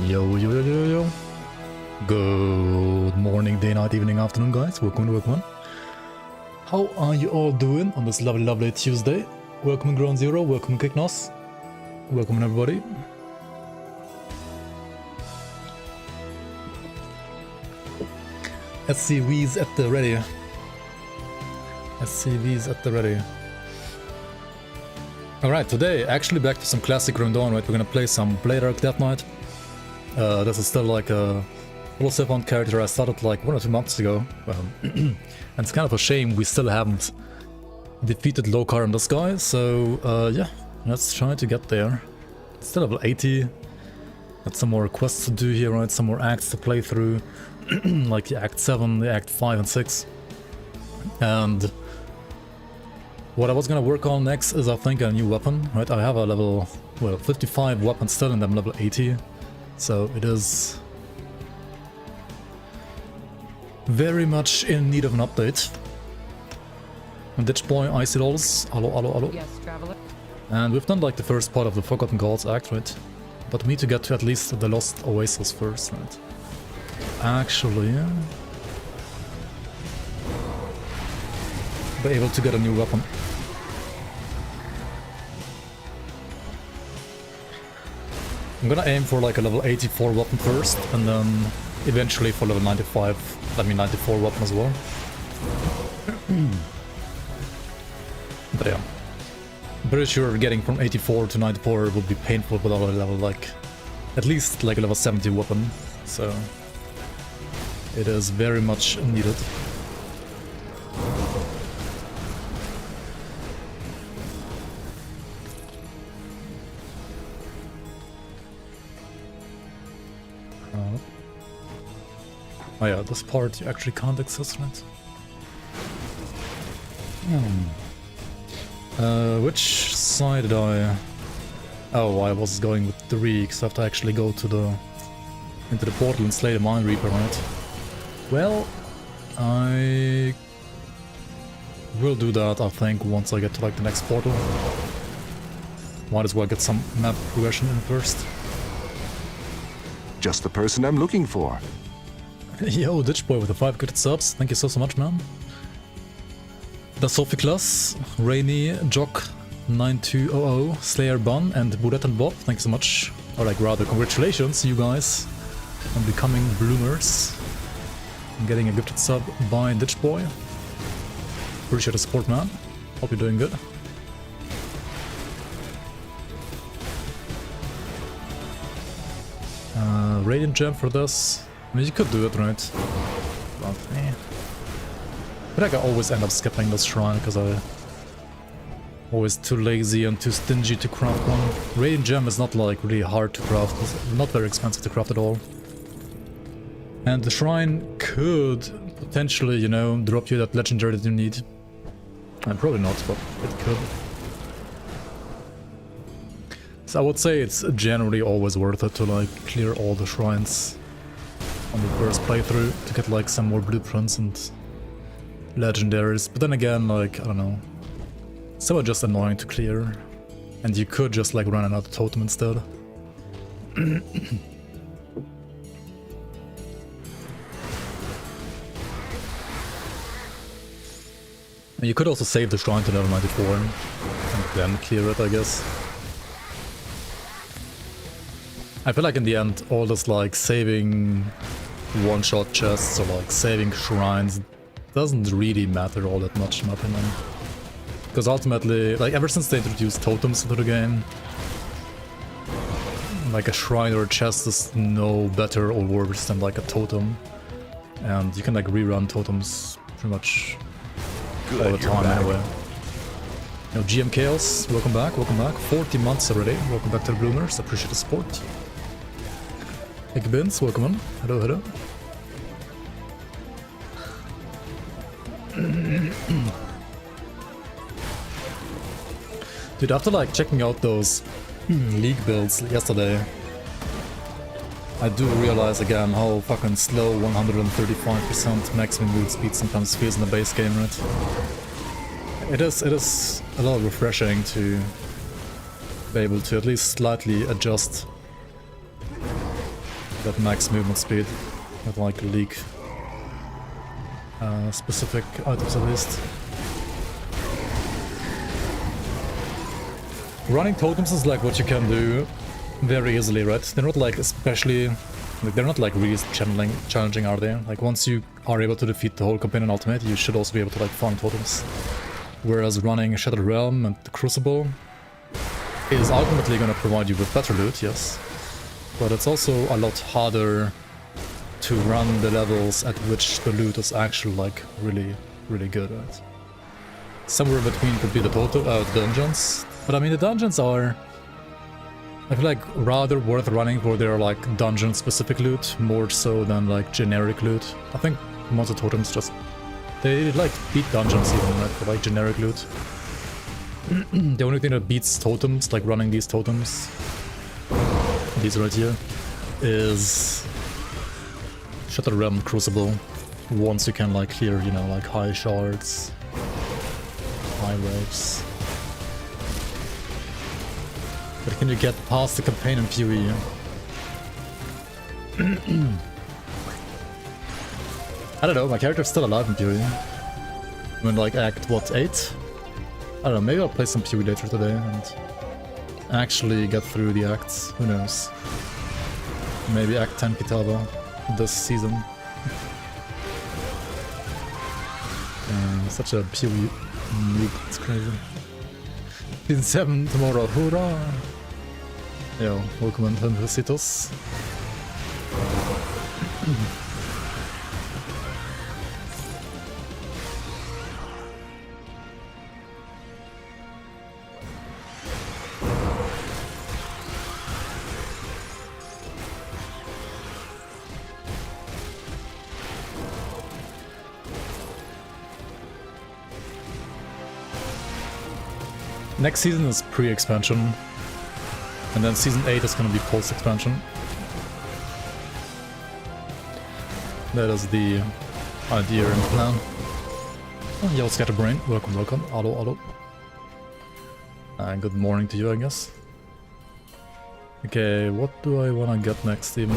Yo, yo, yo, yo, yo. Good morning, day, night, evening, afternoon, guys. Welcome to Welcome. How are you all doing on this lovely, lovely Tuesday? Welcome Ground Zero, welcome Kiknos. Welcome everybody. SCVs at the ready. SCVs at the ready. Alright, today actually back to some classic Grim Dawn, right? We're gonna play some Arc Deathknight. This is still like a little Savant character I started like 1 or 2 months ago. And it's kind of a shame we still haven't defeated Locarr in this guy, so yeah, let's try to get there. Still level 80. Got some more quests to do here, right? Some more acts to play through, like the Act 7, the Act 5 and 6. And what I was gonna work on next is, I think, a new weapon, right? I have a level, well, 55 weapon still and I'm level 80. So it is very much in need of an update. And Ditch Boy, Icy Dolls, hello, hello, hello. Yes, traveler. And we've done like the first part of the Forgotten Gods act, right? But we need to get to at least the Lost Oasis first, right? Actually, be able to get a new weapon. I'm gonna aim for like a level 84 weapon first, and then eventually for level 95, 94 weapon as well. But yeah, I'm pretty sure getting from 84 to 94 would be painful without a level like, at least like a level 70 weapon, so it is very much needed. Oh yeah, this part you actually can't access, right? Which side did I... Oh, I was going with 3, because I have to actually go to into the portal and slay the Mind Reaper, right? Well, I will do that, I think, once I get to like the next portal. Might as well get some map progression in first. Just the person I'm looking for. Yo, Ditch Boy with the 5 good subs. Thank you so much, man. The Sophie Class, Rainy, Jock, 9200, Slayer Bun, and Buret and Bob. Thank you so much. Or like rather, congratulations, you guys, on becoming bloomers. And getting a gifted sub by Ditch Boy. Appreciate the support, man. Hope you're doing good. Radiant Gem for this. I mean, you could do it, right? But, I feel like I always end up skipping this shrine because I'm always too lazy and too stingy to craft one. Radiant Gem is not like really hard to craft, it's not very expensive to craft at all. And the shrine could potentially, you know, drop you that legendary that you need. And probably not, but it could. So I would say it's generally always worth it to like clear all the shrines on the first playthrough to get like some more blueprints and legendaries. But then again, like, I don't know, some are just annoying to clear, and you could just like run another totem instead. You could also save the shrine to level 94 and then clear it, I guess. I feel like in the end, all this like saving one-shot chests or like saving shrines doesn't really matter all that much in my opinion. Because ultimately, like ever since they introduced totems into the game, like a shrine or a chest is no better or worse than like a totem. And you can like rerun totems pretty much all the time anyway. Now GM Chaos, welcome back, welcome back. 40 months already, welcome back to the Bloomers, appreciate the support. Hey Bins, welcome on. Hello, hello. Dude, after like checking out those league builds yesterday, I do realize again how fucking slow 135% maximum move speed sometimes feels in the base game, right? It is a lot refreshing to be able to at least slightly adjust that max movement speed with like league specific items at least. Running totems is like what you can do very easily, right? They're not like especially, like they're not like really challenging, are they? Like once you are able to defeat the whole companion ultimate, you should also be able to like farm totems. Whereas running Shattered Realm and the Crucible is ultimately gonna provide you with better loot, yes. But it's also a lot harder to run the levels at which the loot is actually like really, really good at. Somewhere in between could be the dungeons. But I mean the dungeons are, I feel like, rather worth running for their like dungeon specific loot more so than like generic loot. I think most of the totems just, they like beat dungeons even, right, for like generic loot. The only thing that beats totems, like running these totems, these right here, is Shattered Realm Crucible. Once you can like clear, you know, like high shards, high waves. But can you get past the campaign in PoE? I don't know, my character's still alive in PoE. I'm in like act, what, 8? I don't know, maybe I'll play some PoE later today and actually get through the acts, who knows. Maybe act 10 Kitava this season. Such a PoE noob, it's crazy. Season 7 tomorrow, hoorah! Yo, welcome and Vicitos. Next season is pre-expansion, and then season 8 is gonna be post-expansion. That is the idea and plan. Oh, yo, Scatterbrain, welcome, welcome. Hello. Good morning to you, I guess. Okay, what do I wanna get next even?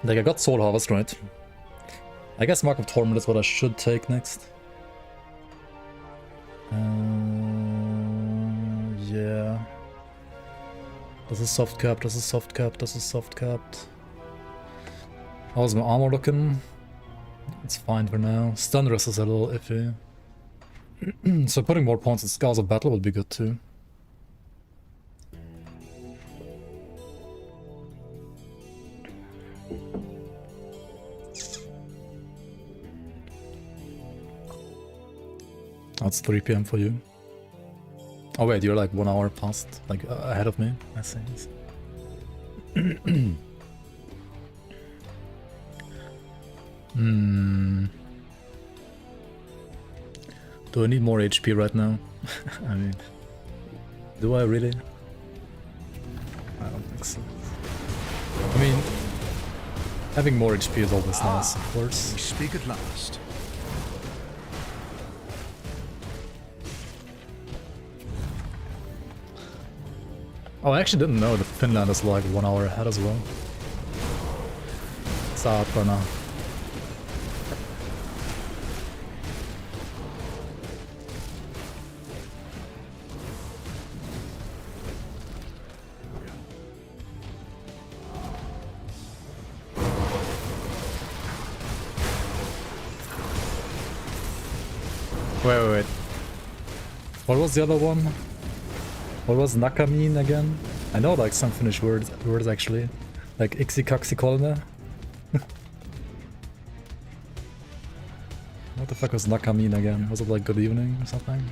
Like, I got Soul Harvest, right? I guess Mark of Torment is what I should take next. Yeah. Das ist soft capped, das ist soft capped, das ist soft capped. How's my armor looking? It's fine for now. Stun rest is a little iffy. So putting more points in Scars of Battle would be good too. That's 3 PM for you. Oh wait, you're like 1 hour past, like ahead of me, I see. Do I need more HP right now? I mean, do I really? I don't think so. I mean, having more HP is always nice, of course. We speak at last. Oh, I actually didn't know that Finland is like 1 hour ahead as well. Sad for now. Wait. What was the other one? What was Nakamin again? I know like some Finnish words actually. Like Ixikaxikolne. What the fuck was Nakamin again? Was it like good evening or something?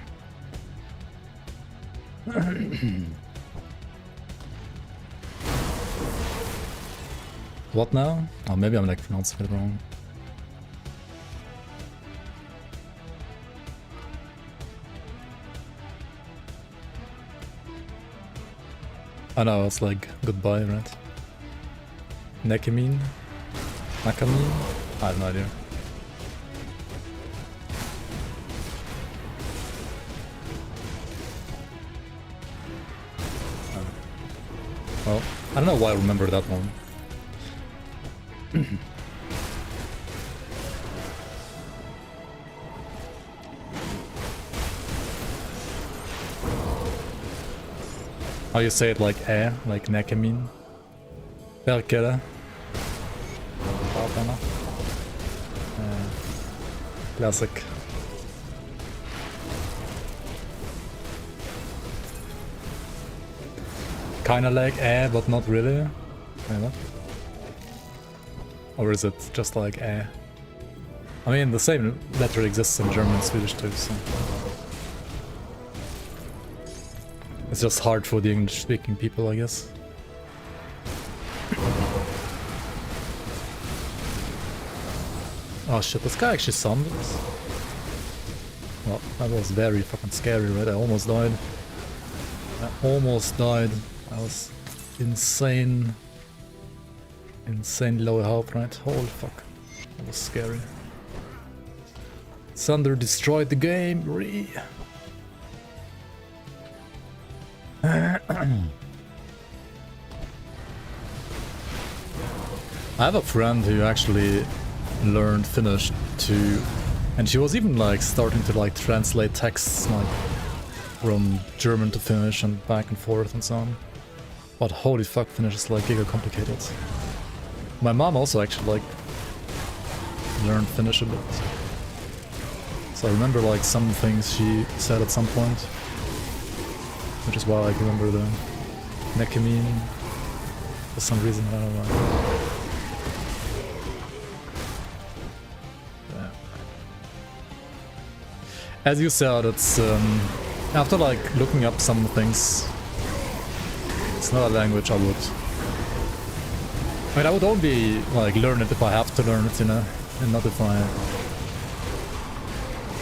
What now? Oh, maybe I'm like pronouncing it wrong. I know, it's like goodbye, right? Nakamin? Nakamin? I have no idea. Well, I don't know why I remember that one. How you say it, like like Nakamin? Berkele. Classic. Kinda like but not really. Maybe. Or is it just like I mean, the same letter exists in German and Swedish too, so... It's just hard for the English-speaking people, I guess. Oh shit, this guy actually summoned this? Well, that was very fucking scary, right? I almost died. I was insane low health, right? Holy fuck. That was scary. Thunder destroyed the game, re. I have a friend who actually learned Finnish too, and she was even like starting to like translate texts like from German to Finnish and back and forth and so on. But holy fuck, Finnish is like giga complicated. My mom also actually like learned Finnish a bit, so I remember like some things she said at some point, which is why I remember the Nekamin for some reason, I don't know why. As you said, it's after like looking up some things, it's not a language I would. I mean, I would only like learn it if I have to learn it, you know, and not if I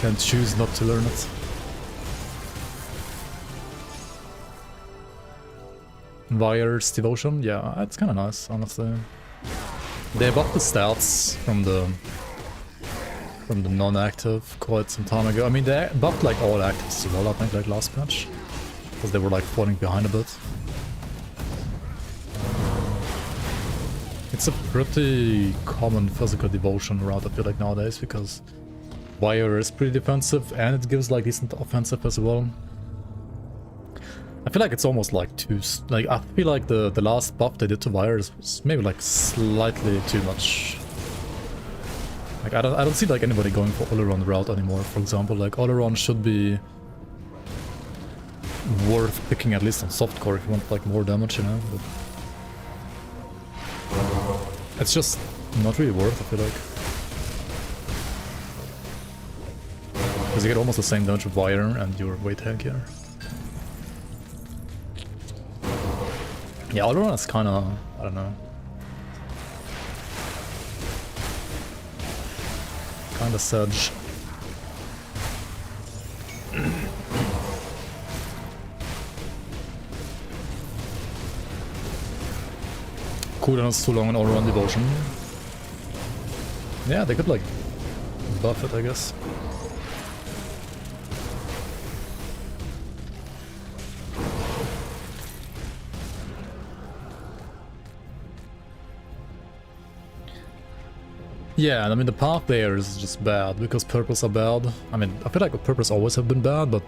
can choose not to learn it. Wire's Devotion, yeah, it's kind of nice, honestly. They buffed the stats from the non-active quite some time ago. I mean, they buffed like all actives as well, I think, like last patch, because they were like falling behind a bit. It's a pretty common physical devotion route, I feel like, nowadays, because Wire is pretty defensive and it gives like decent offensive as well. I feel like it's almost like too... like, I feel like the last buff they did to Wire was maybe like slightly too much. Like, I don't see like anybody going for all-around route anymore, for example. Like, all-around should be worth picking at least on softcore if you want like more damage, you know? But it's just not really worth, I feel like. Because you get almost the same damage with Wire and you're way tankier. Yeah, all-around is kinda... I don't know. Kinda sedge. Cooldown is too long in all-around devotion. Yeah, they could like buff it, I guess. Yeah, I mean the path there is just bad because purples are bad. I mean, I feel like purples always have been bad, but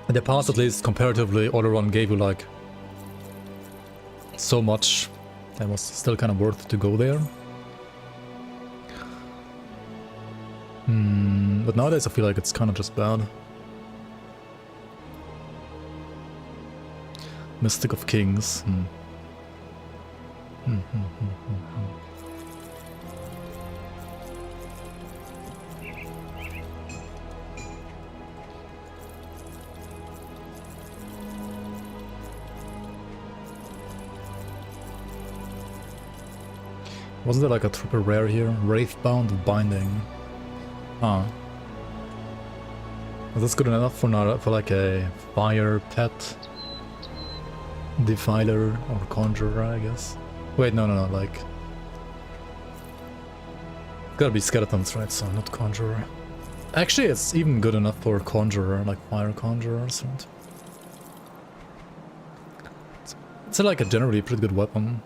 in the past at least, comparatively, all-around gave you like so much that was still kind of worth to go there. But nowadays I feel like it's kind of just bad. Mystic of Kings. Wasn't there like a triple rare here? Wraithbound Binding. Ah. Was this good enough for like a fire pet? Defiler or Conjurer, I guess. Wait, no, like... Gotta be Skeletons, right? So not Conjurer. Actually, it's even good enough for Conjurer, like Fire Conjurers, right? It's like a generally pretty good weapon.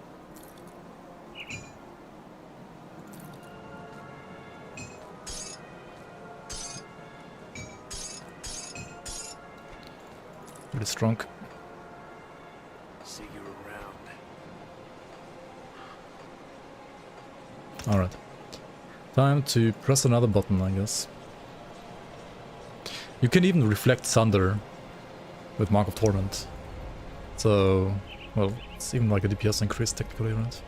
Pretty strong. See you around. Alright. Time to press another button, I guess. You can even reflect thunder with Mark of Torment. So, well, it's even like a DPS increase technically, right?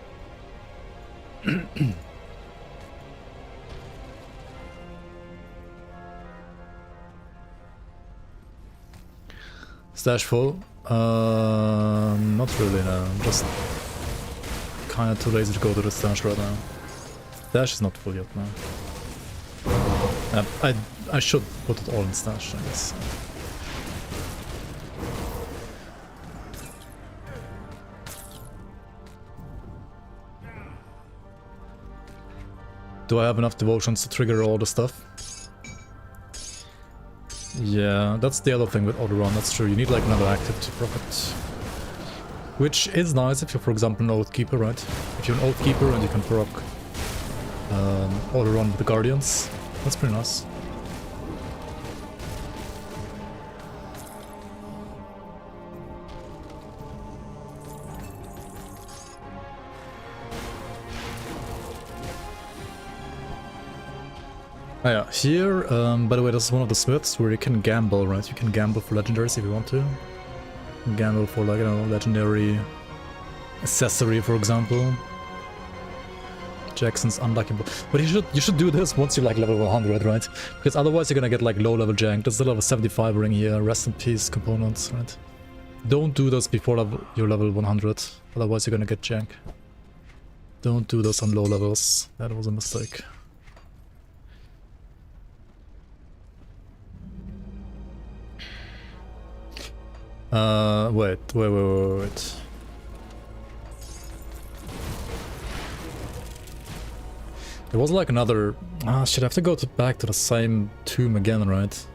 Stash full? Not really, no. I'm just kinda too lazy to go to the stash right now. Stash is not full yet, no. I should put it all in stash, I guess. Do I have enough devotions to trigger all the stuff? Yeah, that's the other thing with auto-run, that's true. You need like another active to proc it. Which is nice if you're, for example, an Oath Keeper, right? If you're an Oath Keeper and you can proc auto-run with the Guardians, that's pretty nice. Oh yeah, here, by the way, this is one of the smiths where you can gamble, right? You can gamble for legendaries if you want to. You can gamble for, like, I don't know, legendary accessory, for example. Jackson's unlucky, but you should do this once you're like level 100, right? Because otherwise you're gonna get like low level jank. There's a level 75 ring here, rest in peace components, right? Don't do this before you're level 100, otherwise you're gonna get jank. Don't do this on low levels. That was a mistake. Wait. There was like another... shit, I have to go back to the same tomb again, right?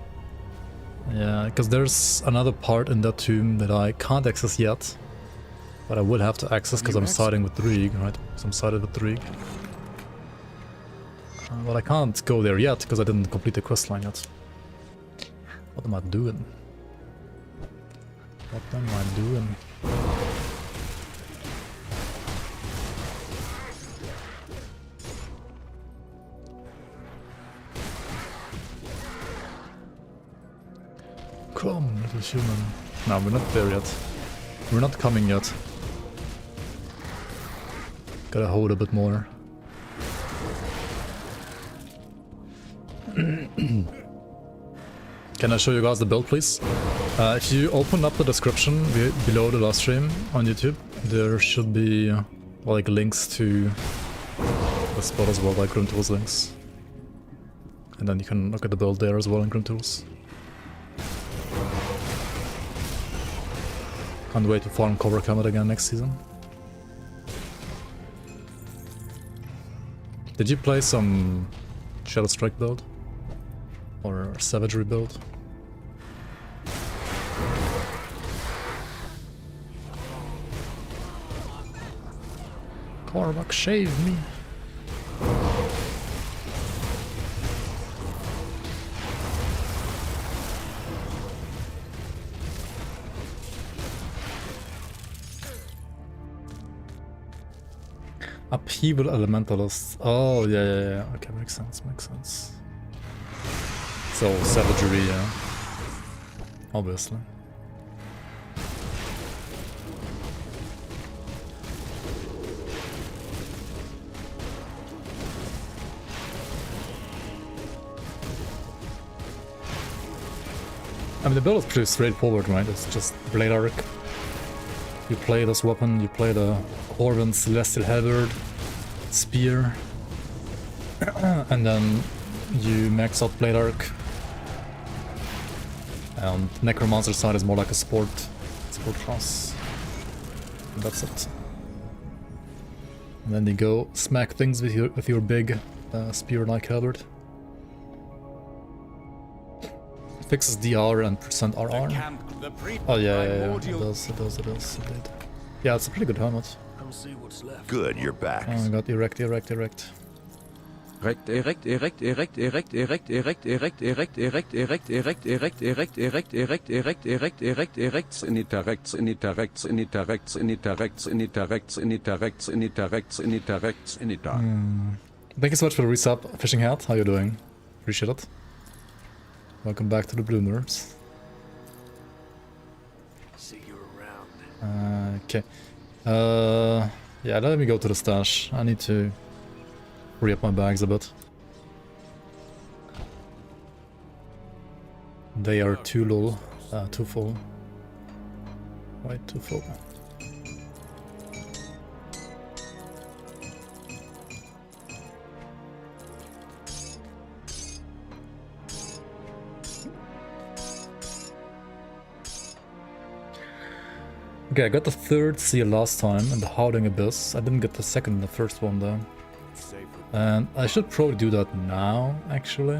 Yeah, because there's another part in that tomb that I can't access yet. But I will have to access because I'm siding with Druig, right? Because I'm sided with Druig. But I can't go there yet because I didn't complete the questline yet. What am I doing? What am I doing? Come, little human. No, we're not there yet. We're not coming yet. Gotta hold a bit more. Can I show you guys the build, please? If you open up the description below the live stream on YouTube, there should be like links to the spot as well, like grimtools links. And then you can look at the build there as well in grimtools. Can't wait to farm Karak again next season. Did you play some Shadow Strike build? Or Savagery build? Karak, shave me! Upheaval Elementalist. Oh, yeah. Okay, makes sense. So, Savagery, yeah. Obviously. I mean, the build is pretty straightforward, right? It's just Blade Arc. You play this weapon, you play the Corvin Celestial Halberd, Spear, and then you max out Blade Arc. And Necromancer side is more like a sport class. And that's it. And then you go smack things with your big spear-like halberd. Fixes DR and % RR. Oh yeah, it does indeed. Yeah, it's a pretty good helmet. Come see what's left. Good, you're back. Oh my god, erect. Erect, Thank you so much for the resub, Fishing Hat. How you doing? Appreciate it. Welcome back to the Bloomers. See you around. Okay. Yeah, let me go to the stash. I need to re-up my bags a bit. They are too low, too full. Wait, too full. Okay, I got the third seal last time in the Howling Abyss. I didn't get the second in the first one though. And I should probably do that now, actually.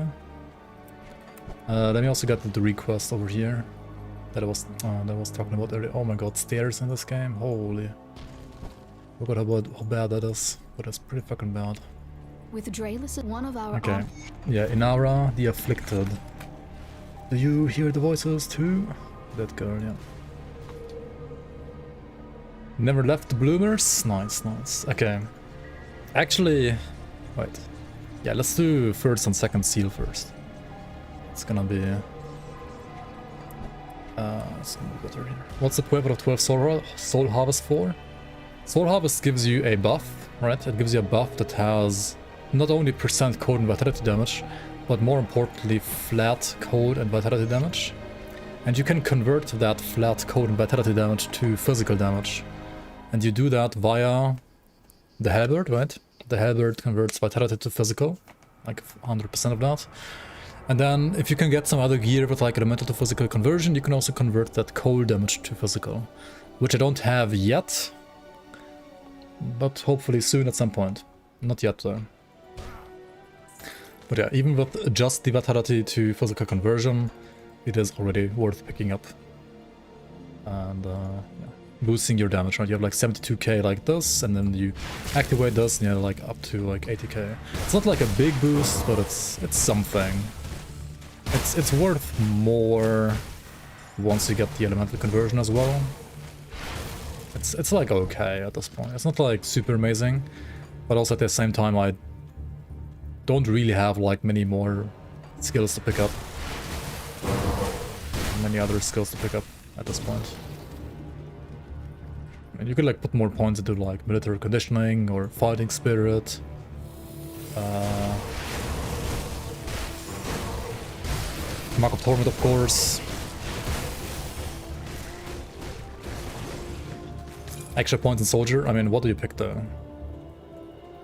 Let me also get the request over here that I was talking about earlier. Oh my god, stairs in this game, holy. Forgot how bad that is, but it's pretty fucking bad. With Draelus, one of our Okay, yeah, Inara, the Afflicted. Do you hear the voices too? That girl, yeah. Never left the Bloomers? Nice, nice. Okay. Actually, wait. Yeah, let's do first and second seal first. It's gonna be better here. What's the equivalent of 12 Soul Harvest for? Soul Harvest gives you a buff, right? It gives you a buff that has not only percent cold and vitality damage, but more importantly flat cold and vitality damage. And you can convert that flat cold and vitality damage to physical damage. And you do that via the halberd, right? The halberd converts vitality to physical, like 100% of that. And then if you can get some other gear with like elemental to physical conversion, you can also convert that cold damage to physical, which I don't have yet, but hopefully soon at some point. Not yet though. But yeah, even with just the vitality to physical conversion, it is already worth picking up. And yeah. Boosting your damage, right? You have like 72k like this, and then you activate this, and you're like up to like 80k. It's not like a big boost, but it's something. It's worth more once you get the elemental conversion as well. It's like okay at this point. It's not like super amazing, but also at the same time I don't really have like many more skills to pick up. Many other skills to pick up at this point. And you could like put more points into like military conditioning or fighting spirit. Mark of Torment, of course. Extra points in soldier. I mean, what do you pick though?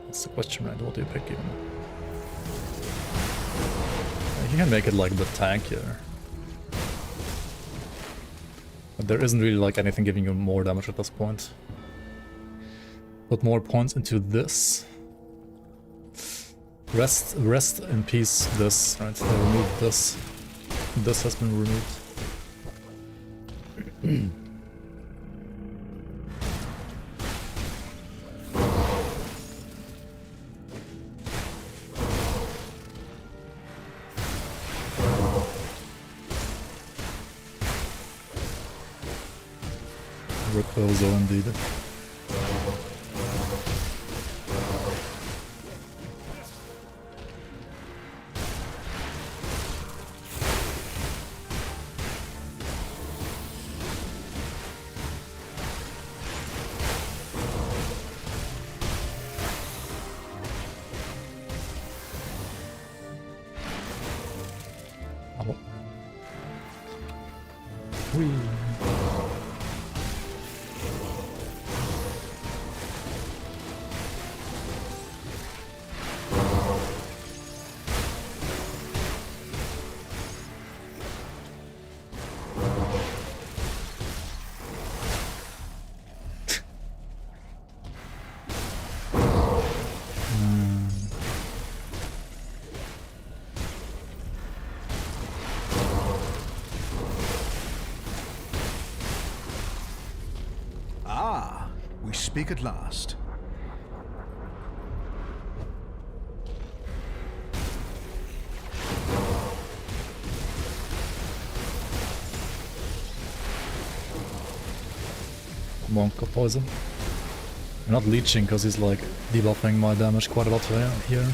That's the question, right? What do you pick even? You can make it like a bit tankier. But there isn't really like anything giving you more damage at this point. Put more points into this. Rest in peace this, right? They removed this. This has been removed. Repulsor indeed. speak at last. Monk of poison. I'm not leeching because he's like debuffing my damage quite a lot here.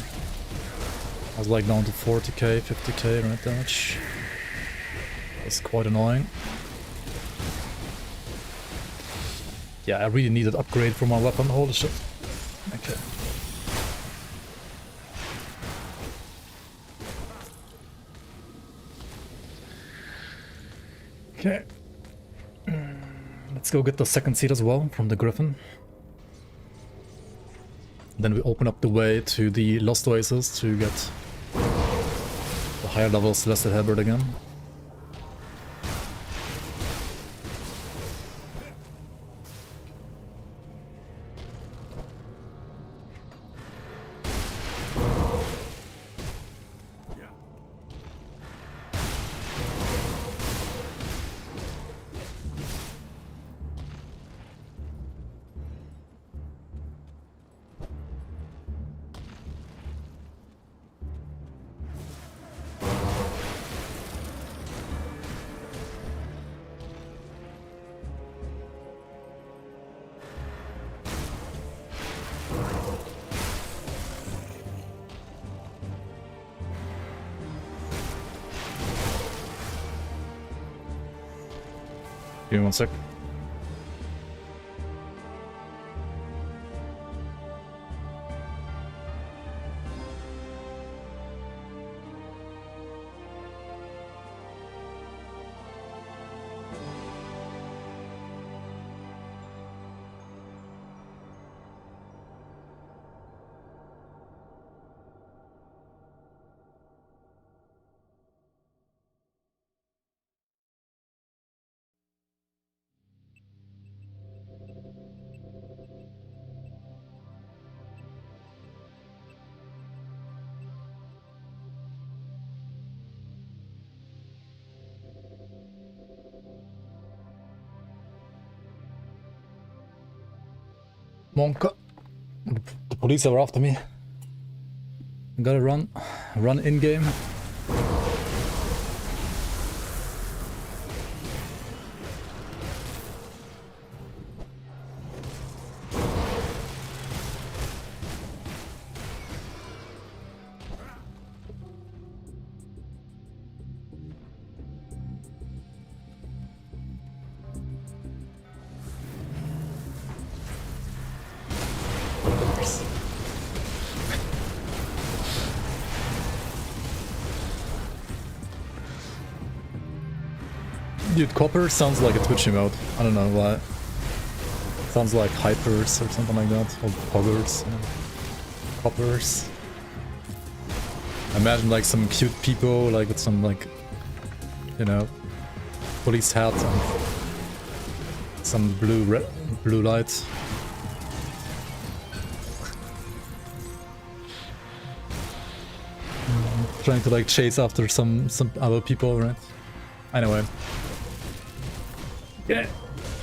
I was like down to 40k, 50k right damage. That's quite annoying. Yeah, I really needed upgrade for my weapon, holy shit. Okay. Okay. Let's go get the second seed as well from the Griffin. Then we open up the way to the Lost Oasis to get the higher level Celestial Halberd again. Give me 1 sec. Monka. The police are after me. I gotta run in game. Dude, Copper sounds like a Twitch emote. I don't know why. Sounds like Hypers or something like that. Or Poggers. Coppers. Imagine like some cute people like with some like, you know, police hat and some blue light. Trying to like chase after some other people, right? Anyway. Yeah,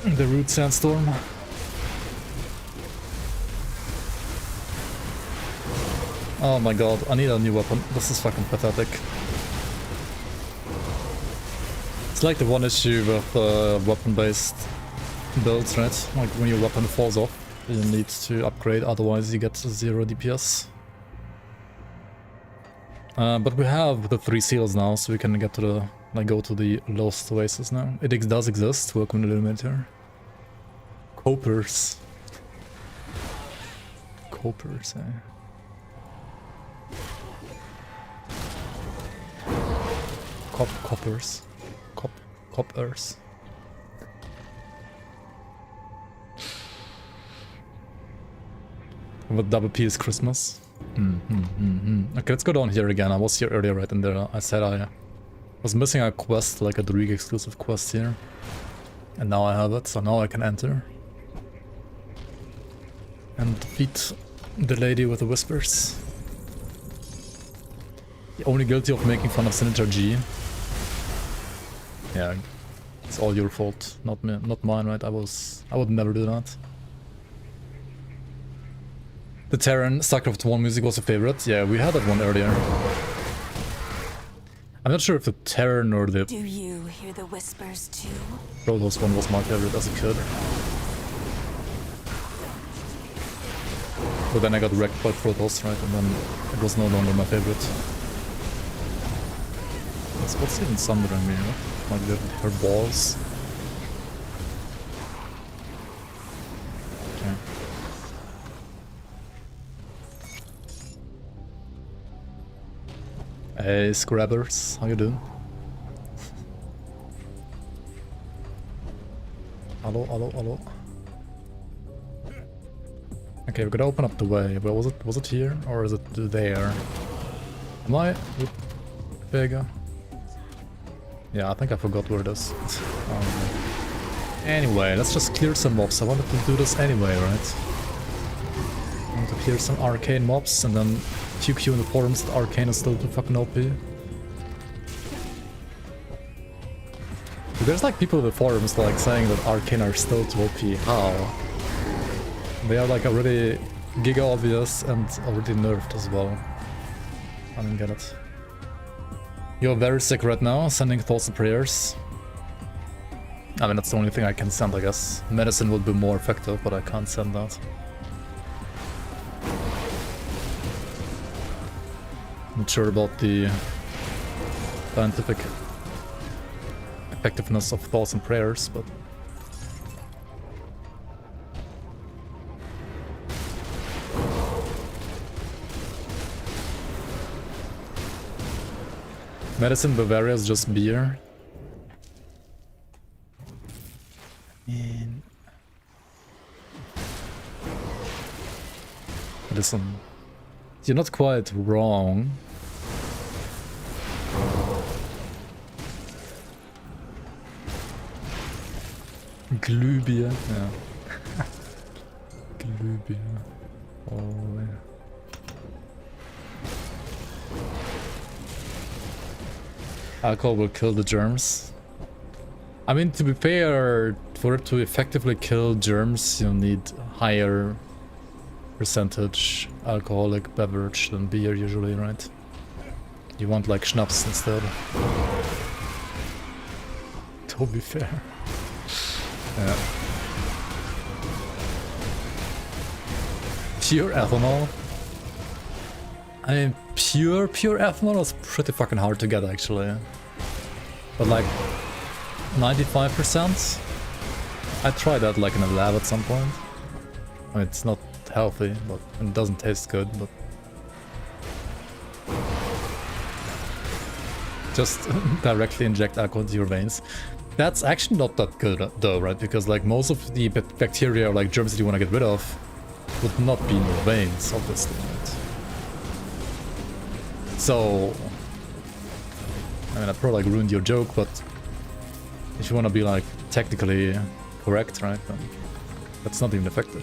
the Root Sandstorm. Oh my god, I need a new weapon. This is fucking pathetic. It's like the one issue with weapon-based builds, right? Like when your weapon falls off, you need to upgrade, otherwise you get 0 DPS. But we have the 3 seals now, so we can get to the go to the Lost Oasis now. It does exist. Welcome to the Illuminator. Coppers. Coppers, eh? Coppers. Coppers. What double P is Christmas? Okay, let's go down here again. I was here earlier, right? And there I said I was missing a quest, like a Druig exclusive quest here. And now I have it, so now I can enter. And defeat the lady with the whispers. Only guilty of making fun of Senator G. Yeah, it's all your fault, not me, not mine, right? I would never do that. The Terran StarCraft 1 music was your favorite? Yeah, we had that one earlier. I'm not sure if the Terran or the Do you hear the whispers too? Protoss one was my favorite as a kid. But then I got wrecked by Protoss, right? And then it was no longer my favorite. What's even sundering me? What? Like her balls. Okay. Hey, Scrabbers, how you doing? Hello, hello, hello. Okay, we're gonna open up the way. Where was it? Was it here or is it there? Am I with Vega? Yeah, I think I forgot where it is. Anyway, let's just clear some mobs. I wanted to do this anyway, right? I want to clear some arcane mobs and then QQ in the forums that arcane is still too fucking OP. There's like people in the forums like saying that arcane are still too OP. How? They are like already giga obvious and already nerfed as well. I don't get it. You're very sick right now, sending thoughts and prayers. I mean, that's the only thing I can send, I guess. Medicine would be more effective, but I can't send that. Not sure about the scientific effectiveness of thoughts and prayers, but... Medicine Bavaria is just beer. And... Listen, you're not quite wrong. Glühbier, yeah. Glühbier. Oh, yeah. Alcohol will kill the germs. I mean, to be fair, for it to effectively kill germs, you need higher percentage alcoholic beverage than beer usually, right? You want like schnapps instead. To be fair. Yeah. Pure ethanol. I mean, pure ethanol is pretty fucking hard to get actually. But like 95%? I tried that like in a lab at some point. I mean, it's not healthy, but it doesn't taste good, but... Just directly inject alcohol into your veins. That's actually not that good though, right? Because like most of the bacteria or like germs that you want to get rid of would not be in your veins, obviously, right? So... I mean, I probably like ruined your joke, but... If you want to be like technically correct, right, then that's not even effective.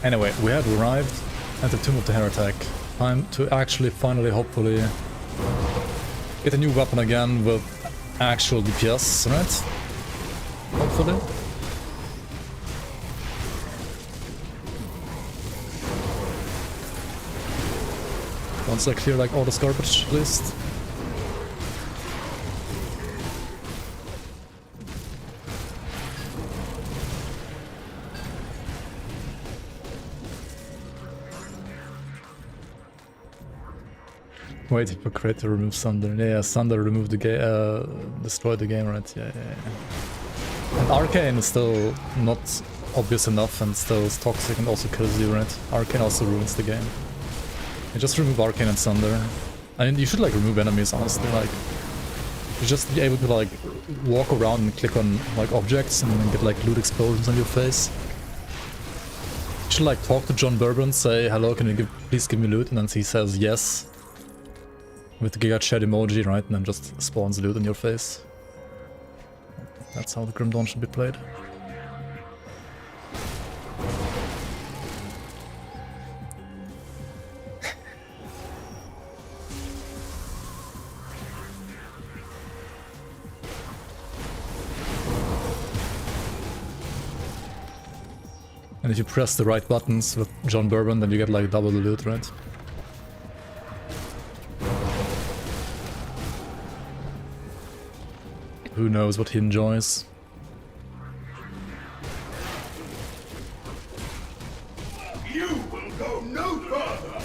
Anyway, we have arrived at the Tomb of the Heretic. Time to actually finally, hopefully, get a new weapon again with actual DPS, right? Hopefully. Once I clear like all this garbage at least. Waiting for Crit to remove Sunder. Yeah, Sunder removed the game, destroyed the game, right? Yeah. And Arcane is still not obvious enough and still is toxic and also kills you, right? Arcane also ruins the game. You just remove Arcane and Sunder. I mean, you should like remove enemies, honestly, like... You just be able to like walk around and click on like objects and then get like loot explosions on your face. You should like talk to John Bourbon, say, hello, can you please give me loot? And then he says yes. With the Giga Chat emoji, right? And then just spawns loot in your face. That's how the Grim Dawn should be played. And if you press the right buttons with John Bourbon, then you get like double the loot, right? Who knows what he enjoys? You will go no further.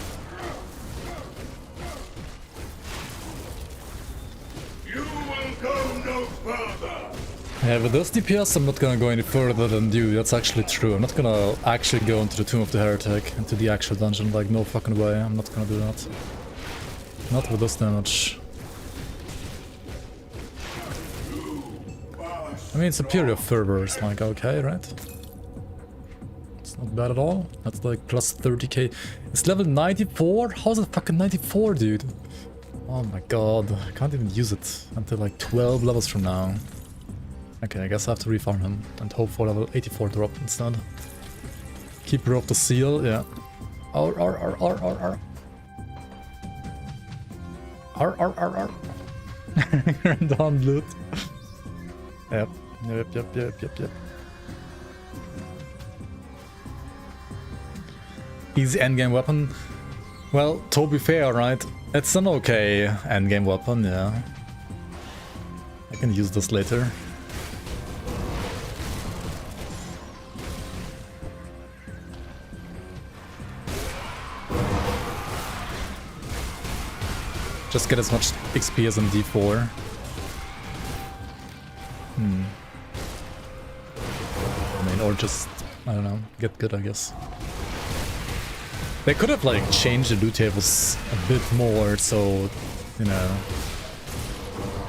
You will go no further. Yeah, with this DPS I'm not gonna go any further than you, that's actually true. I'm not gonna actually go into the Tomb of the Heretic, into the actual dungeon, like no fucking way, I'm not gonna do that. Not with this damage. I mean, Superior Fervor is like okay, right? It's not bad at all. That's like plus 30k. It's level 94? How's it fucking 94, dude? Oh my god, I can't even use it until like 12 levels from now. Okay, I guess I have to refarm him and hope for level 84 drop instead. Keeper of the Seal, yeah. Arr. Down loot. Yep. Easy endgame weapon. Well, to be fair, right? It's an okay endgame weapon, yeah. I can use this later. Just get as much XP as in D4. I mean, or just, I don't know, get good, I guess. They could have, like, changed the loot tables a bit more, so, you know,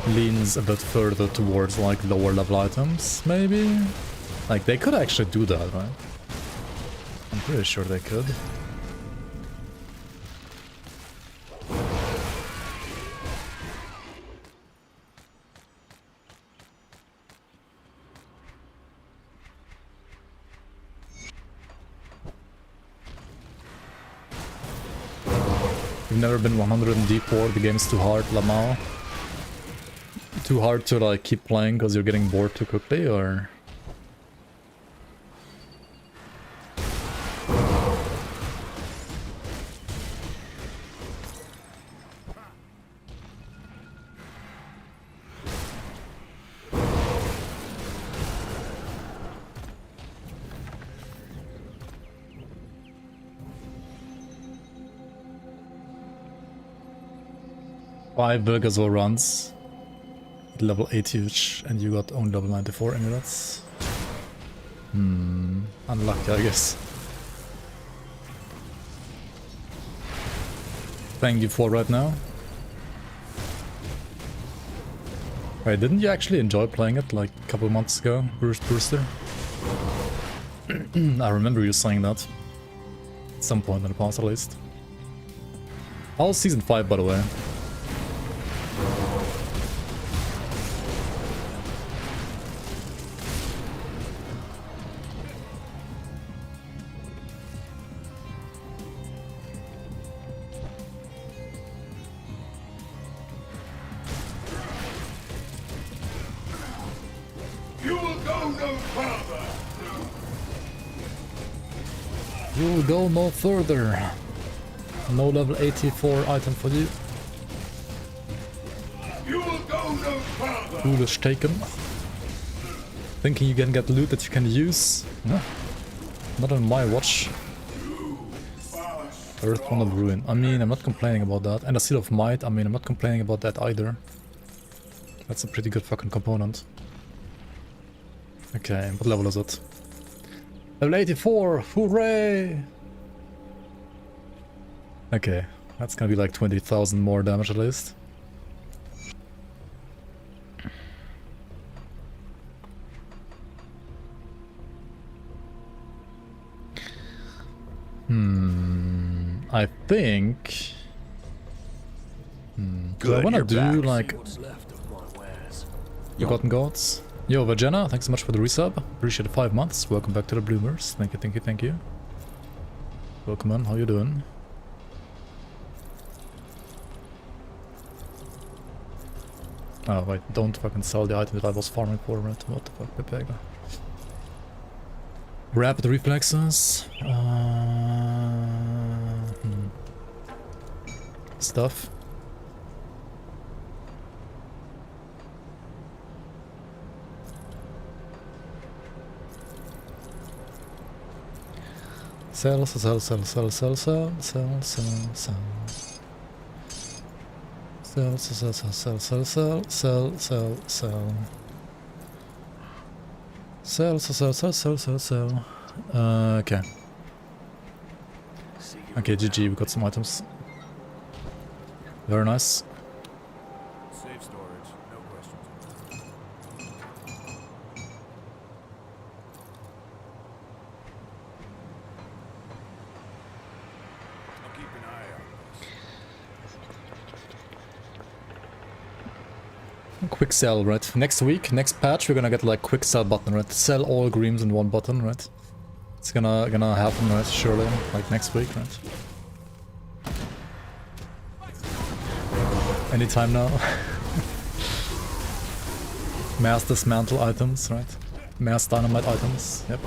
leans a bit further towards, like, lower level items, maybe? Like, they could actually do that, right? I'm pretty sure they could. You've never been 100 in D4, the game's too hard, Lamau. Too hard to like keep playing because you're getting bored too quickly, or? Five Burgazor runs, level 80 each, and you got only level 94 amulets. Unlucky, I guess. Playing D4 right now. Wait, didn't you actually enjoy playing it like a couple months ago, Brewster? I remember you saying that. At some point in the past, at least. How's Season 5, by the way? You'll go no further. No level 84 item for you. You will go no further. Foolish taken. Thinking you can get loot that you can use? No. Not on my watch. Earthbound of Ruin. I mean, I'm not complaining about that. And a Seal of Might, I mean, I'm not complaining about that either. That's a pretty good fucking component. Okay, what level is it? Level 84! Hooray! Okay, that's gonna be like 20,000 more damage at least. I think... do I wanna do like... Forgotten Gods? Yo, Vagena, thanks so much for the resub. Appreciate the 5 months. Welcome back to the Bloomers. Thank you, thank you, thank you. Welcome on, how you doing? Oh wait, don't fucking sell the item that I was farming for, right? What the fuck, Pepega? Rapid reflexes. Stuff. Sell. Sell. Okay. Okay, GG, we got some items. Very nice. Safe storage, no questions. I'll keep an eye out. Quick sell, right? Next week, next patch, we're gonna get like quick sell button, right? Sell all greens in one button, right? It's gonna happen, right? Surely, like next week, right? Anytime now. Mass dismantle items, right? Mass dynamite items, yep.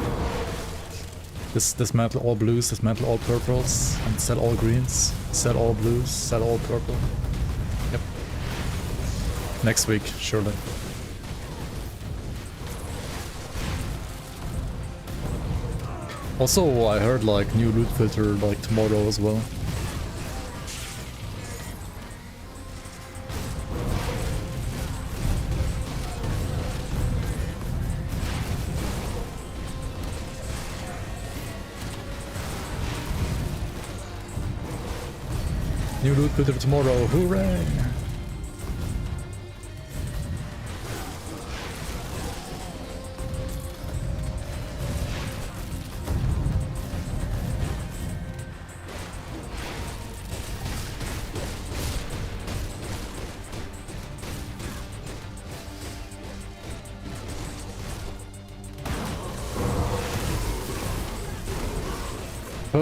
Dismantle all blues, dismantle all purples, and sell all greens, sell all blues, sell all purple. Yep. Next week, surely. Also, I heard like new loot filter like tomorrow as well. New loot filter tomorrow, hooray!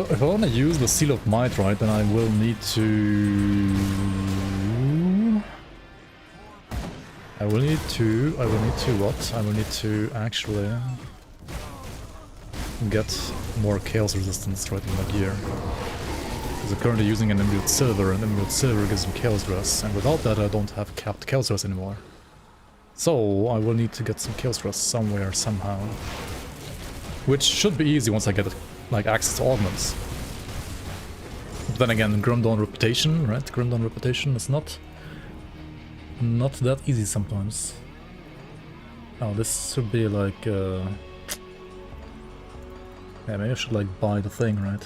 If I want to use the Seal of Might, right, then I will need to... I will need to what? I will need to actually get more chaos resistance right in my gear. Because I'm currently using an Emerald Silver, and Emerald Silver gives me chaos rest, and without that I don't have capped chaos rest anymore. So I will need to get some chaos rest somewhere, somehow. Which should be easy once I get like access to augments. But then again, Grim Dawn Reputation, right? Grim Dawn Reputation is not that easy sometimes. Oh, this should be like yeah, maybe I should like buy the thing, right?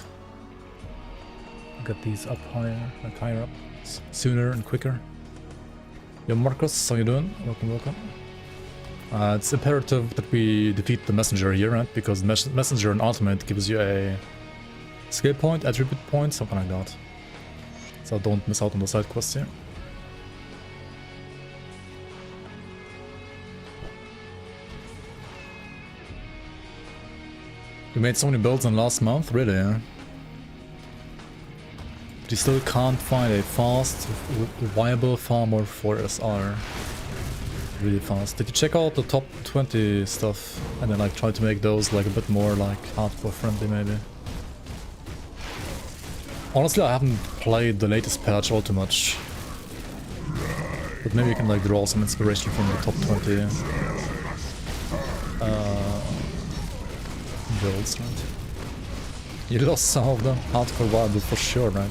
Get these up higher, like higher up, sooner and quicker. Yo Marcos, how you doing? Welcome, welcome. It's imperative that we defeat the messenger here, right? Because messenger and ultimate gives you a skill point, attribute point, something like that. So don't miss out on the side quests here. You made so many builds in last month, really? Yeah? But you still can't find a fast, viable farmer for SR. Really fast. Did you check out the top 20 stuff and then like try to make those like a bit more like hardcore friendly maybe? Honestly, I haven't played the latest patch all too much. But maybe you can like draw some inspiration from the top 20 builds, right? You lost some of them, hardcore viable for sure, right?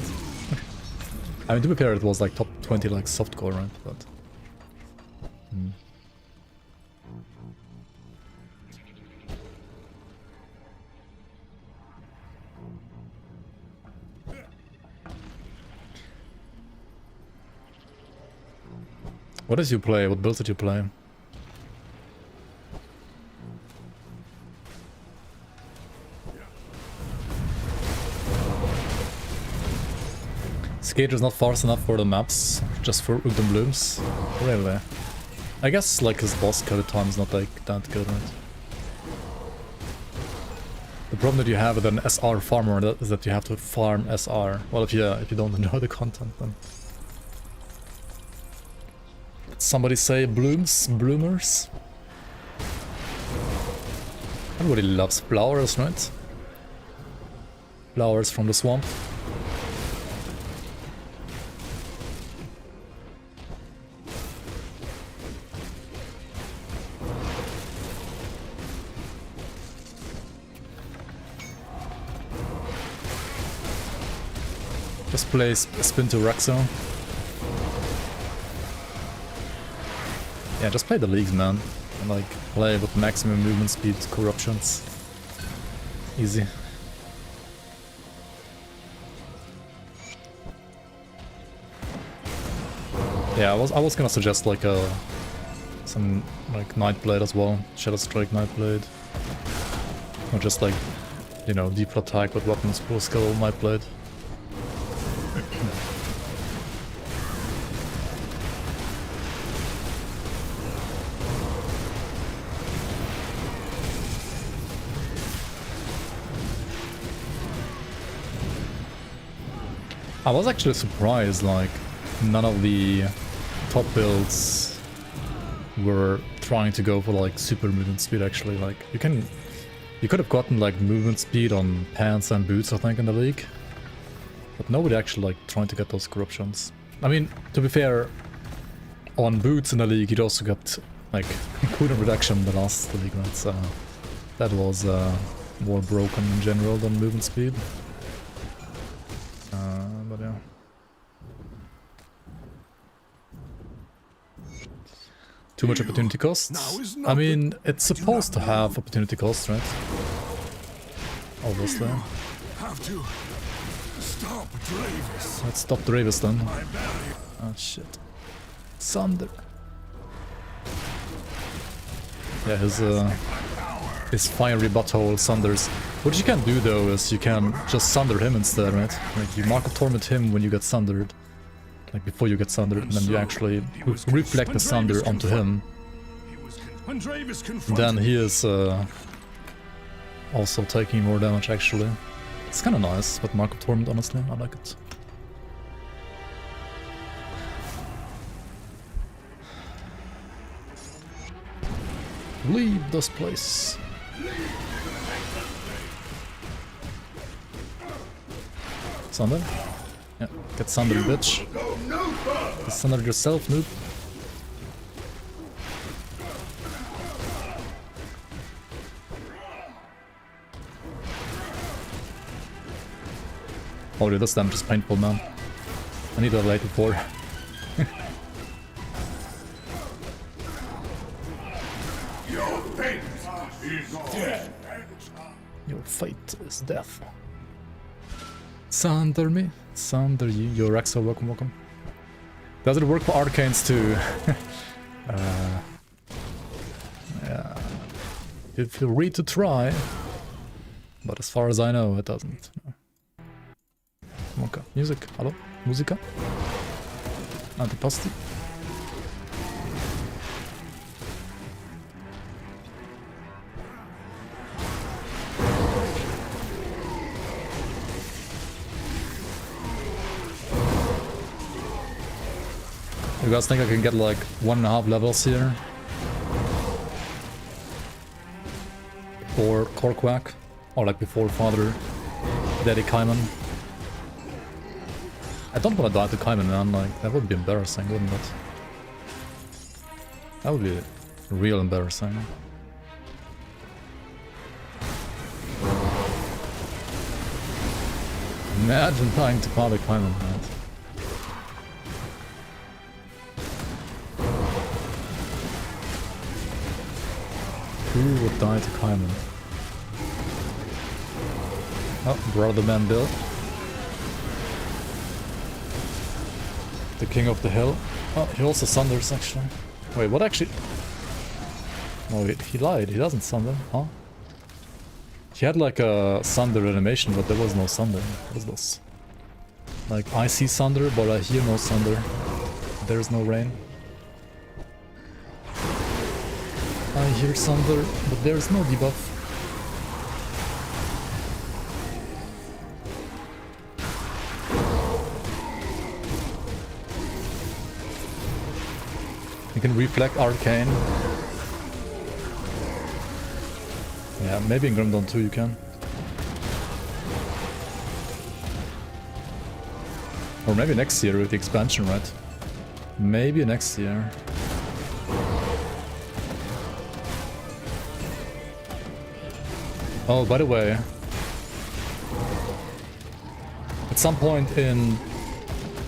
I mean, to be fair, it was like top 20 like softcore, right? But what did you play? What builds did you play? Skater's not fast enough for the maps, just for Ugdom Blooms. Really? I guess like his boss code time is not like that good, right? The problem that you have with an SR farmer is that you have to farm SR. Well, if you don't know the content, then. Did somebody say bloomers? I Everybody loves flowers, right? Flowers from the swamp. Just play spin to Rexo. Yeah, just play the leagues, man. And like play with maximum movement speed corruptions. Easy. Yeah, I was gonna suggest like some like Nightblade as well. Shadow Strike Nightblade. Or just like, you know, deep attack with weapons full skill Nightblade. I was actually surprised, like, none of the top builds were trying to go for, like, super movement speed, actually. Like, you could have gotten, like, movement speed on pants and boots, I think, in the league. But nobody actually, like, trying to get those corruptions. I mean, to be fair, on boots in the league, you'd also got, like, cooldown reduction in the last league, right? So that was more broken in general than movement speed. But yeah. Too much opportunity cost? I mean, it's supposed to have opportunity cost, right? Obviously. Have to stop Dravis. Let's stop Dravis then. Oh shit. Sunder. Yeah, his fiery butthole sunders. What you can do though is you can just sunder him instead, right? Like you Mark of Torment him when you get sundered. Like before you get sundered, and then you actually reflect the sunder onto him. Then he is also taking more damage actually. It's kinda nice, but Mark of Torment, honestly, I like it. Leave this place. Sunder? Yeah, get sundered, bitch. Get sundered yourself, noob. Oh dude, this damage is painful, man. I need a light before. Your fate is death. Your fate is death. Sunder me. Sunder you. Yo, Rexo, welcome, welcome. Does it work for arcanes too? Yeah. You feel free to try. But as far as I know, it doesn't. Okay. Music. Hello? Musica? Antipasti? You guys think I can get like 1.5 levels here? Or Korquak? Or like before Father Daddy Kaiman? I don't want to die to Kaiman, man. Like, that would be embarrassing, wouldn't it? That would be real embarrassing. Imagine dying to Father Kaiman, man. Who would die to Kaiman? Oh, Brother Man Bill. The King of the Hill. Oh, he also sunders, actually. Wait, what actually? No, wait, he lied. He doesn't sunder, huh? He had like a sunder animation, but there was no sunder. What is this? Like, I see sunder, but I hear no sunder. There's no rain. I hear sunder, but there's no debuff. You can reflect arcane. Yeah, maybe in Grim Dawn 2 you can. Or maybe next year with the expansion, right? Maybe next year. Oh, by the way, at some point in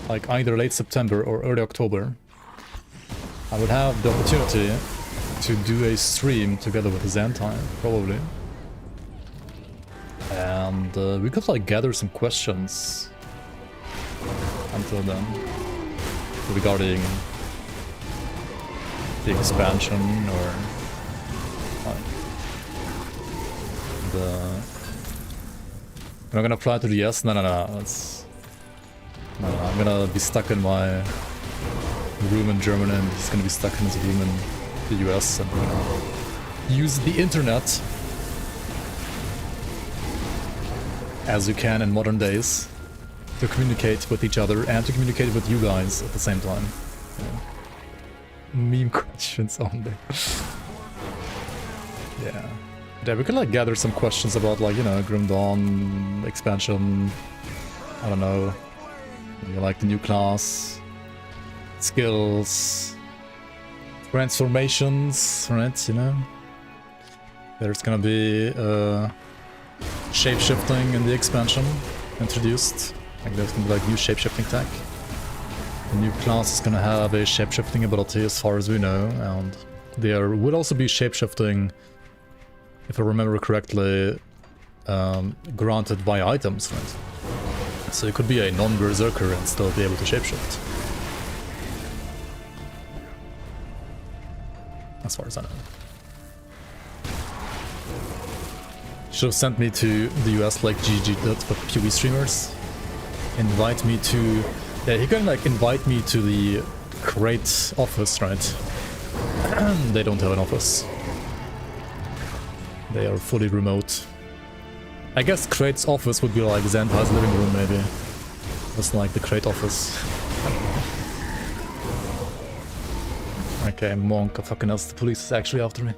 like either late September or early October, I would have the opportunity to do a stream together with Xantime, probably. And we could like gather some questions until then regarding the expansion or am I gonna fly to the US? No, that's... No, I'm gonna be stuck in my room in Germany and he's gonna be stuck in his room in the US and we're gonna use the internet as you can in modern days to communicate with each other and to communicate with you guys at the same time. Yeah. Meme questions only. Yeah. Yeah, we could like gather some questions about like, you know, Grim Dawn, expansion, I don't know, maybe like the new class, skills, transformations, right, you know? There's gonna be shape-shifting in the expansion introduced. Like there's gonna be like new shape-shifting tech. The new class is gonna have a shape-shifting ability as far as we know, and there will also be shape-shifting, if I remember correctly, granted by items, right? So it could be a non-berserker and still be able to shapeshift. As far as I know. Should have sent me to the US like GG did for PoE streamers. Invite me to... Yeah, he can like invite me to the crate office, right? They don't have an office. They are fully remote. I guess Crate's office would be like Xantai's living room, maybe. That's like the Crate office. Okay, Monk, fucking else, the police is actually after me.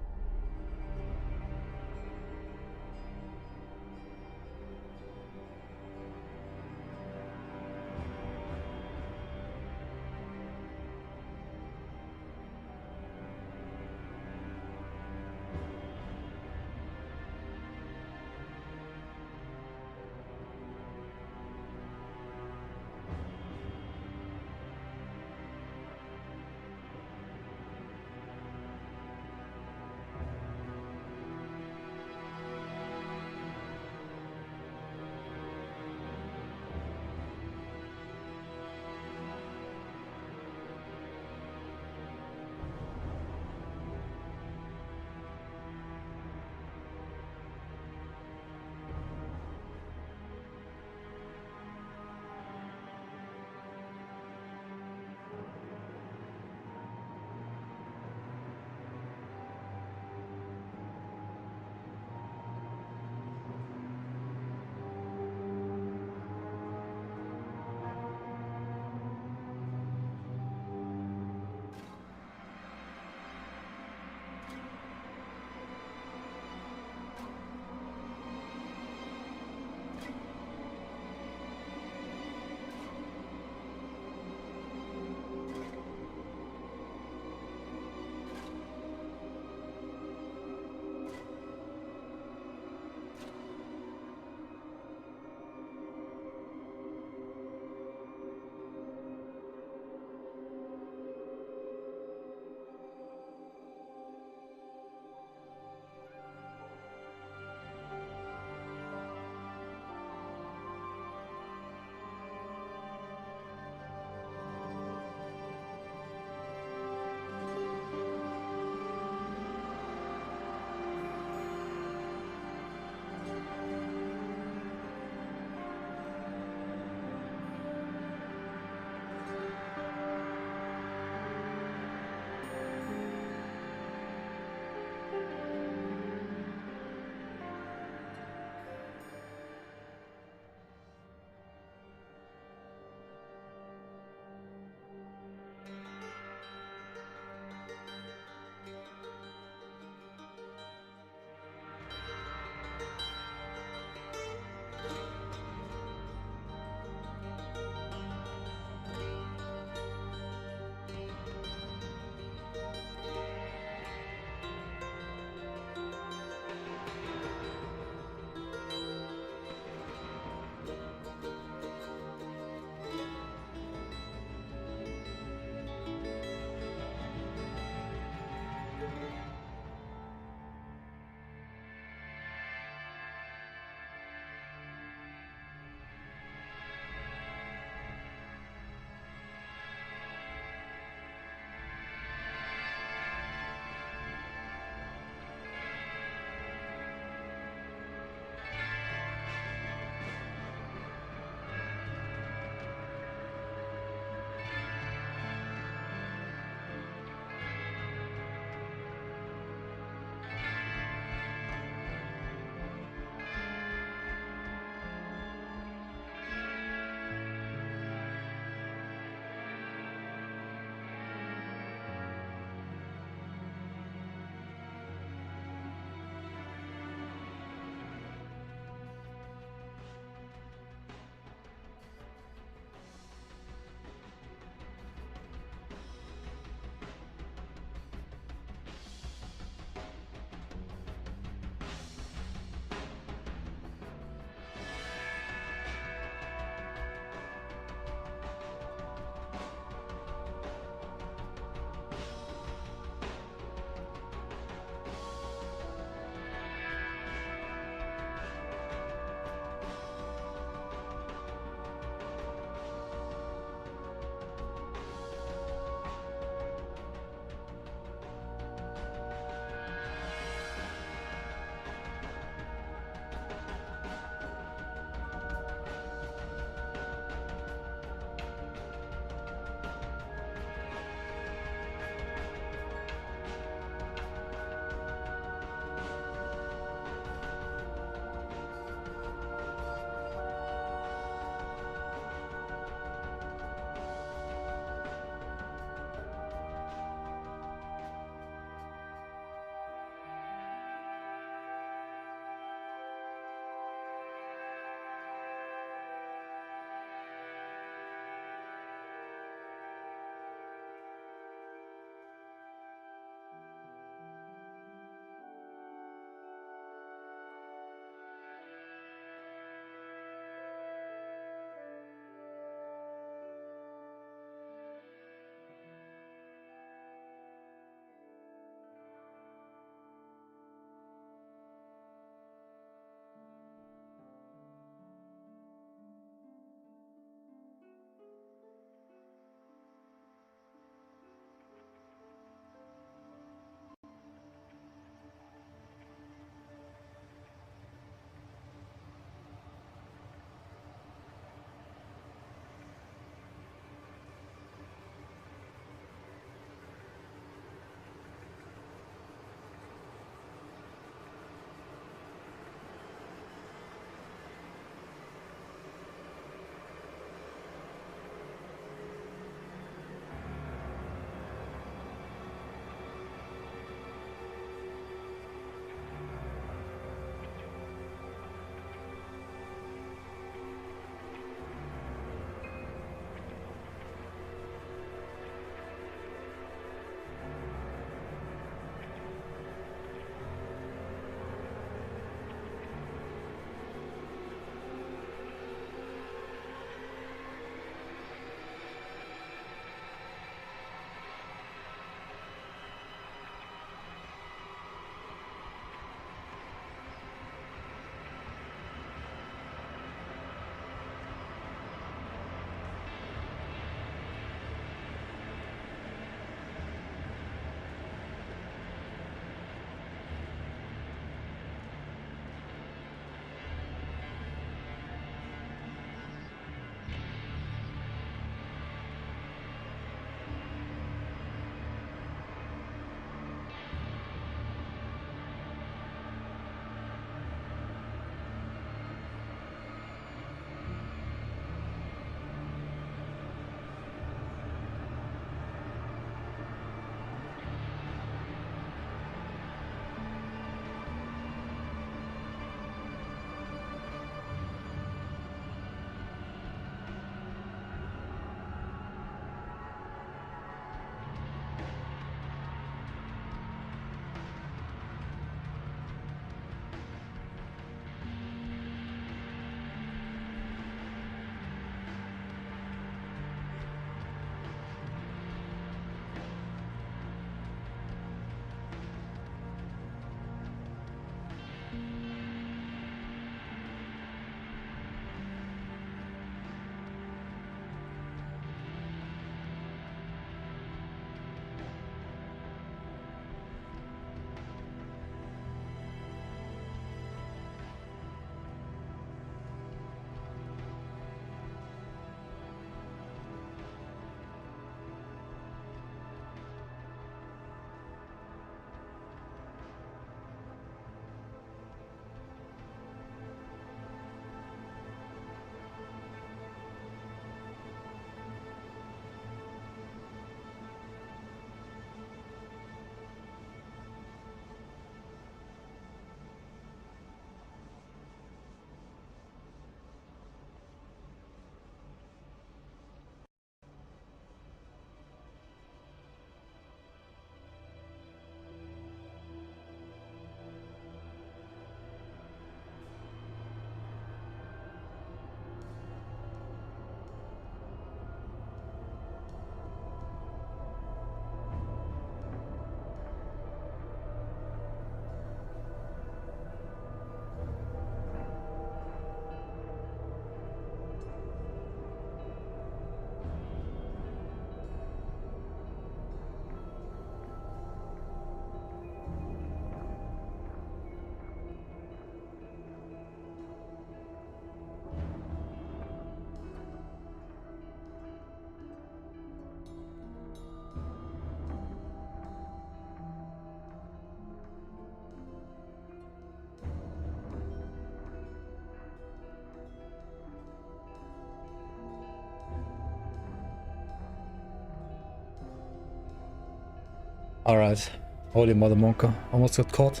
Alright. Holy mother monka. Almost got caught.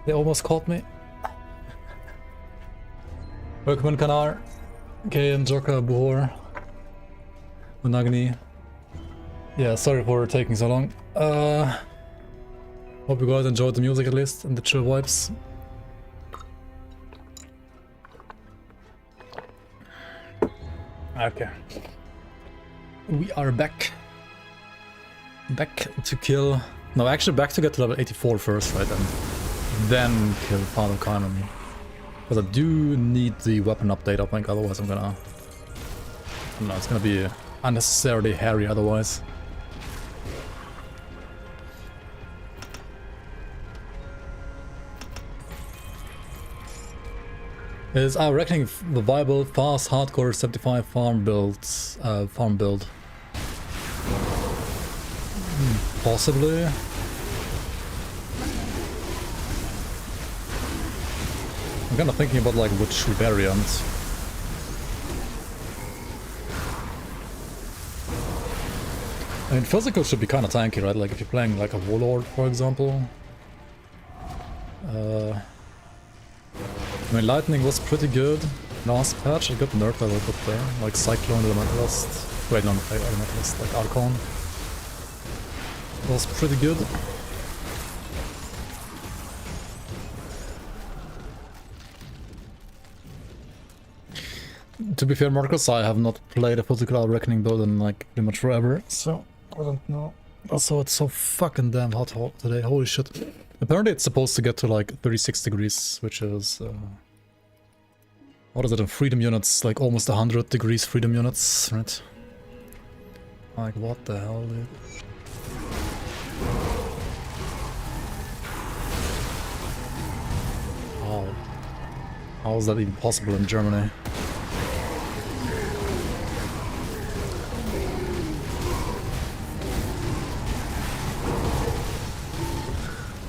They almost caught me. Welcome in Kanar. Kayan, Joka, Buhor. Unagni. Yeah, sorry for taking so long. Hope you guys enjoyed the music at least and the chill vibes. Okay. We are back. Back to kill... No, actually back to get to level 84 first, right? And then kill Father Kaiman. Because I do need the weapon update, I think, otherwise I'm gonna... I don't know, it's gonna be unnecessarily hairy otherwise. Is our reckoning the viable, fast, hardcore 75 farm builds, farm build? Possibly. I'm kind of thinking about like which variant. I mean, physical should be kind of tanky, right? Like if you're playing like a warlord, for example. I mean, lightning was pretty good last patch. I got nerfed a little bit there, like Cyclone Elementalist. Wait, no, not Elementalist, like Archon. Was pretty good. To be fair, Marcus, I have not played a physical reckoning build in like pretty much forever, so I don't know. Also, it's so fucking damn hot today. Holy shit. Apparently it's supposed to get to like 36 degrees, which is... what is it in freedom units? Like almost 100 degrees freedom units, right? Like what the hell, dude? How is that even possible in Germany?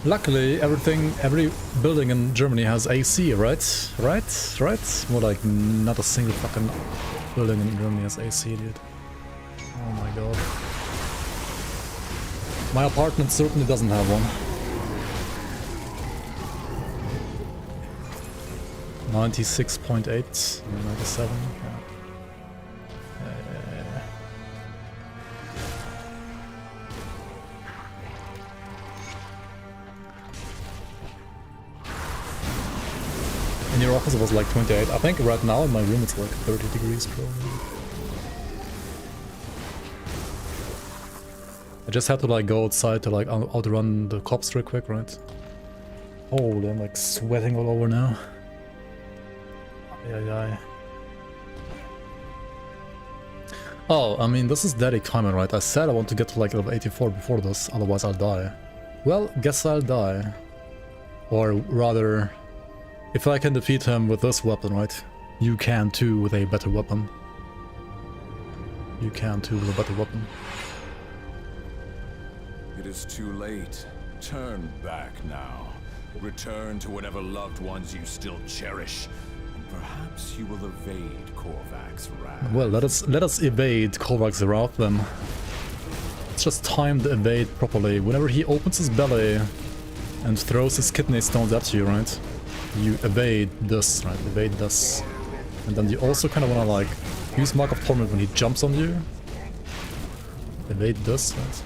Luckily, every building in Germany has AC, right? Right? More like not a single fucking building in Germany has AC, dude. Oh my god. My apartment certainly doesn't have one. 96.8, 97, yeah. In your office it was like 28. I think right now in my room it's like 30 degrees probably. I just had to like go outside to like outrun the cops real quick, right? Holy, I'm like sweating all over now. Yeah. Oh, I mean, this is Daddy Kaiman, right? I said I want to get to like level 84 before this, otherwise I'll die. Well, guess I'll die. Or rather, if I can defeat him with this weapon, right? You can too with a better weapon. You can too with a better weapon. It is too late. Turn back now. Return to whatever loved ones you still cherish. Perhaps you will evade Korvac's wrath. Well, let us evade Korvac's wrath then. Let's just time the evade properly. Whenever he opens his belly and throws his kidney stones at you, right? You evade this, right? Evade this. And then you also kind of want to like use Mark of Torment when he jumps on you. Evade this, right?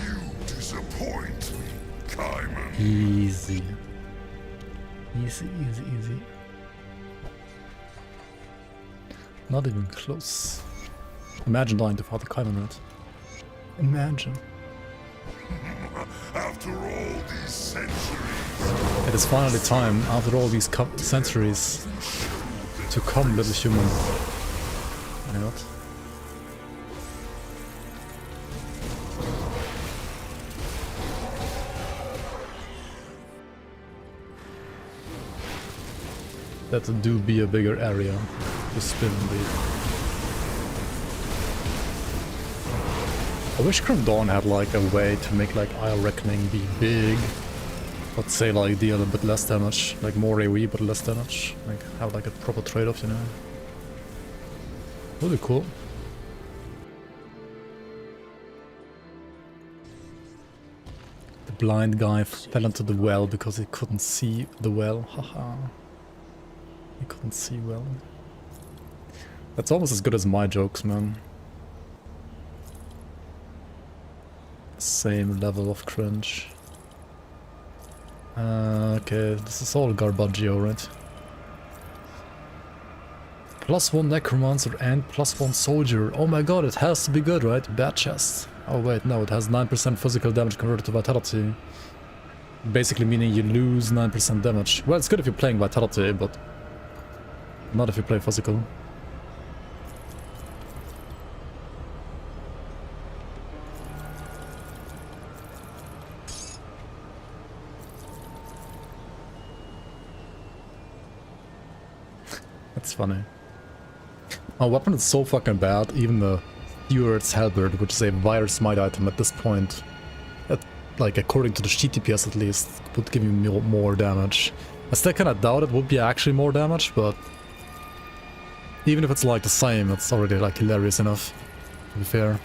You disappoint me, Kaiman. Easy. Easy. Not even close. Imagine dying to Father Kaiman, right? Imagine. After all these centuries. It is finally time, after all these centuries, to come, little human. You know what? That do be a bigger area to spin indeed. I wish Grim Dawn had like a way to make like Isle Reckoning be big. Let's say like deal a bit less damage, like more AoE but less damage. Like have like a proper trade-off, you know. Really cool. blind guy fell into the well because he couldn't see the well. Haha. He couldn't see well. That's almost as good as my jokes, man. Same level of cringe. Okay, this is all garbaggio, right? +1 necromancer and +1 soldier. Oh my god, it has to be good, right? Bad chest. Oh wait, no, it has 9% physical damage converted to vitality. Basically meaning you lose 9% damage. Well, it's good if you're playing vitality, but not if you play physical. That's funny. Our weapon is so fucking bad, even the Steward's Halberd, which is a virus smite item at this point, like according to the GTPS at least, would give you more damage. I still kinda doubt it would be actually more damage, but even if it's like the same, it's already like hilarious enough, to be fair.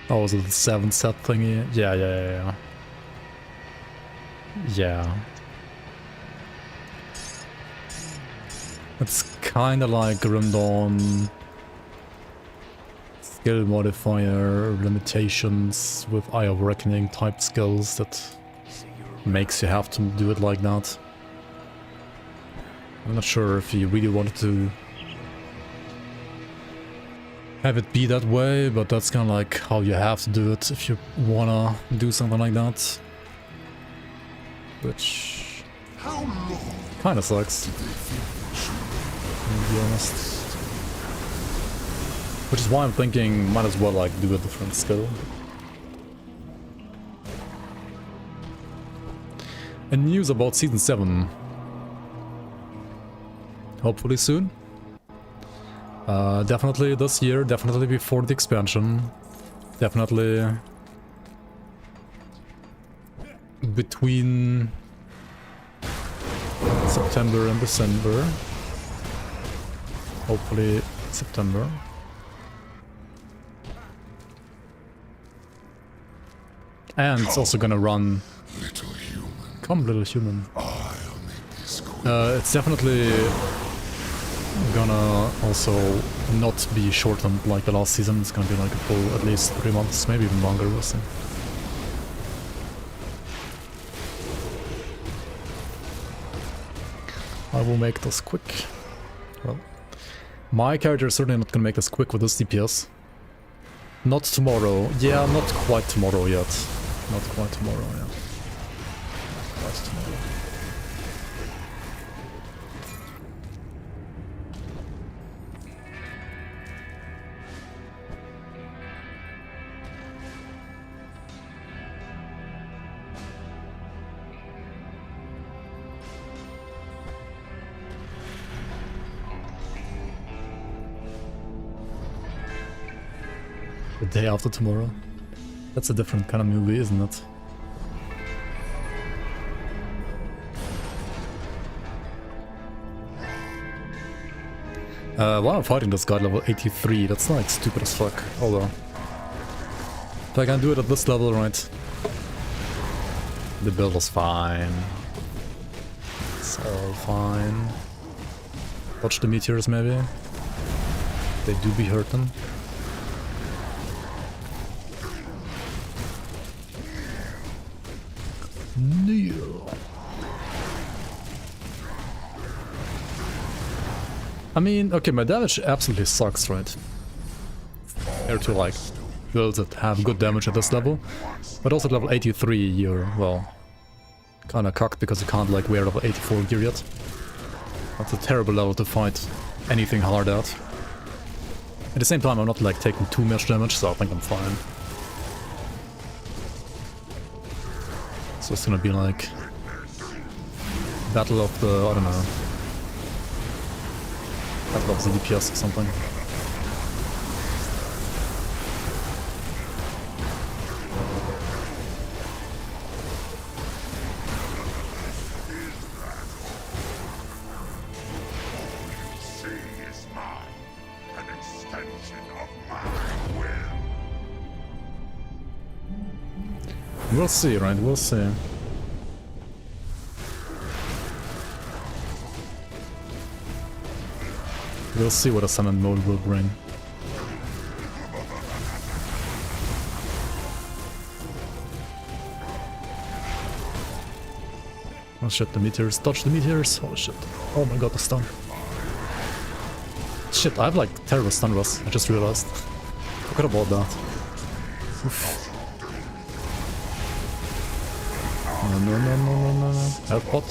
Oh, was it the 7 set thingy? Yeah. Yeah. It's kinda like Grim Dawn skill modifier limitations with Eye of Reckoning type skills that makes you have to do it like that. I'm not sure if you really wanted to have it be that way, but that's kind of like how you have to do it if you wanna do something like that. Which kind of sucks, to be honest. Which is why I'm thinking might as well like do a different skill. And news about Season 7. Hopefully soon. Definitely this year, definitely before the expansion. Definitely between September and December. Hopefully September. And it's also gonna run... Little human. Come, little human. I'll make this quick. It's definitely gonna also not be shortened like the last season. It's gonna be like a full at least 3 months, maybe even longer, we'll see. I will make this quick. Well, my character is certainly not gonna make this quick with this DPS. Not tomorrow. Yeah, not quite tomorrow yet. Not quite tomorrow, yeah. Quite tomorrow. The day after tomorrow. That's a different kind of movie, isn't it? While I'm fighting this guy level 83, that's like stupid as fuck, although if I can do it at this level, right? The build is fine. It's all fine. Watch the meteors maybe. They do be hurting. No. I mean, okay, my damage absolutely sucks, right? Compared to like builds that have good damage at this level. But also at level 83 you're, well, kinda cocked because you can't like wear level 84 gear yet. That's a terrible level to fight anything hard at. At the same time I'm not like taking too much damage, so I think I'm fine. So it's gonna be like battle of the, I don't know, battle of the DPS or something. is mine, an extension of my will. We'll see, right? We'll see. We'll see what a summon mode will bring. Oh shit, the meteors. Touch the meteors. Oh shit. Oh my god, the stun. Shit, I have like terrible stun rush. I just realized. Forgot about that. Oof. No. Health pot.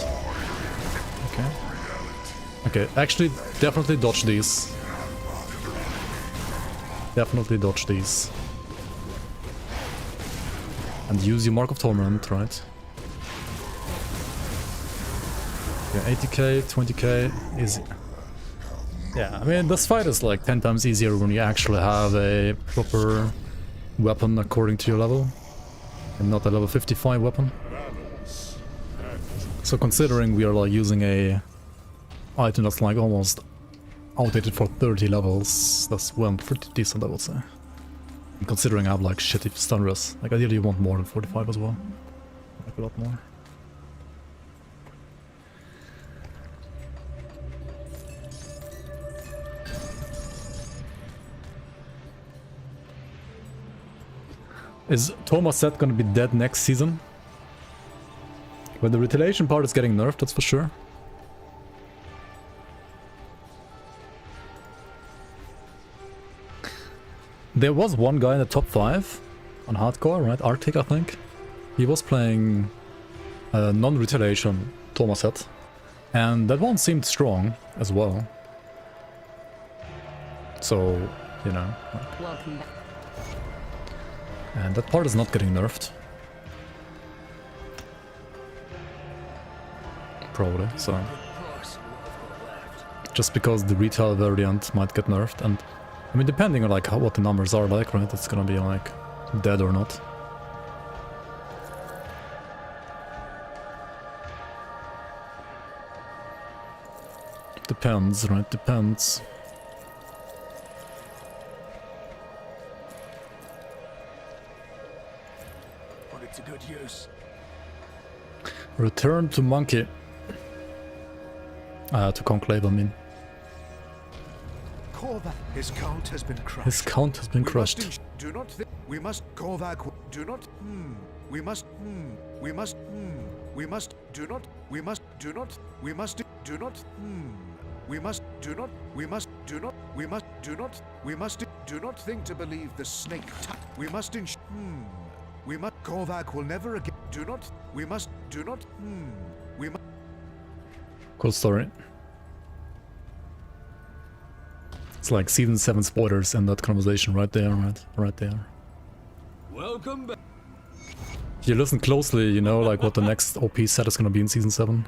Okay. Okay, actually, definitely dodge these. Definitely dodge these. And use your Mark of Torment, right? Yeah, 80k, 20k, easy. Yeah, I mean, this fight is like 10 times easier when you actually have a proper weapon according to your level. And not a level 55 weapon. So considering we are like using a item that's like almost outdated for 30 levels, that's well pretty decent, I would say. And considering I have like shitty stun rest, like ideally you want more than 45 as well. Like a lot more. Is Thomas set gonna be dead next season? When the retaliation part is getting nerfed, that's for sure. There was one guy in the top 5 on hardcore, right? Arctic, I think. He was playing non-retaliation Thomas set. And that one seemed strong as well. So, you know. Welcome back. And that part is not getting nerfed. Probably, so. Just because the retail variant might get nerfed, and I mean, depending on like what the numbers are like, right? It's gonna be like dead or not. Depends, right? Depends. Put it to good use. Return to Monkey. To Conclave, I mean. Korvac, his count has been crushed. His count has been crushed. Do not think. We must. Korvac. Do not. We must. We must. We must. Do not. We must. Do not. We must. Do not. We must. Do not. We must. Do not. We must. Do not. We must. Do not think to believe the snake. We must. We must. Korvac will never again. Do not. We must. Do not. We must. Cool story. It's like season 7 spoilers in that conversation right there, right there. Welcome back. If you listen closely, you know like what the next OP set is gonna be in season 7.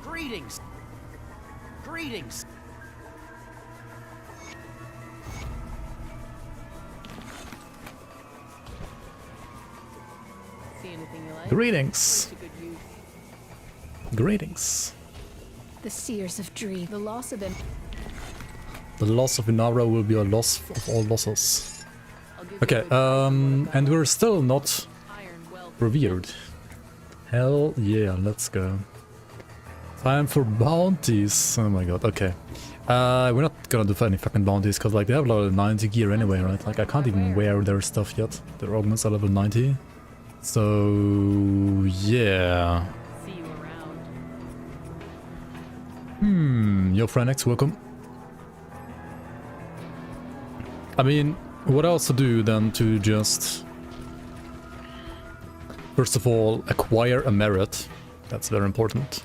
Greetings. Greetings. See anything you like? Greetings. Put it to good use. Greetings. The Seers of Dream. The loss of them. The loss of Inara will be a loss of all losses. I'll give Okay, you a good and we're still not iron well. revered. Hell yeah, let's go. Time for bounties. Oh my god, okay. We're not gonna do any fucking bounties, because like they have level 90 gear anyway, right? Like I can't even wear their stuff yet. Their augments are level 90. So yeah. See you around. Yo Frenex, welcome. I mean, what else to do than to just... First of all, acquire a merit. That's very important.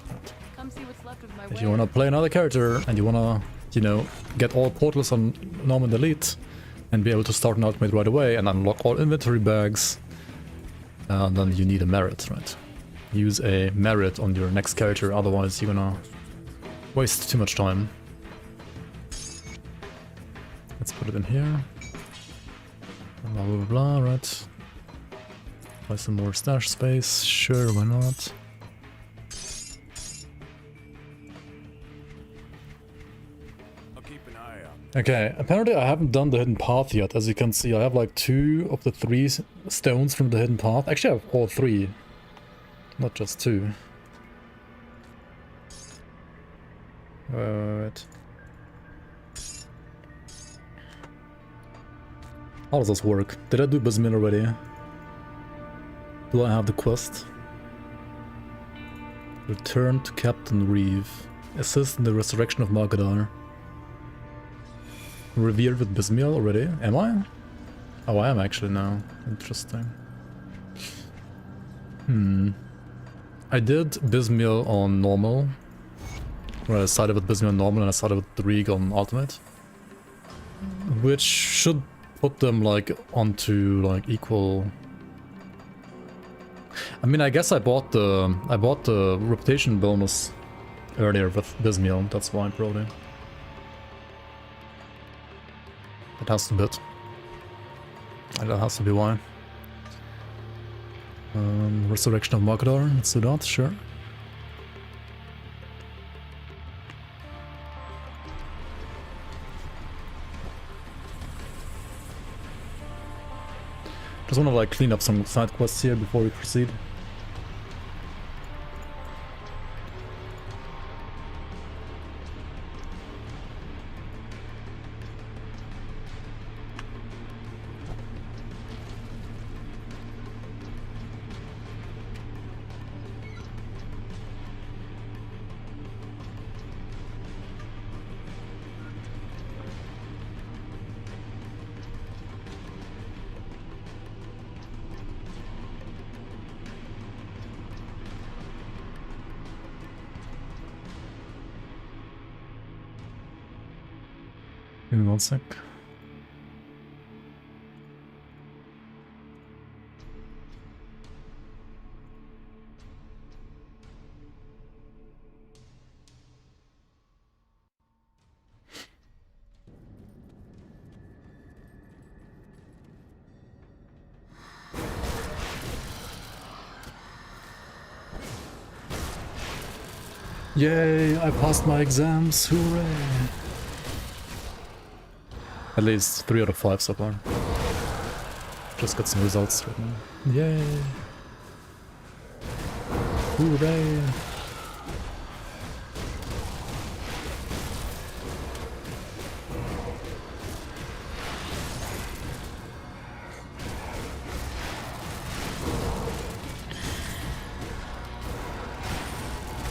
Come see what's left of my If you wanna play another character and you wanna, you know, get all portals on Norman Elite and be able to start an ultimate right away and unlock all inventory bags, then you need a merit, right? Use a merit on your next character, otherwise you're gonna waste too much time. Let's put it in here. Blah blah blah, right. Buy some more stash space, sure, why not? I'll keep an eye out. Okay, apparently I haven't done the hidden path yet. As you can see, I have like 2 of the 3 stones from the hidden path. Actually, I have all 3, not just 2. Right. How does this work? Did I do Bismil already? Do I have the quest? Return to Captain Reeve. Assist in the resurrection of Margadar. Revered with Bismil already? Am I? Oh, I am actually now. Interesting. I did Bismil on normal. Where I started with Bismil on normal and I started with Drieg on ultimate. Which should put them like onto like equal. I mean, I guess I bought the reputation bonus earlier with Bismil. That's why probably. It has to be it. That has to be why. Resurrection of Margadar. Let's do that. Sure. Just want to like clean up some side quests here before we proceed. Give me 1 sec. Yay, I passed my exams, hooray! At least 3 out of 5 so far. Just got some results right now. Yay! Hooray!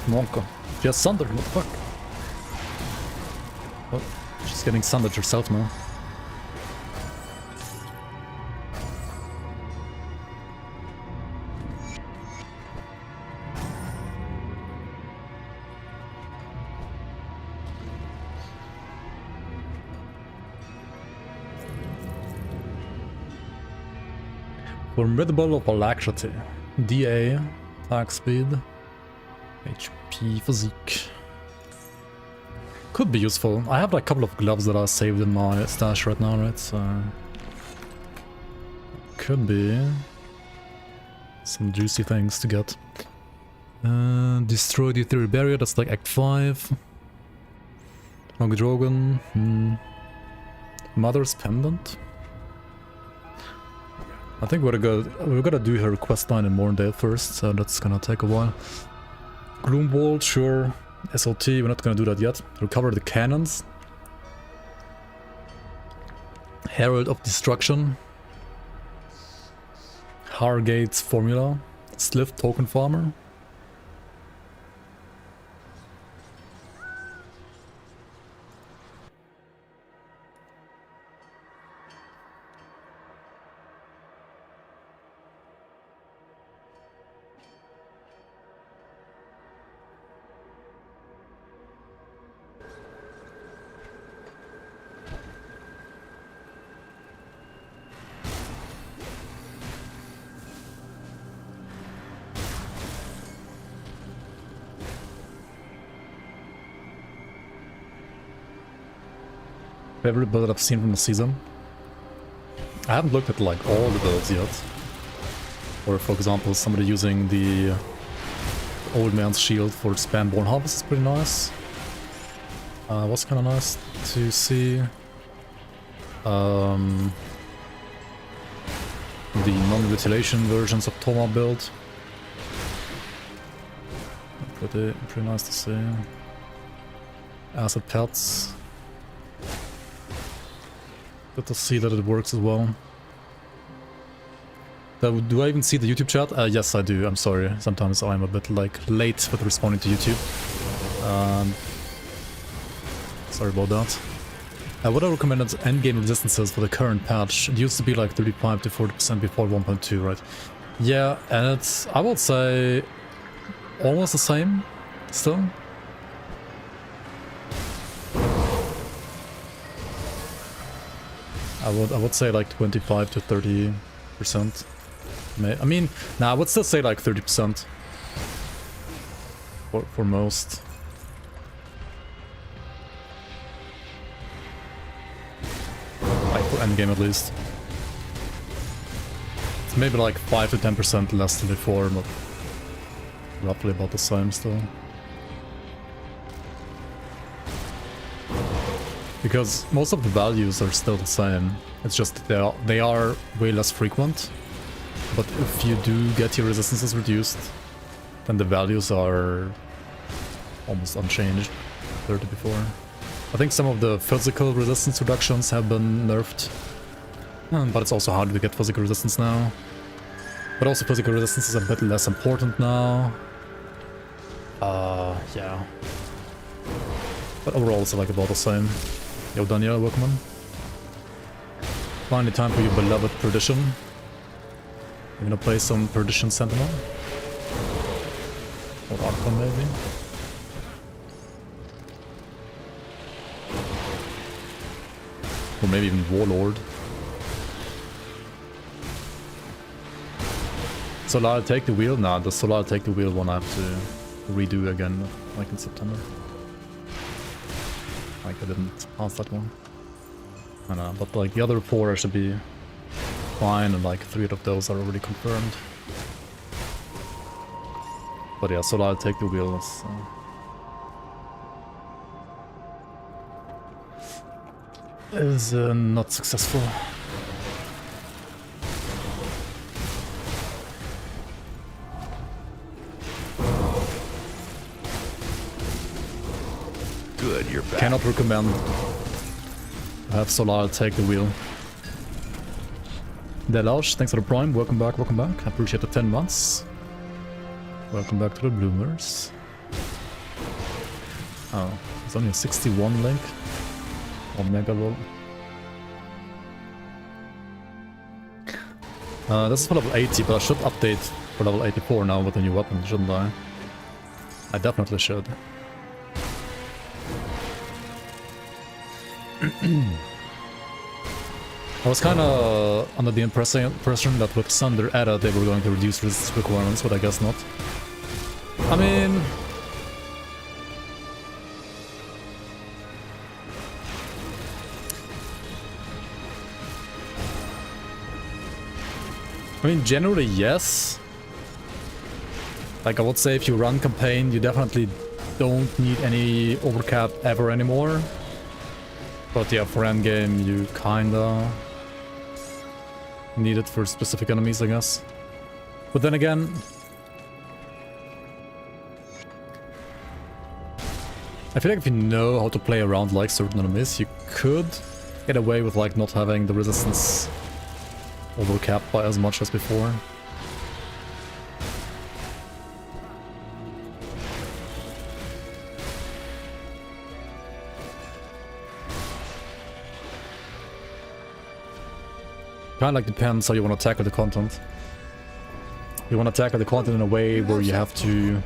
Monka. She has sundered, what the fuck? What? She's getting sundered herself now. Formidable of Alacrity. DA, attack speed, HP, physique. Could be useful. I have like a couple of gloves that are saved in my stash right now, right? So could be some juicy things to get. Destroy the Ethereal Barrier, that's like Act 5. Drogon. Mother's Pendant. I think we're gonna do her questline in Morndale first, so that's gonna take a while. Gloomwald, sure. SLT, we're not gonna do that yet. Recover the cannons. Herald of Destruction. Hargate's Formula. Slift Token Farmer. Favorite build that I've seen from the season. I haven't looked at like all the builds yet. Or for example, somebody using the old man's shield for Spamborn Harvest is pretty nice. Was kind of nice to see. The non-mutilation versions of Toma build. Pretty nice to see. Acid pets. Good to see that it works as well. Do I even see the YouTube chat? Yes, I do. I'm sorry. Sometimes I'm a bit like late with responding to YouTube. Sorry about that. What I recommended endgame resistances for the current patch. It used to be like 35 to 40% before 1.2, right? Yeah, and it's, I would say, almost the same still. I would say like 25 to 30%. I mean, nah, I would still say like 30% for most. Like for endgame at least. It's maybe like 5 to 10% less than before, but roughly about the same still. Because most of the values are still the same. It's just they are way less frequent. But if you do get your resistances reduced, then the values are almost unchanged compared to before. I think some of the physical resistance reductions have been nerfed. But it's also hard to get physical resistance now. But also physical resistance is a bit less important now. Yeah. But overall it's like about the same. Yo, Daniel, welcome on. Finally time for your beloved Perdition. I'm gonna play some Perdition Sentinel. Or Archon maybe. Or maybe even Warlord. Solar take the wheel? Nah, the Solar take the wheel one I have to redo again, like in September. Like I didn't pass that one. I know, but like the other 4 should be fine, and like 3 of those are already confirmed. But yeah, Solar take the wheel is not successful. Good, you're back. Cannot recommend have Solar take the wheel. Delage, thanks for the prime. Welcome back, welcome back. I appreciate the 10 months. Welcome back to the Bloomers. Oh, it's only a 61 link. Omega roll. This is for level 80, but I should update for level 84 now with a new weapon, shouldn't I? I definitely should. I was kinda under the impression that with Sunder Edda they were going to reduce resistance requirements, but I guess not. I mean... generally yes. Like I would say if you run campaign, you definitely don't need any overcap ever anymore. But yeah, for endgame you kinda need it for specific enemies, I guess. But then again, I feel like if you know how to play around like certain enemies, you could get away with like not having the resistance overcapped by as much as before. Kinda like depends how you want to tackle the content. You want to tackle the content in a way where you have to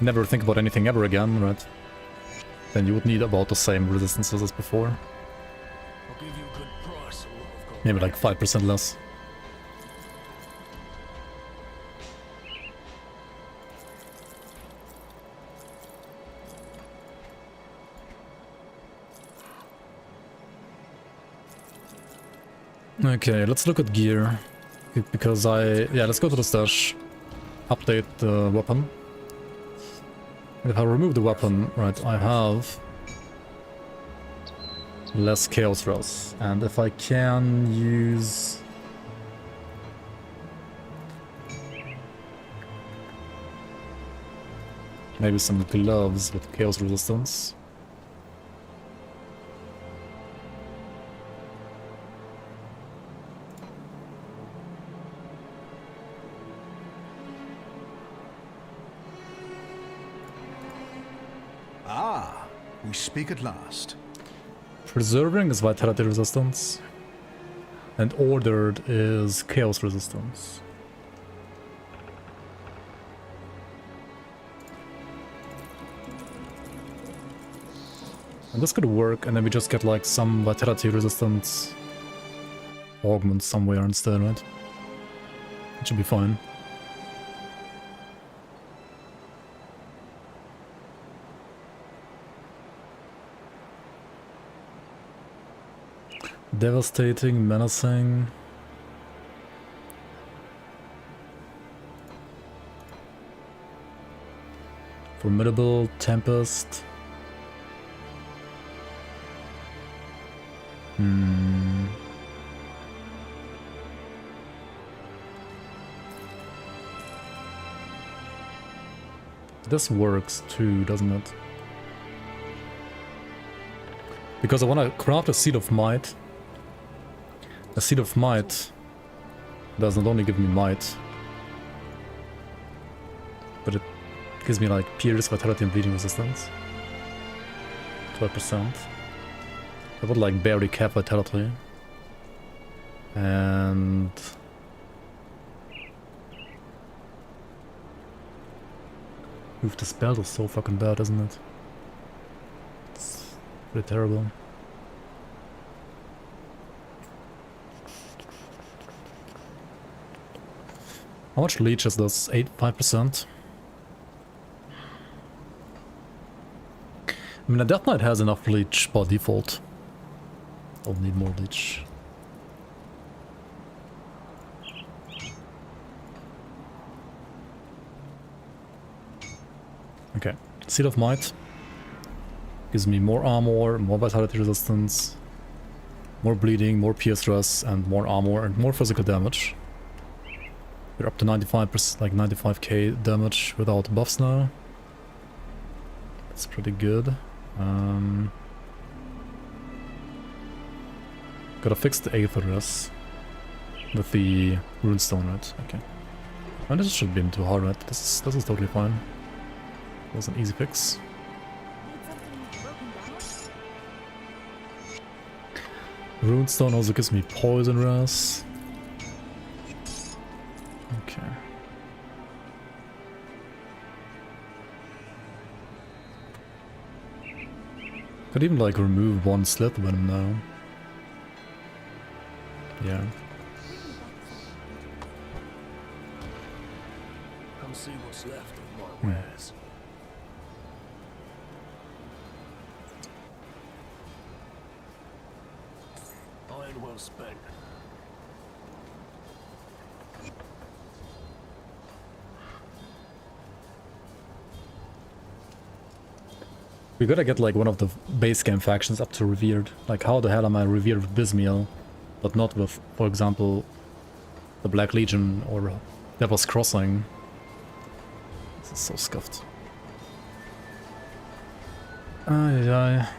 never think about anything ever again, right? Then you would need about the same resistances as before. Maybe like 5% less. Okay, let's look at gear. Because yeah, let's go to the stash. Update the weapon. If I remove the weapon, right, I have less chaos rush. And if I can use... maybe some gloves with chaos resistance. Ah, we speak at last. Preserving is vitality resistance. And ordered is chaos resistance. And this could work, and then we just get like some vitality resistance augment somewhere instead, right? It should be fine. Devastating, menacing. Formidable, Tempest. This works too, doesn't it? Because I want to craft a Seed of Might. A Seed of Might does not only give me might, but it gives me like Pierce, Vitality, and Bleeding Resistance. 12%. I would like barely cap Vitality. And... oof, the spell is so fucking bad, isn't it? It's pretty terrible. How much leech is this? 5%? I mean, a Death Knight has enough leech by default. I'll need more leech. Okay, Seal of Might gives me more armor, more vitality resistance, more bleeding, more pierce stress, and more armor and more physical damage. We're up to 95%, like 95k damage without buffs now. That's pretty good. Gotta fix the Aetherus with the runestone, right? Okay. And this shouldn't be too hard, right? This is totally fine. It was an easy fix. Runestone also gives me poison res. Okay. Could even like remove one slith venom now. Yeah. Come see what's left of my wares. Iron well spent. We gotta get like one of the base game factions up to revered. Like how the hell am I revered with Bismiel, but not with, for example, the Black Legion or Devil's Crossing? This is so scuffed. Ay ay.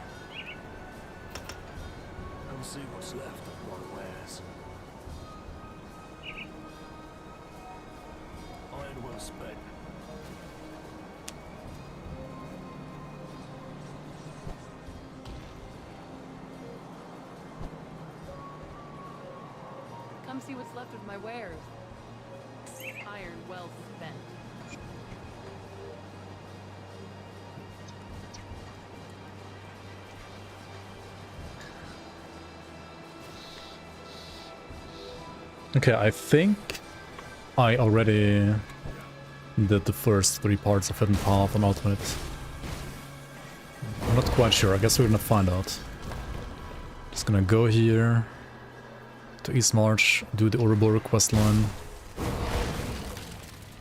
Come see what's left of my wares. Iron well spent. Come see what's left of my wares. Iron well spent. Okay, I think I already did the first 3 parts of Hidden Path on Ultimate. I'm not quite sure, I guess we're gonna find out. Just gonna go here, to East March, do the Ouroboros questline.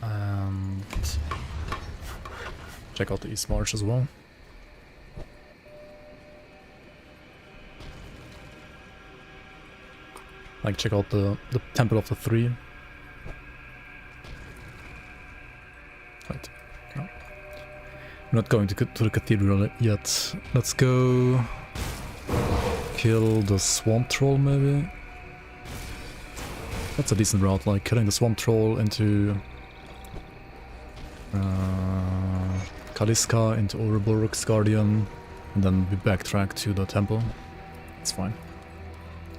And check out the East March as well. Like check out the Temple of the Three. Right. No. I'm not going to the cathedral yet. Let's go kill the swamp troll maybe. That's a decent route, like killing the swamp troll into Kaliska, into Ouroboros Guardian, and then we backtrack to the temple. It's fine.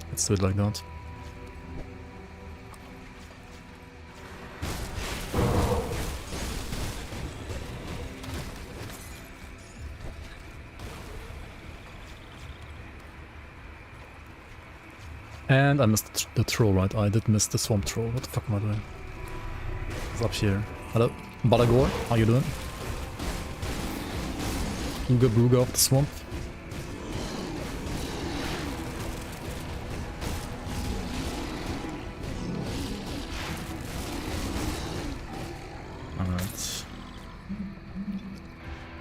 Let's do it like that. And I missed the troll, right? I did miss the swamp troll. What the fuck am I doing? It's up here. Hello? Balagor, how you doing? Ooga booga of the swamp. Alright.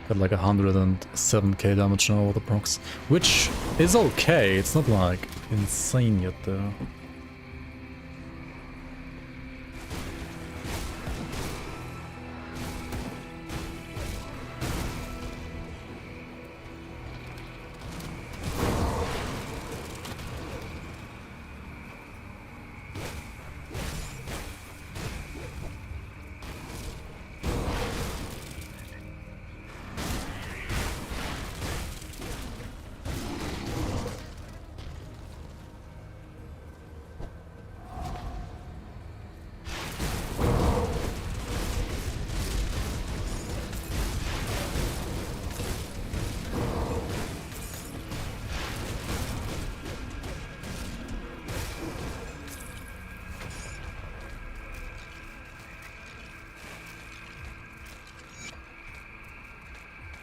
Got like 107k damage now with the procs. Which is okay, it's not like insane yet though.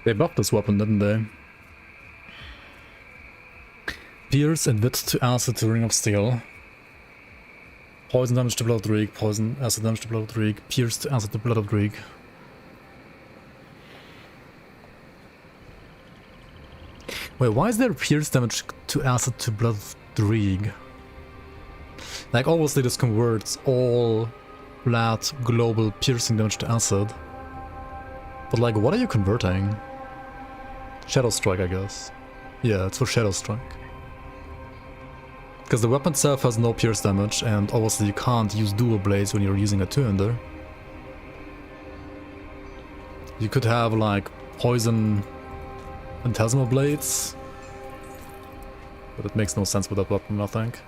They buffed this weapon, didn't they? Pierce and Wit to Acid to Ring of Steel. Poison damage to Blood of Dreig, Poison Acid damage to Blood of Dreig, Pierce to Acid to Blood of Dreig. Wait, why is there Pierce damage to Acid to Blood of Dreig? Like, obviously this converts all flat global piercing damage to Acid. But like, what are you converting? Shadow Strike, I guess. Yeah, it's for Shadow Strike. Because the weapon itself has no pierce damage, and obviously you can't use dual blades when you're using a two-hander. You could have like poison phantasmal blades, but it makes no sense with that weapon, I think.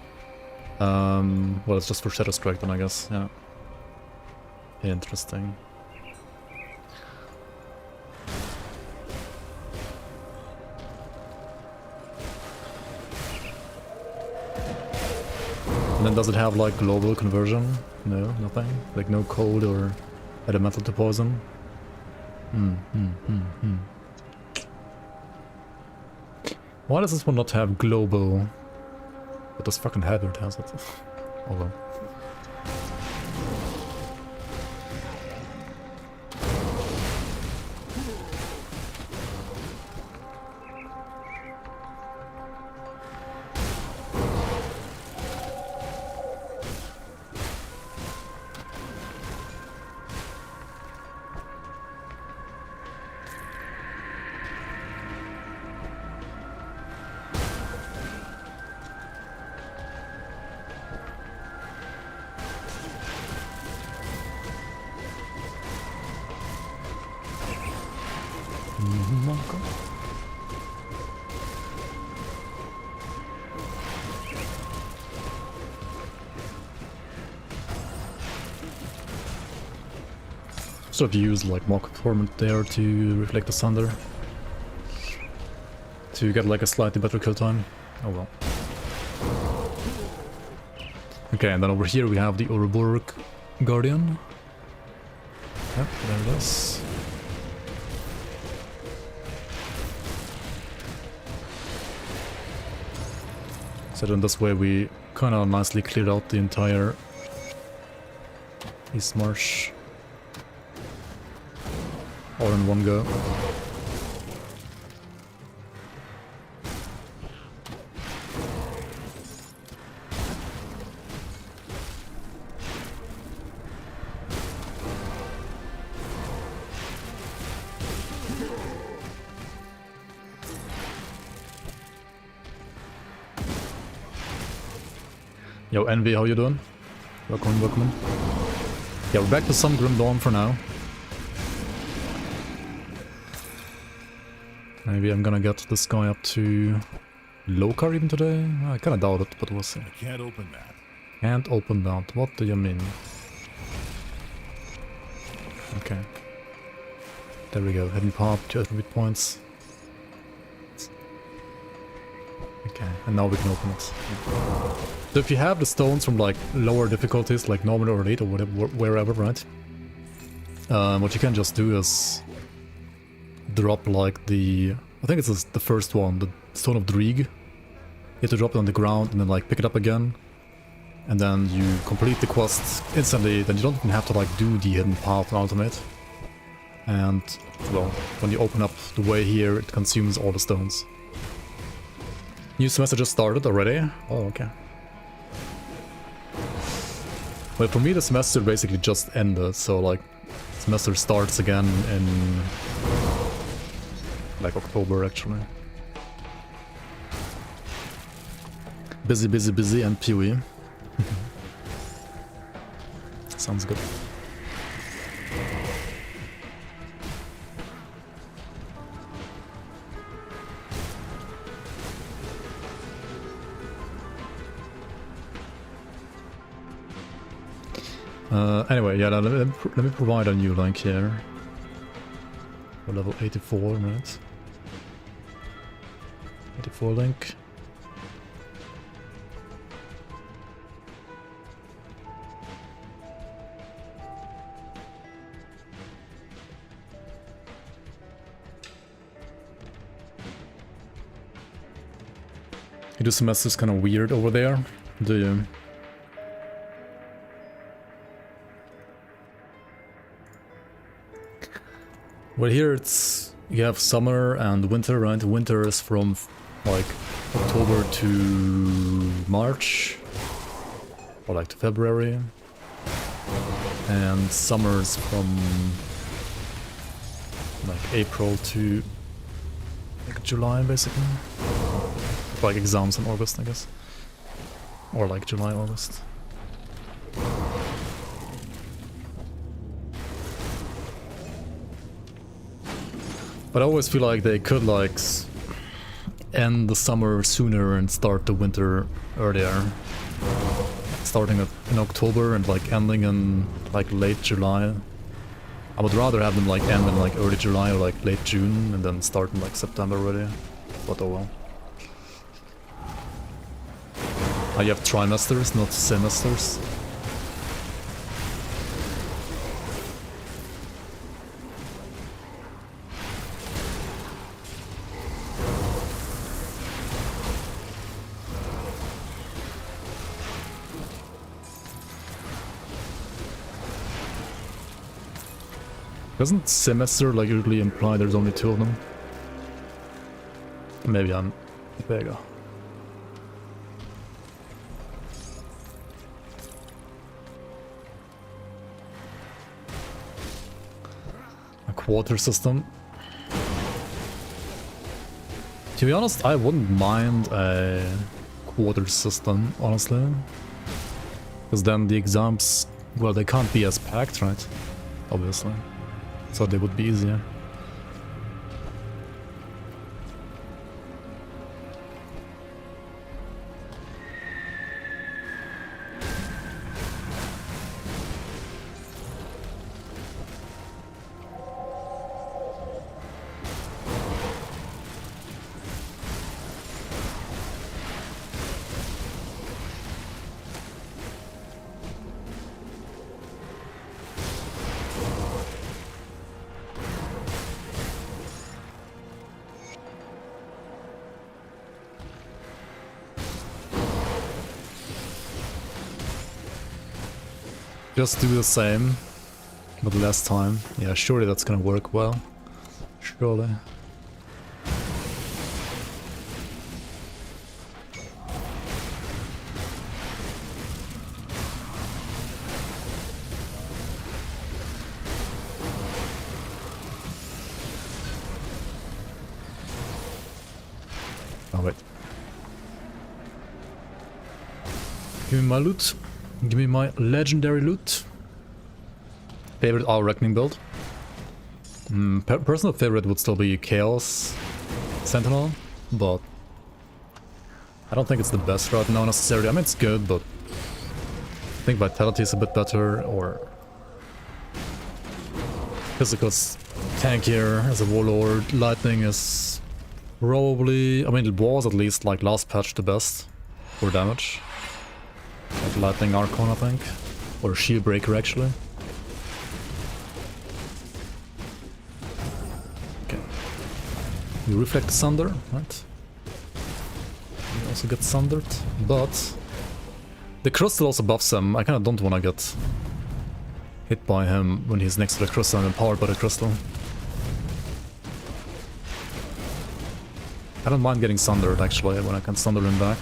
Well, it's just for Shadow Strike then, I guess. Yeah. Interesting. And then does it have like global conversion? No, nothing? Like no cold or elemental to poison? Why does this one not have global? But this fucking Hazard has it. Oh well. Should have used like Mock Performance there to reflect the thunder. To get like a slightly better kill time. Oh well. Okay, and then over here we have the Ouroboros Guardian. Yep, there it is. So then this way we kind of nicely cleared out the entire East Marsh. All in one go. Yo, Envy, how you doing? Welcome, welcome. Yeah, we're back to some Grim Dawn for now. Maybe I'm gonna get this guy up to Locarr even today? I kinda doubt it, but we'll see. I can't open that. Can't open that. What do you mean? Okay. There we go. Hidden path, 2 attribute points. Okay, and now we can open it. So if you have the stones from like lower difficulties, like normal or elite or whatever, wherever, right? What you can just do is drop like the, I think it's the first one, the Stone of Dreeg. You have to drop it on the ground and then like pick it up again. And then you complete the quest instantly, then you don't even have to like do the hidden path on ultimate. And well, when you open up the way here, it consumes all the stones. New semester just started already? Oh, okay. Well, for me the semester basically just ended, so like semester starts again in like October actually. Busy, busy, busy and pewy. Sounds good. Anyway, yeah, let me provide a new link here. For level 84, right? 84 link. You do semester's kind of weird over there, do you? Well, here it's, you have summer and winter, right? Winter is from like October to March, or like to February, and summer's from like April to like July, basically. Like exams in August, I guess, or like July, August. But I always feel like they could like end the summer sooner and start the winter earlier. Starting in October and like ending in like late July. I would rather have them like end in like early July or like late June and then start in like September already. But oh well. You have trimesters, not semesters. Doesn't semester like usually imply there's only 2 of them? Maybe I'm vague. A quarter system. To be honest, I wouldn't mind a quarter system, honestly. Because then the exams, well, they can't be as packed, right? Obviously. So they would be easier. just do the same, but less time. Yeah, surely that's gonna work well. Surely. Oh wait. Give me my loot. Give me my legendary loot. Favorite Our Reckoning build? Personal favorite would still be Chaos Sentinel, but I don't think it's the best right now necessarily. I mean, it's good, but I think Vitality is a bit better, or Physical's tankier as a Warlord. Lightning is probably, I mean, it was at least like last patch the best for damage. Like Lightning Archon, I think, or Shield Breaker actually. You reflect the Sunder, right? You also get Sundered, but the Crystal also buffs him. I kinda don't wanna get hit by him when he's next to the Crystal and empowered by the Crystal. I don't mind getting Sundered actually, when I can Sunder him back.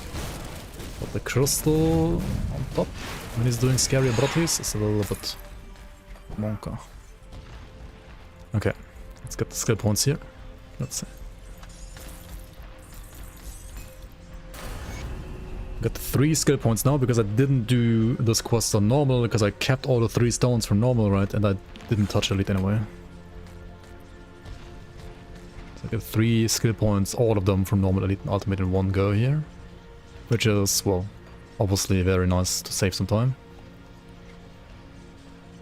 But the Crystal on top, when he's doing scary abilities, is a little bit monka. Okay, let's get the skill points here. Let's see. Got 3 skill points now because I didn't do this quest on normal, because I kept all the 3 stones from normal, right? And I didn't touch elite anyway. So I get 3 skill points, all of them from normal, elite, and ultimate in one go here. Which is, well, obviously very nice to save some time.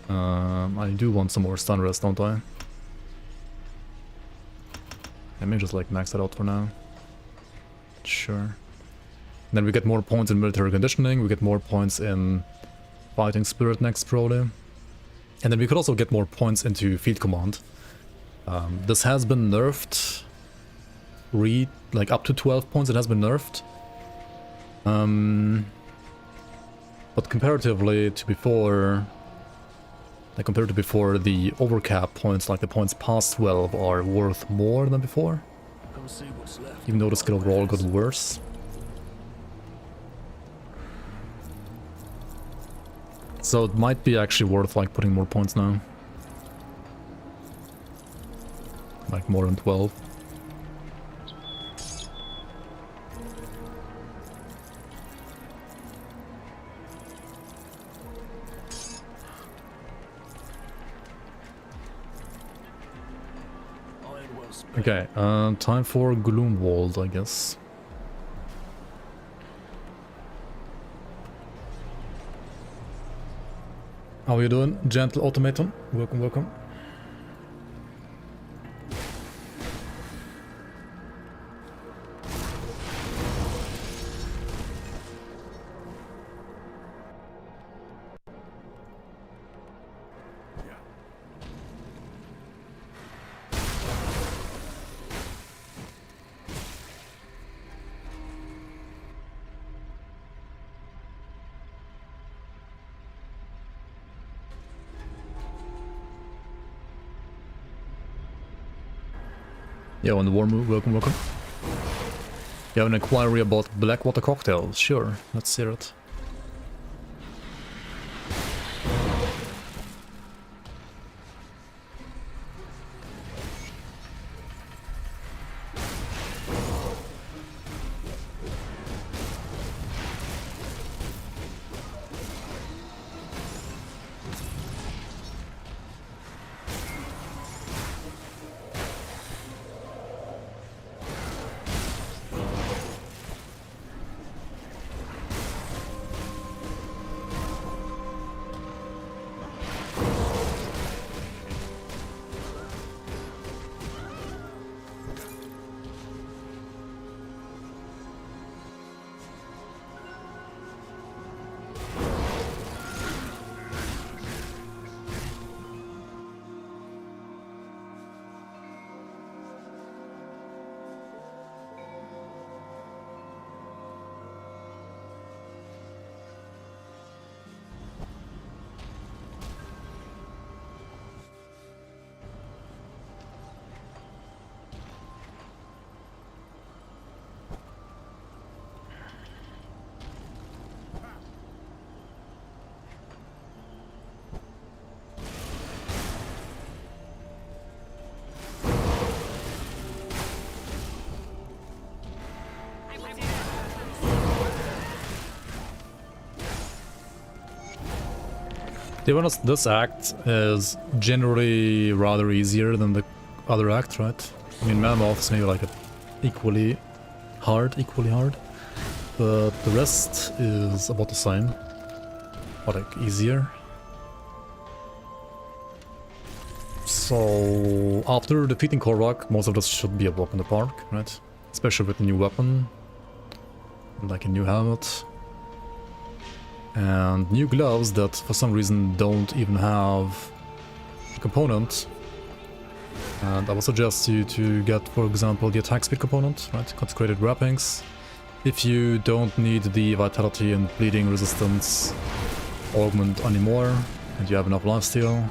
I do want some more stun rest, don't I? Let me just like max that out for now. Sure. Then we get more points in military conditioning, we get more points in fighting spirit next probably. And then we could also get more points into field command. This has been nerfed. Like up to 12 points it has been nerfed. But comparatively to before, the overcap points, like the points past 12, are worth more than before. Even though the skill overall got worse. So it might be actually worth like putting more points now. Like more than 12. Okay, time for Gloomwald, I guess. How are you doing, gentle automaton? Welcome, welcome. Yo, on the war move, welcome, welcome. You have an inquiry about Blackwater cocktail? Sure, let's hear it. To be honest, this act is generally rather easier than the other act, right? I mean, Mammoth is maybe like equally hard, but the rest is about the same, or like easier. So after defeating Karak, most of this should be a walk in the park, right? Especially with a new weapon, like a new helmet. And new gloves that for some reason don't even have a component. And I would suggest you to get, for example, the attack speed component, right? Consecrated wrappings. If you don't need the vitality and bleeding resistance augment anymore, and you have enough lifesteal,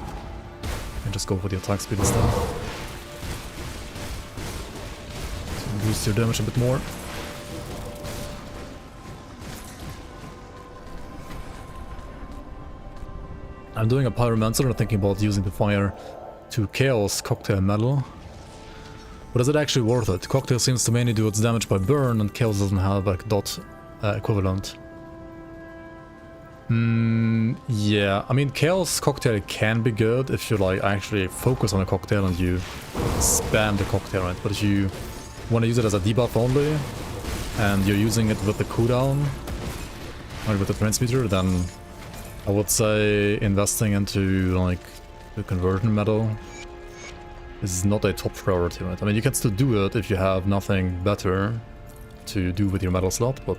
and just go for the attack speed instead. So boost your damage a bit more. I'm doing a pyromancer and thinking about using the fire to chaos cocktail metal. But is it actually worth it? Cocktail seems to mainly do its damage by burn, and chaos doesn't have like dot equivalent. Yeah, I mean, chaos cocktail can be good if you like actually focus on a cocktail and you spam the cocktail, right? But if you want to use it as a debuff only and you're using it with the cooldown or with the transmuter, then I would say investing into like the conversion metal is not a top priority, right? I mean, you can still do it if you have nothing better to do with your metal slot, but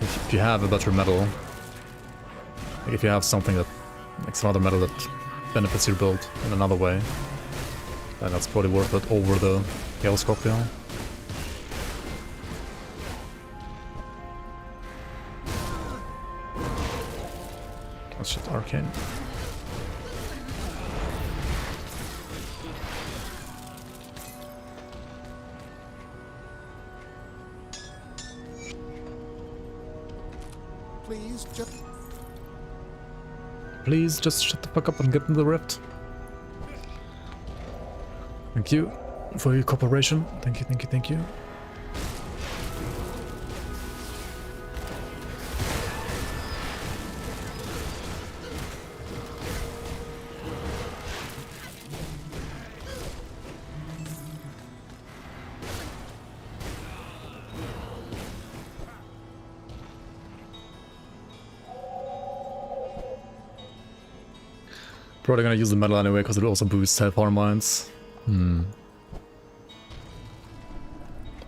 if you have a better metal, like if you have something that, like some other metal that benefits your build in another way, then that's probably worth it over the Chaos Cocktail. Let's shit Arcane. Please just shut the fuck up and get into the rift. Thank you for your cooperation. Thank you, thank you, thank you. Probably gonna use the metal anyway, because it also boosts hellfire mines.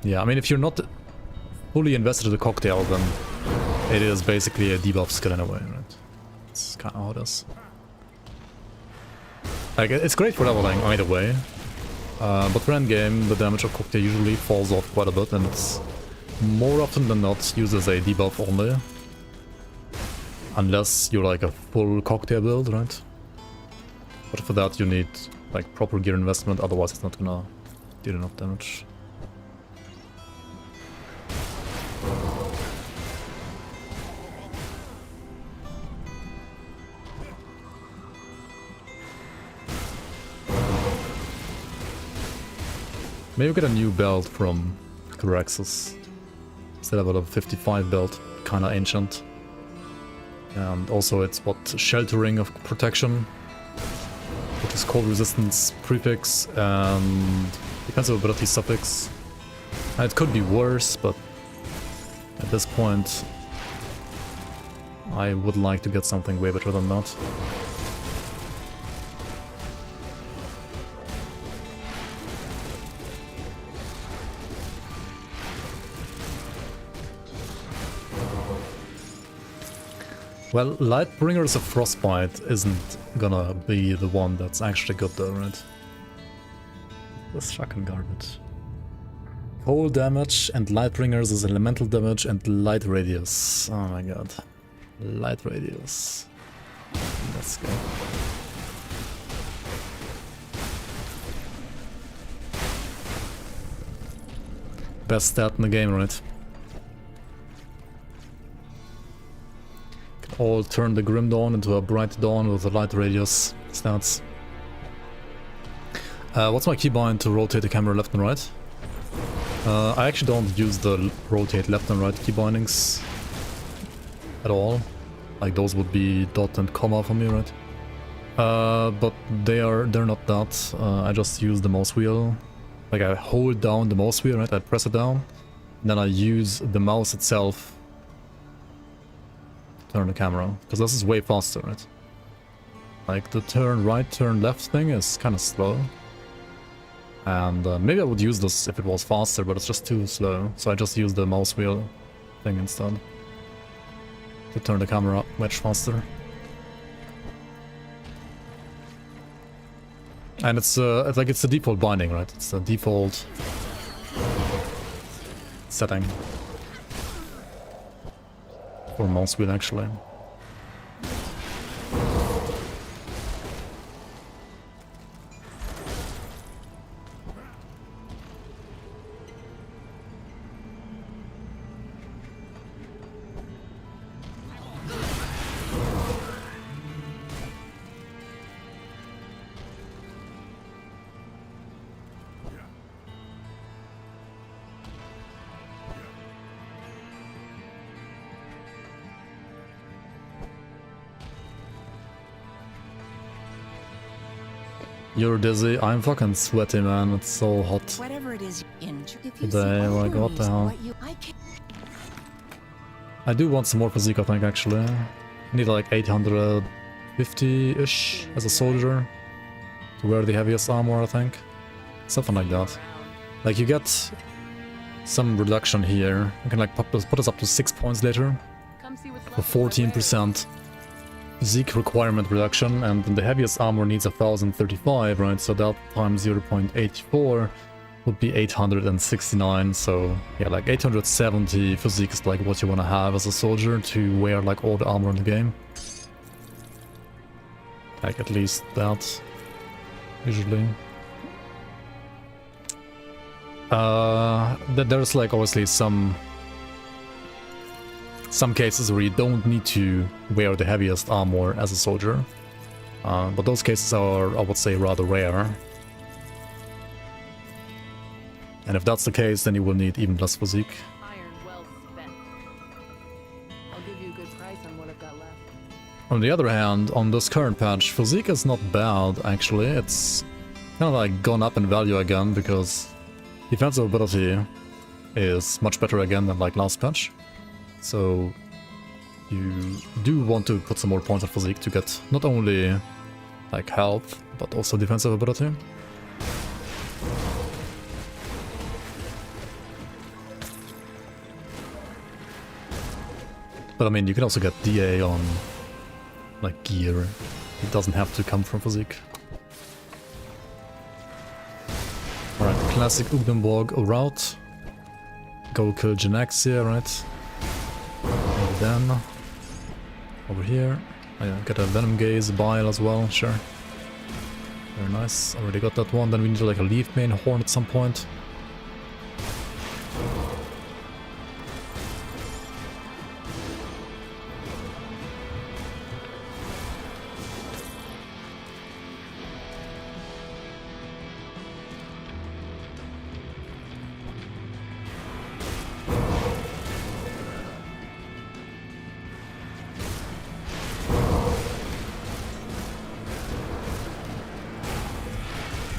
Yeah, I mean, if you're not fully invested in the cocktail, then it is basically a debuff skill anyway, right? It's kind of how it is. Like, it's great for leveling either way, but for endgame, the damage of cocktail usually falls off quite a bit, and it's more often than not used as a debuff only. Unless you're like a full cocktail build, right? But for that you need like proper gear investment, otherwise it's not gonna deal enough damage. Maybe get a new belt from Caraxes. Instead of a 55 belt, kinda ancient. And also it's what sheltering of protection, which is cold resistance prefix and defensive ability suffix. And it could be worse, but at this point I would like to get something way better than that. Well, Lightbringers of Frostbite isn't gonna be the one that's actually good though, right? That's fucking garbage. Cold damage and Lightbringers is elemental damage and light radius. Oh my god. Light radius. Let's go. Best stat in the game, right? All turn the Grim Dawn into a Bright Dawn with a light radius stats. What's my keybind to rotate the camera left and right? I actually don't use the rotate left and right keybindings at all. Like those would be dot and comma for me, right? But they're not that. I just use the mouse wheel. Like I hold down the mouse wheel, right? I press it down. Then I use the mouse itself to turn the camera. Because this is way faster, right? Like the turn right, turn left thing is kind of slow. And maybe I would use this if it was faster, but it's just too slow. So I just use the mouse wheel thing instead. To turn the camera up much faster. And it's like it's the default binding, right? It's the default setting for mouse wheel actually. You're dizzy. I'm fucking sweaty, man. It's so hot Whatever it is, today. Like, what the hell? I do want some more physique, I think, actually. I need like 850-ish as a soldier to wear the heaviest armor, I think. Something like that. Like, you get some reduction here. You can like put us up to 6 points later for 14%. Physique requirement reduction, and the heaviest armor needs 1035, right? So that times 0.84 would be 869. So yeah, like 870 physique is like what you want to have as a soldier to wear like all the armor in the game. Like at least that, usually. There's like obviously some cases where you don't need to wear the heaviest armor as a soldier. But those cases are, I would say, rather rare. And if that's the case, then you will need even less physique. Iron well spent. I'll give you a good price on what I've got left. On the other hand, on this current patch, physique is not bad, actually. It's kind of like gone up in value again, because defensive ability is much better again than like last patch. So you do want to put some more points of physique to get not only like health, but also defensive ability. But I mean, you can also get DA on like gear. It doesn't have to come from physique. Alright, classic Ugdenborg route. Go kill Genaxia, right? And then over here, oh yeah, get a Venom Gaze Bile as well, sure. Very nice, already got that one. Then we need like a Leaf Mane Horn at some point.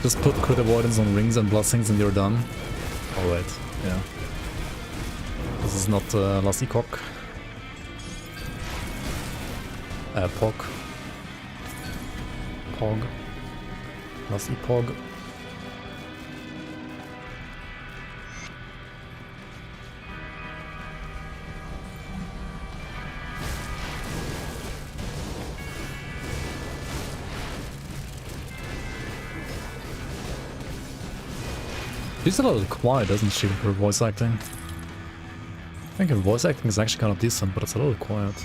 Just put crit avoidance on rings and blessings and you're done. Alright, yeah. This is not last epoch. Pog. Pog. Last epoch. She's a little quiet, doesn't she, with her voice acting? I think her voice acting is actually kind of decent, but it's a little quiet.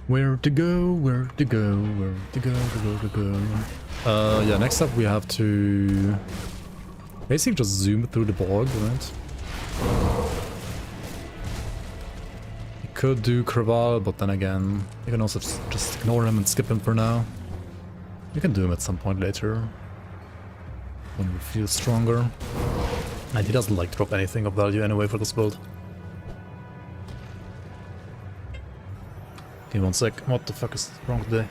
Where to go, where to go, where to go, to go. Yeah, next up we have to basically just zoom through the bog, right? You could do Kraval, but then again, you can also just ignore him and skip him for now. You can do him at some point later, when you feel stronger. And he doesn't like drop anything of value anyway for this build. Give me 1 sec, what the fuck is wrong today?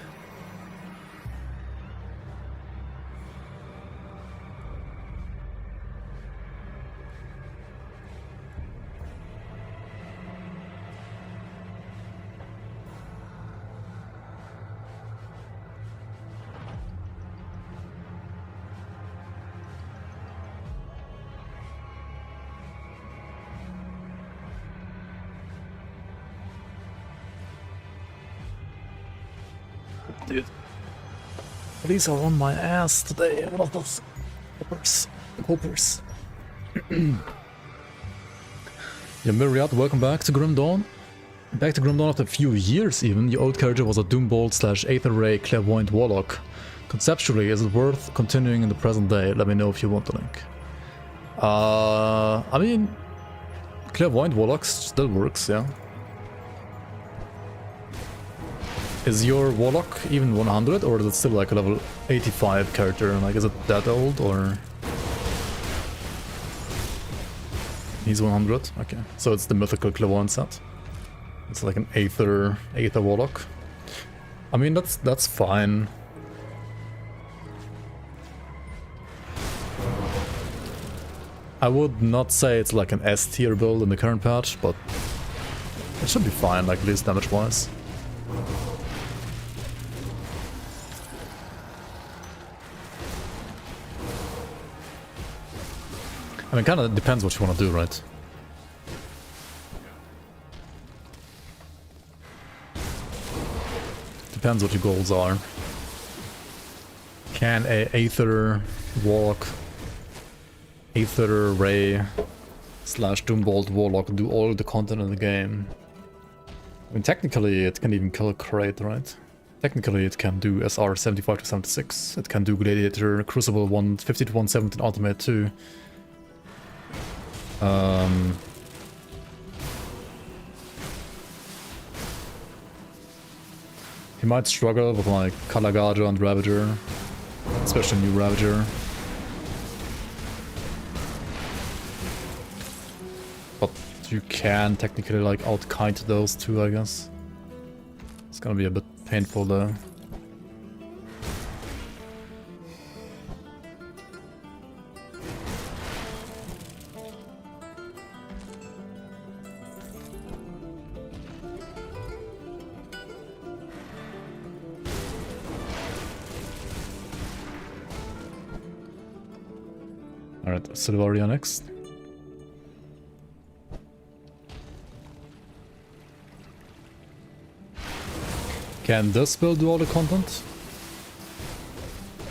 Dude, police are on my ass today. One of those hoppers. Yeah, Myriad, welcome back to Grim Dawn. Back to Grim Dawn after a few years even. Your old character was a Doombolt / Aether Ray Clairvoyant Warlock. Conceptually, is it worth continuing in the present day? Let me know if you want the link. I mean, Clairvoyant Warlocks still works, yeah. Is your Warlock even 100, or is it still like a level 85 character? Like, is it that old, or...? He's 100? Okay. So it's the mythical Clairvoyant set. It's like an Aether Warlock. I mean, that's fine. I would not say it's like an S tier build in the current patch, but it should be fine, like at least damage-wise. I mean, kind of depends what you want to do, right? Depends what your goals are. Can a Aether Warlock, Aether Ray / Doombolt Warlock do all the content in the game? I mean, technically it can even kill a crate, right? Technically it can do SR 75 to 76. It can do Gladiator, Crucible 150 to 170 Ultimate too. He might struggle with like Kalagaja and Ravager, especially new Ravager. But you can technically like out-kite those two, I guess. It's gonna be a bit painful though. Alright, Silvaria next. Can this build do all the content?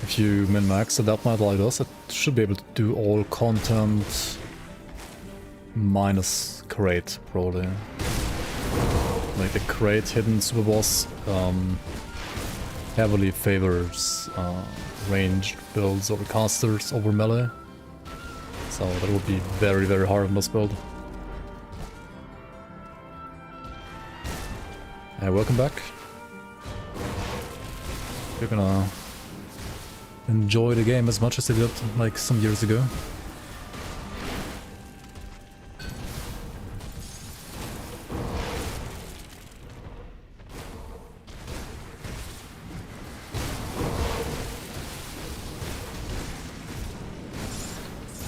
If you min-max a Deathknight like this, it should be able to do all content minus crate, probably. Like the crate hidden super boss heavily favors ranged builds over casters over melee. So that would be very, very hard on this build. Hey, welcome back. You're gonna enjoy the game as much as you did like some years ago.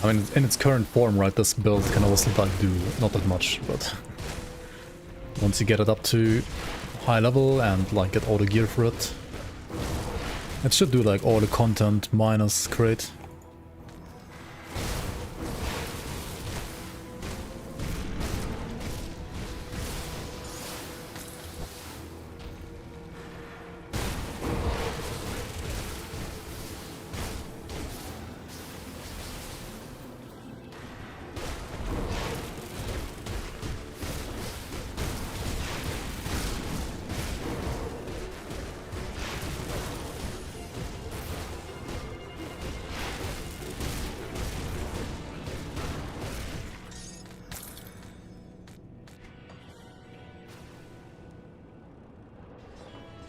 I mean, in its current form, right, this build can also like do not that much, but once you get it up to high level and like get all the gear for it, it should do like all the content minus crate.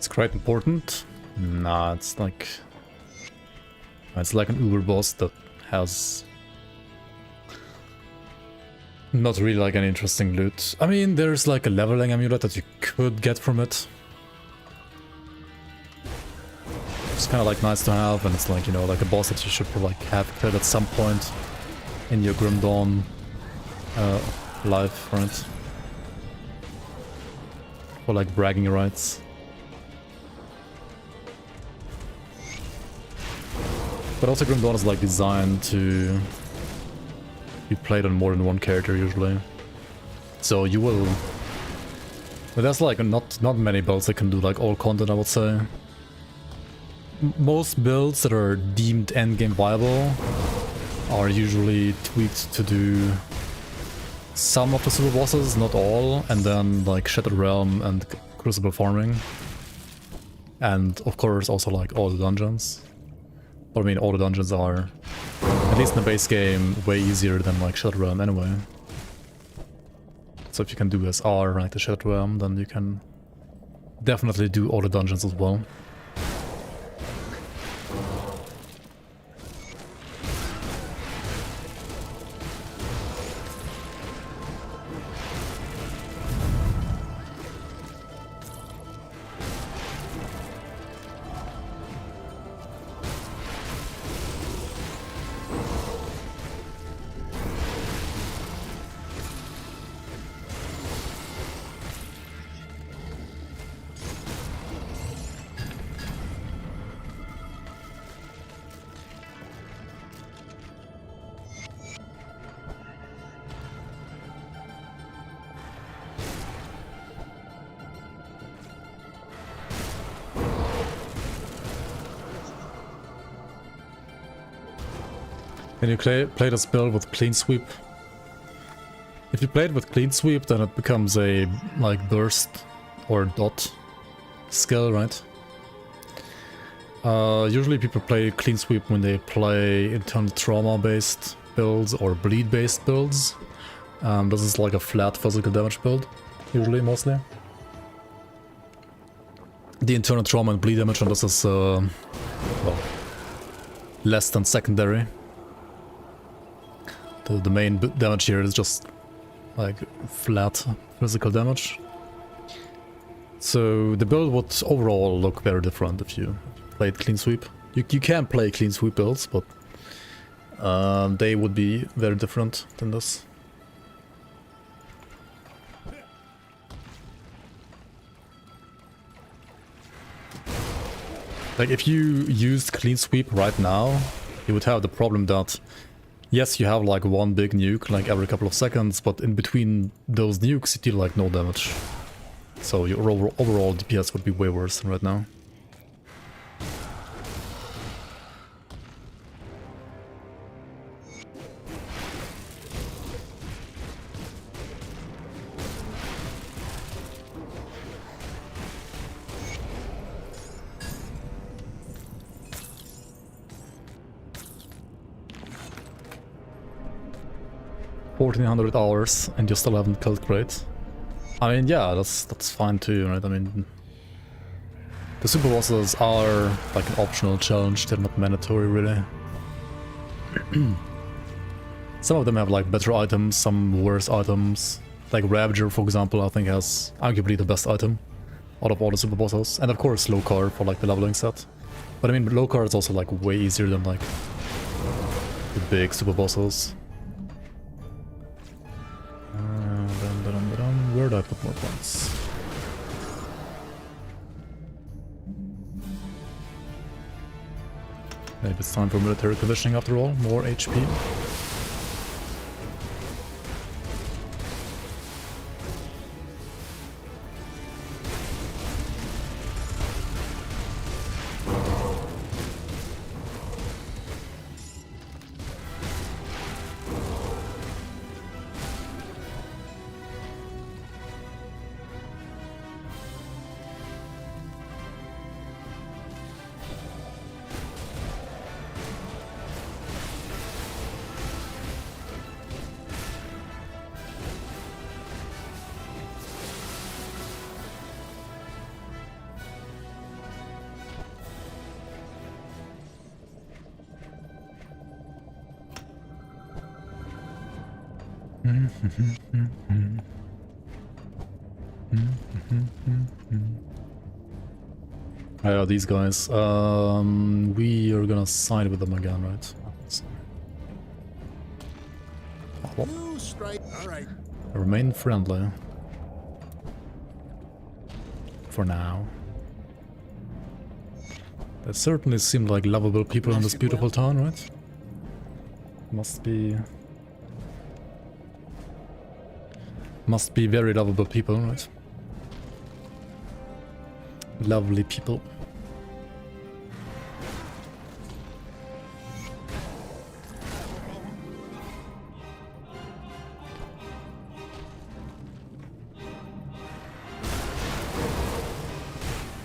It's quite important. Nah, it's like an Uber boss that has not really like an interesting loot. I mean, there's like a leveling amulet that you could get from it. It's kind of like nice to have, and it's like, you know, like a boss that you should probably like have killed at some point in your Grim Dawn life, right? For like bragging rights. But also Grim Dawn is like designed to be played on more than one character usually. So you will... But there's like not many builds that can do like all content, I would say. Most builds that are deemed endgame viable are usually tweaked to do some of the super bosses, not all, and then like Shattered Realm and Crucible farming. And of course also like all the dungeons. But I mean, all the dungeons are, at least in the base game, way easier than like Shattered Realm anyway. So if you can do SR like the Shattered Realm, then you can definitely do all the dungeons as well. Can you play this build with Clean Sweep? If you play it with Clean Sweep, then it becomes a like burst or dot skill, right? Usually people play Clean Sweep when they play internal trauma based builds or bleed based builds. This is like a flat physical damage build, usually, mostly. The internal trauma and bleed damage on this is well, less than secondary. The main damage here is just like flat physical damage. So the build would overall look very different if you played Clean Sweep. You can play Clean Sweep builds, but they would be very different than this. Like if you used Clean Sweep right now, you would have the problem that yes, you have like one big nuke like every couple of seconds, but in between those nukes you deal like no damage. So your overall DPS would be way worse than right now. $1,400 and you still haven't killed great. I mean, yeah, that's fine too, right? I mean, the super bosses are like an optional challenge, they're not mandatory really. Some of them have like better items, some worse items. Like Ravager, for example, I think has arguably the best item out of all the super bosses. And of course Locarr for like the leveling set. But I mean, Locarr is also like way easier than like the big super bosses. Where do I put more points? Maybe it's time for military conditioning after all, more HP. Yeah, these guys. We are gonna side with them again, right? Remain friendly. For now. They certainly seem like lovable people in this beautiful town, right? Must be very lovable people, right? Lovely people.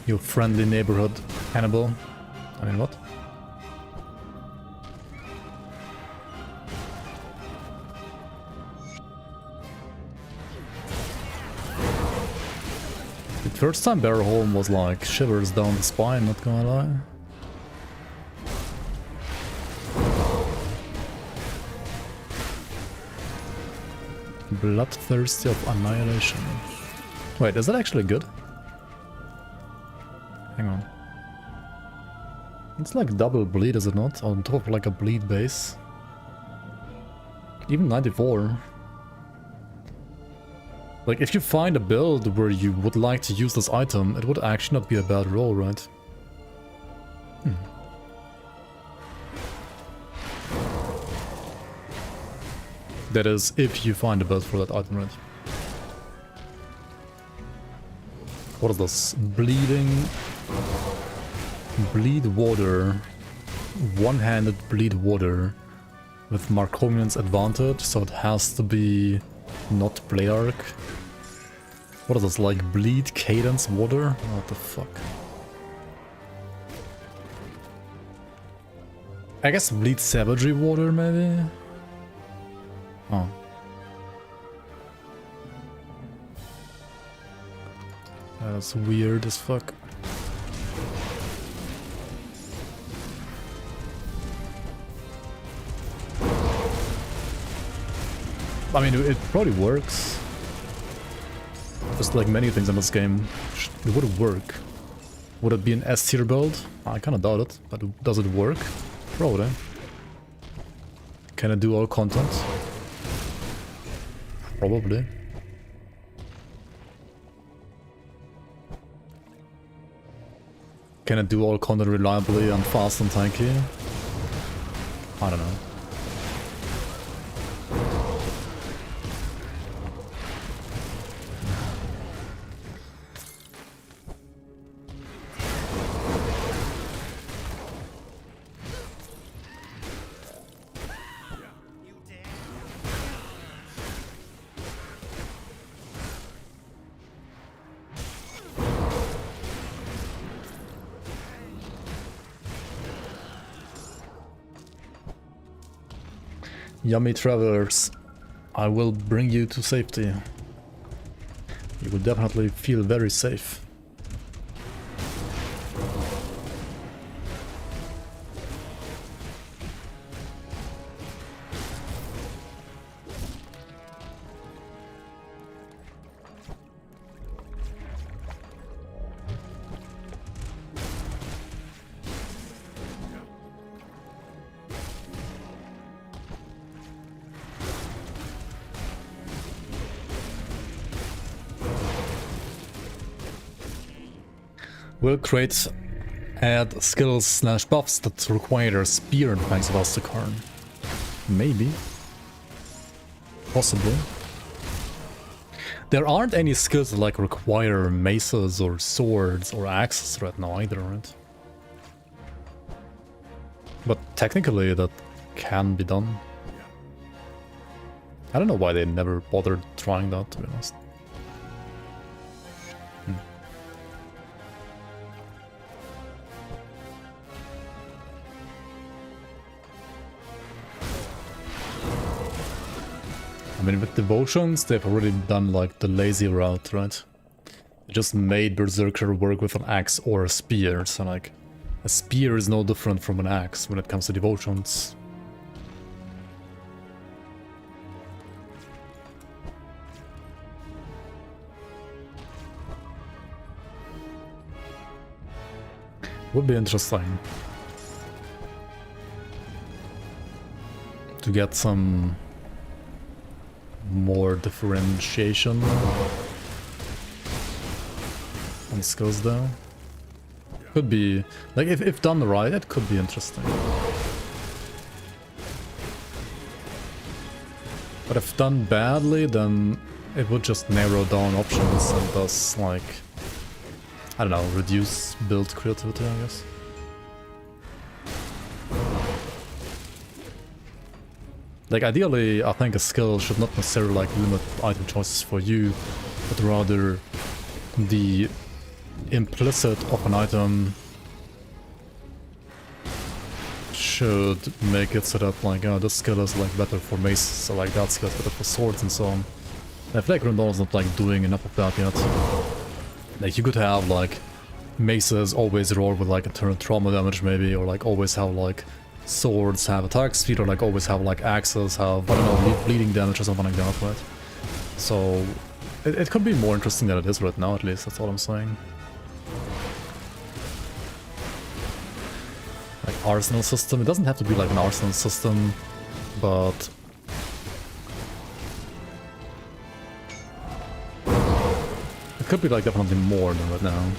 Your friendly neighborhood cannibal. I mean, what? The first time Barrowholm was like shivers down the spine, not gonna lie. Bloodthirsty of Annihilation. Wait, is that actually good? Hang on. It's like double bleed, is it not? On top of like a bleed base. Even 94. Like, if you find a build where you would like to use this item, it would actually not be a bad roll, right? That is, if you find a build for that item, right? What is this? Bleeding... Bleed water. One-handed bleed water. With Marcomian's advantage, so it has to be... not Blade Arc. What is this, like bleed cadence water? What the fuck? I guess bleed savagery water, maybe? Oh. That's weird as fuck. I mean, it probably works. Just like many things in this game, it would work. Would it be an S tier build? I kinda doubt it, but does it work? Probably. Can it do all content? Probably. Can it do all content reliably and fast and tanky? I don't know. Yummy travelers, I will bring you to safety. You will definitely feel very safe. Will create add skills / buffs that require spear and Fangs of Post-Locarr. Maybe. Possibly. There aren't any skills that like require maces or swords or axes right now either, right? But technically that can be done. I don't know why they never bothered trying that, to be honest. I mean, with devotions, they've already done like the lazy route, right? They just made Berserker work with an axe or a spear, so like, a spear is no different from an axe when it comes to devotions. Would be interesting to get some more differentiation on skills though. Could be, like, if done right, it could be interesting. But if done badly, then it would just narrow down options and thus, like, I don't know, reduce build creativity, I guess. Like, ideally, I think a skill should not necessarily, like, limit item choices for you, but rather the implicit of an item should make it so that, like, this skill is, like, better for maces, so, like, that skill is better for swords and so on. I feel like Rundon is not, like, doing enough of that yet. Like, you could have, like, maces always roll with, like, a turn trauma damage, maybe, or, like, always have, like, swords have attack speed, or, like, always have, like, axes have, I don't know, bleeding damage or something like that, right? So, it could be more interesting than it is right now, at least, that's all I'm saying. Like, arsenal system, it doesn't have to be, like, an arsenal system, but it could be, like, definitely more than right now.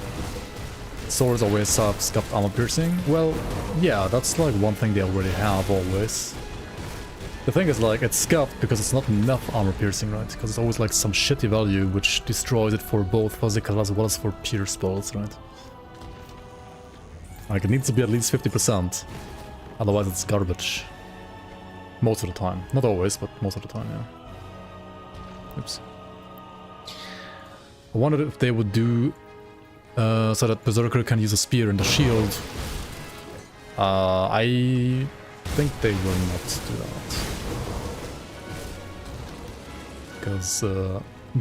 Swords always have scuffed armor piercing. Well, yeah, that's, like, one thing they already have, always. The thing is, like, it's scuffed because it's not enough armor piercing, right? Because it's always, like, some shitty value which destroys it for both physical as well as for pierce spells, right? Like, it needs to be at least 50%. Otherwise, it's garbage. Most of the time. Not always, but most of the time, yeah. Oops. I wondered if they would do so that Berserker can use a spear and a shield. I think they will not do that. Because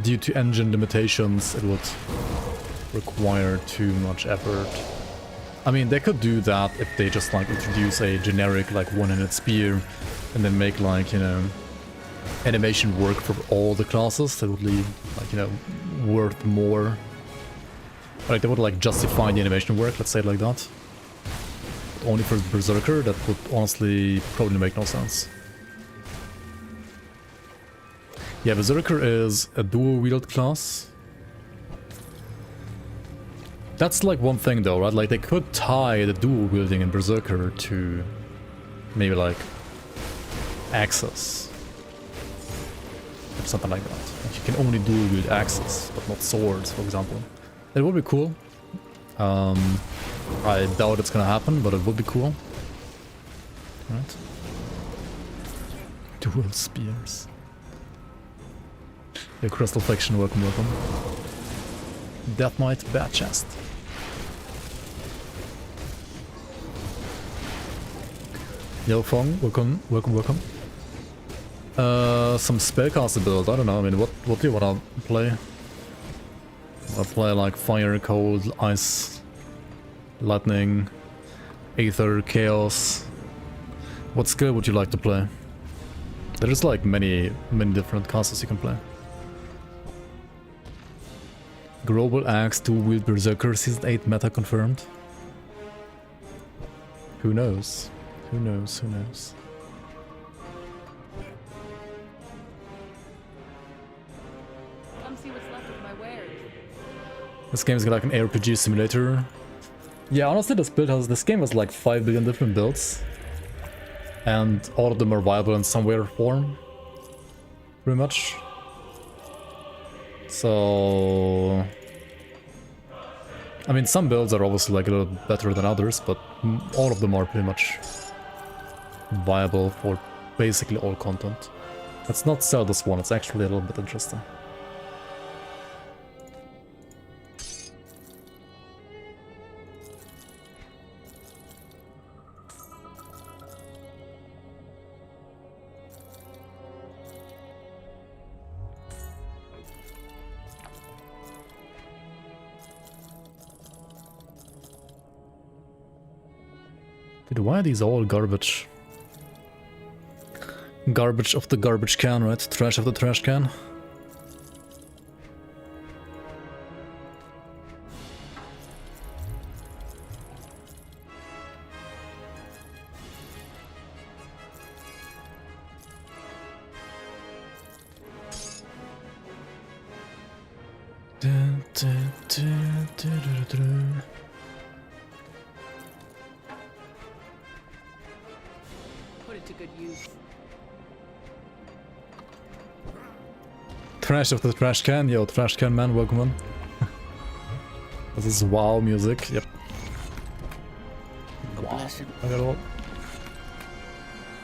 due to engine limitations, it would require too much effort. I mean, they could do that if they just, like, introduce a generic, like, one-handed spear and then make, like, you know, animation work for all the classes. That would leave, like, you know, worth more. Like, they would, like, justify the animation work, let's say it like that. But only for Berserker, that would honestly probably make no sense. Yeah, Berserker is a dual-wield class. That's, like, one thing though, right? Like, they could tie the dual-wielding in Berserker to maybe, like, axes. Or something like that. Like, you can only dual-wield axes, but not swords, for example. It would be cool. I doubt it's gonna happen, but it would be cool. Right? Dual spears. Yeah, Crystal Fiction, welcome, welcome. Deathknight, bad chest. Yo Fong, welcome, welcome, welcome. Some spellcaster build, I don't know, I mean, what do you wanna play? I'll play like fire, cold, ice, lightning, aether, chaos. What skill would you like to play? There's like many different classes you can play. Global Axe, two-wield Berserker, Season 8 meta confirmed. Who knows? Who knows? Who knows? Come see what's left of my wares. This game is like an RPG simulator. Yeah, honestly, this game has like 5 billion different builds. And all of them are viable in some way or form. Pretty much. So... I mean, some builds are obviously like a little better than others, but all of them are pretty much viable for basically all content. Let's not sell this one, it's actually a little bit interesting. Dude, why are these all garbage? Garbage of the garbage can, right? Trash of the trash can. Put it to good use. Trash of the trash can, yo, trash can man, welcome on. This is WoW music, yep. Wow. I got all.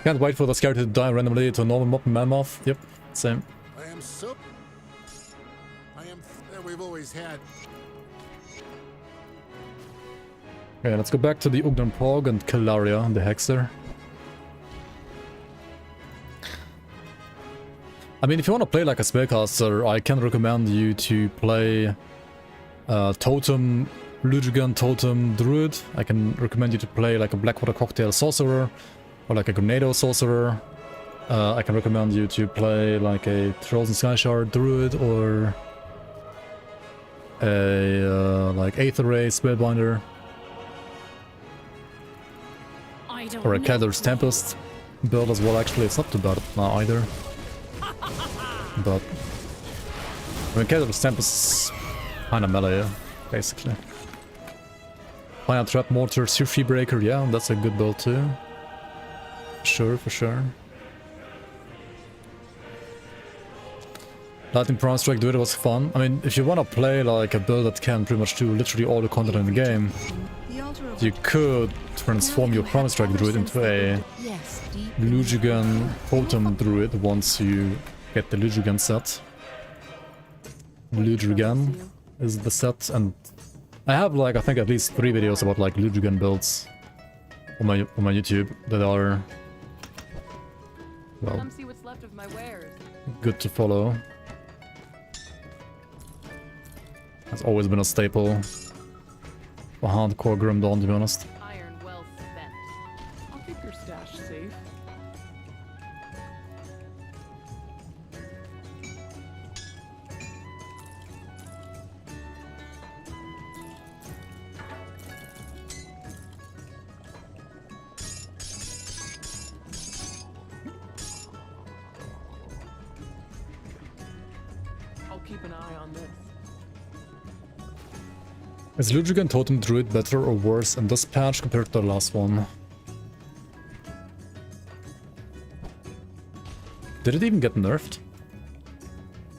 Can't wait for the scary to die randomly to a normal mob and mammoth. Yep, same. I am so. We've always had. Okay, let's go back to the Ugdan Pog and Kalaria, the Hexer. I mean, if you want to play like a spellcaster, I can recommend you to play Totem, Lujugan, Totem, Druid. I can recommend you to play like a Blackwater Cocktail Sorcerer, or like a Grenado Sorcerer. I can recommend you to play like a Frozen Sky Shard Druid, or a like Aether Ray Spellbinder, or a Cather's Tempest build as well. Actually, it's not too bad now either. But I mean, Cather's Tempest is kinda melee, basically. Fire Trap Mortar, Surfy Breaker, yeah, that's a good build too. Sure, for sure. Lightning Prime Strike Druid was fun. I mean, if you want to play like a build that can pretty much do literally all the content in the game, you could transform your Prime Strike Druid into a Lujugan Totem Druid once you get the Lujugan set. Lujugan is the set, and I have like, I think at least 3 videos about like Lujugan builds on my YouTube that are, well, Come see what's left of my wares. good to follow. Has always been a staple for hardcore Grim Dawn, to be honest. Iron well spent. I'll keep your stash safe. I'll keep an eye on this. Is Lujugan Totem Druid better or worse in this patch compared to the last one? Did it even get nerfed?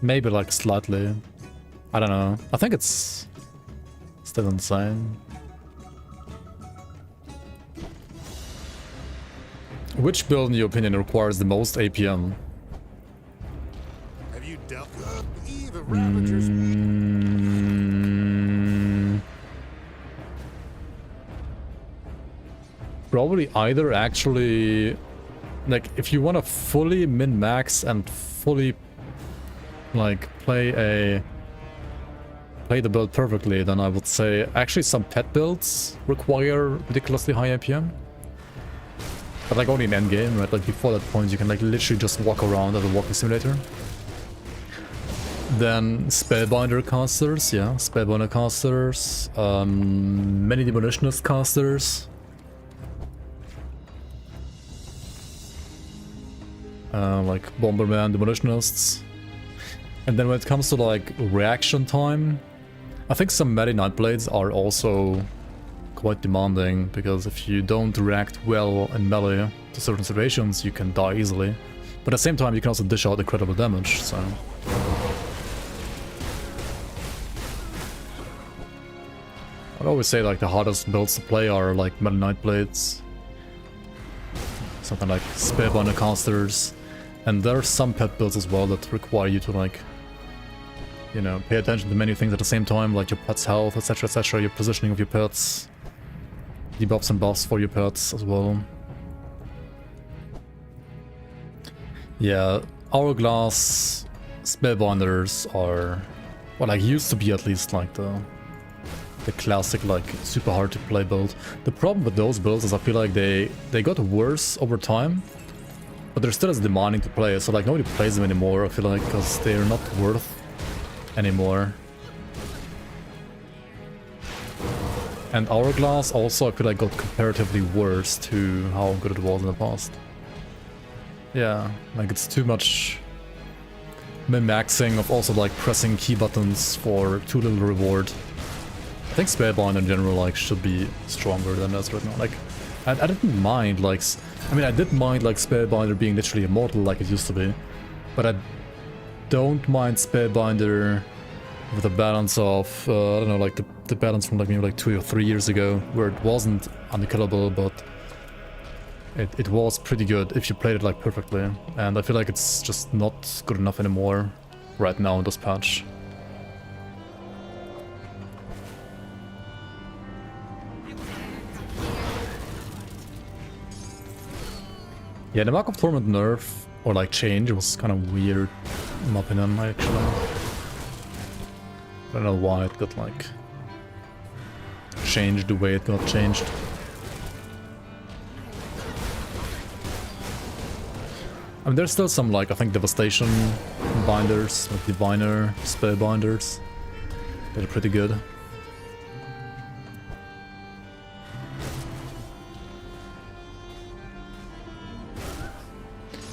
Maybe like slightly. I don't know. I think it's still insane. Which build in your opinion requires the most APM? Have you dealt with Eve of Ravagers? Probably either, actually. Like, if you want to fully min-max and fully like play the build perfectly, then I would say actually some pet builds require ridiculously high APM. But like only in endgame, right? Like before that point you can like literally just walk around as a walking simulator. Then Spellbinder casters, yeah, Spellbinder casters, many Demolitionist casters. Like Bomberman Demolitionists. And then when it comes to like reaction time, I think some Meta Nightblades are also quite demanding, because if you don't react well in melee to certain situations, you can die easily. But at the same time, you can also dish out incredible damage, so... I'd always say like the hardest builds to play are like Meta Nightblades, something like Spellbinder casters, and there are some pet builds as well that require you to like, you know, pay attention to many things at the same time, like your pet's health, etc, your positioning of your pets, debuffs and buffs for your pets as well. Yeah, Hourglass Spellbinders are, well, like used to be at least like the classic, like super hard to play build. The problem with those builds is I feel like they got worse over time, but they're still as demanding to play, so like nobody plays them anymore, I feel like, because they're not worth anymore. And Hourglass also I feel like got comparatively worse to how good it was in the past. Yeah, like it's too much min-maxing of also like pressing key buttons for too little reward. I think Spellbind in general like should be stronger than this right now. Like, I didn't mind like, I mean I did mind like Spellbinder being literally immortal like it used to be, but I don't mind Spellbinder with a balance of I don't know, like the balance from like maybe like 2 or 3 years ago, where it wasn't unkillable, but it was pretty good if you played it like perfectly. And I feel like it's just not good enough anymore right now in this patch. Yeah, the Mark of Torment nerf or like change was kind of weird in my opinion, actually. I don't know why it got like changed the way it got changed. I mean, there's still some like, I think, Devastation binders, like Diviner spell binders. They're pretty good.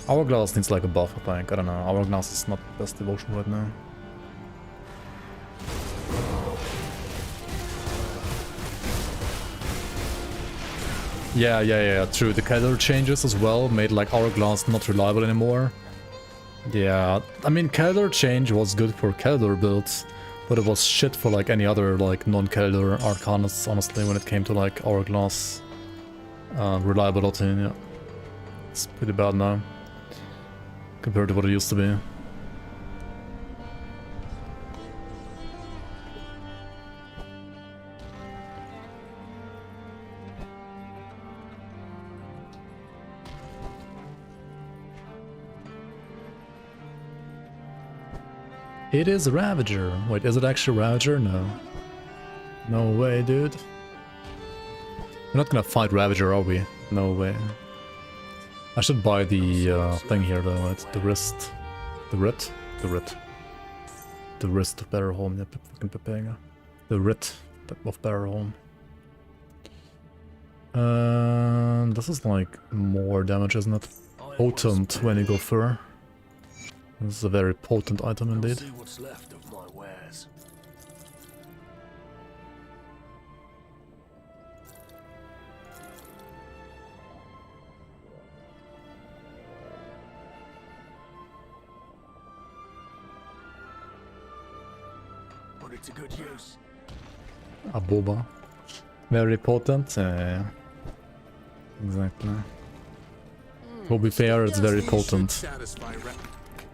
Hourglass needs like a buff, I think. I don't know. Hourglass is not the best devotion right now. Yeah, true. The Keller changes as well made like Hourglass not reliable anymore. Yeah, I mean Keller change was good for Keller builds, but it was shit for like any other like non-Keller Arcanists, honestly, when it came to like Hourglass reliability. Yeah, it's pretty bad now compared to what it used to be. It is Ravager. Wait, is it actually Ravager? No. No way, dude. We're not gonna fight Ravager, are we? No way. I should buy the thing here though, right? The wrist. The writ? The writ. The wrist of Barrowholm, yeah, fucking Pepega. The writ of Barrowholm. This is like more damage, isn't it? Potent when you go fur. This is a very potent item indeed. See what's left of my wares. Put it to good use. A boba. Very potent. Exactly. To be fair, it's very potent.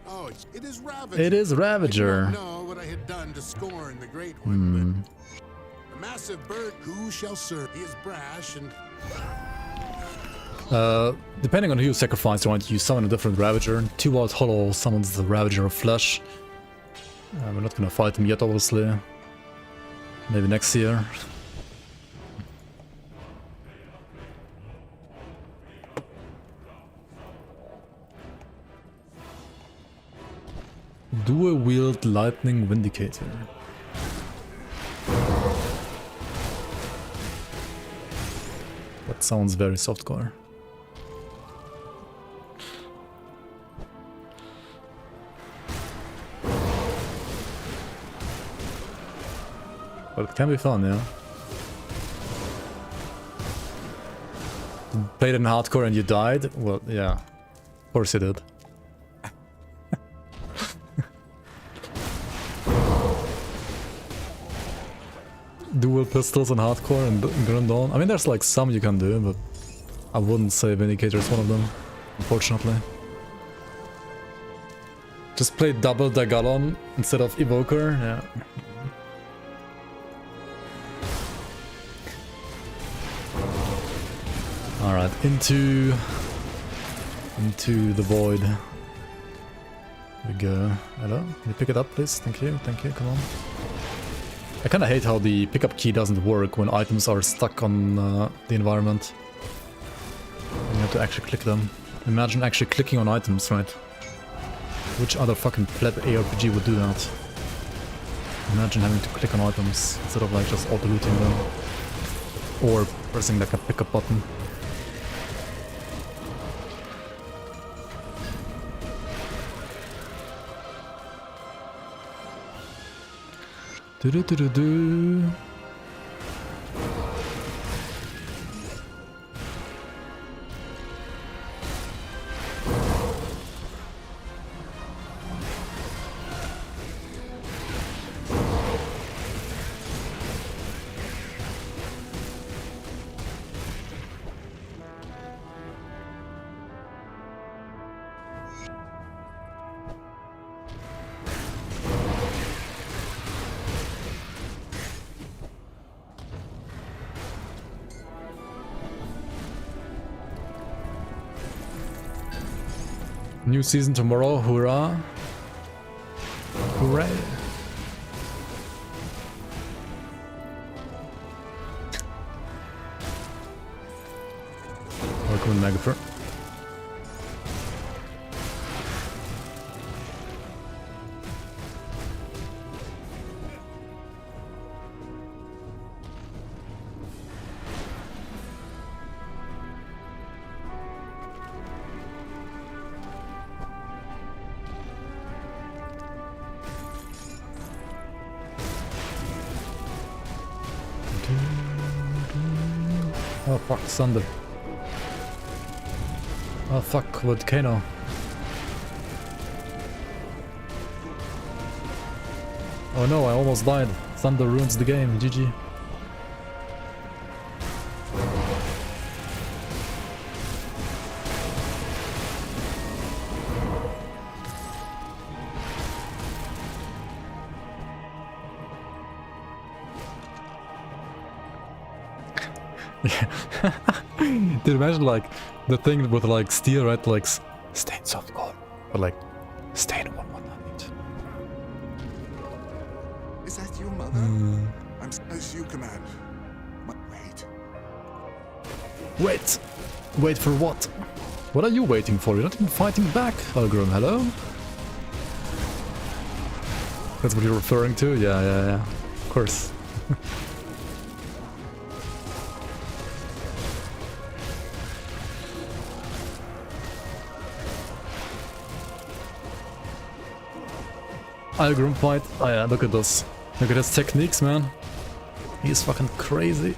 Oh, it is Ravager. It is Ravager. I did not know what I had done to scorn the Great One, but a massive bird who shall serve. He is brash and... Depending on who you sacrifice, right, you summon a different Ravager. 2 Wild Hollow summons the Ravager of Flesh. We're not gonna fight him yet, obviously. Maybe next year. Dual wield Lightning Vindicator. That sounds very softcore. But it can be fun, yeah. Played it in hardcore and you died? Well, yeah. Of course you did. Dual pistols on hardcore and Grim Dawn. I mean, there's like some you can do, but I wouldn't say Vindicator is one of them, unfortunately. Just play double Dagalon instead of Evoker, yeah. Alright, into the void. Here we go. Hello? Can you pick it up, please? Thank you, come on. I kinda hate how the pickup key doesn't work when items are stuck on the environment. You have to actually click them. Imagine actually clicking on items, right? Which other fucking pleb ARPG would do that? Imagine having to click on items instead of like just auto-looting them. Or pressing like a pickup button. Do do do do do. New season tomorrow, hurrah! Hooray! Welcome, Megafer. Oh fuck, thunder. Oh fuck, volcano. Oh no, I almost died. Thunder ruins the game, GG. Dude, imagine like the thing with like steel, right? Like stain soft core, but like stain 1100. Is that your mother? I'm as you command. Wait. Wait for what? What are you waiting for? You're not even fighting back, Algrim. Hello? That's what you're referring to? Yeah. Of course. Algrim fight. Oh yeah, look at this. Look at his techniques, man. He's fucking crazy.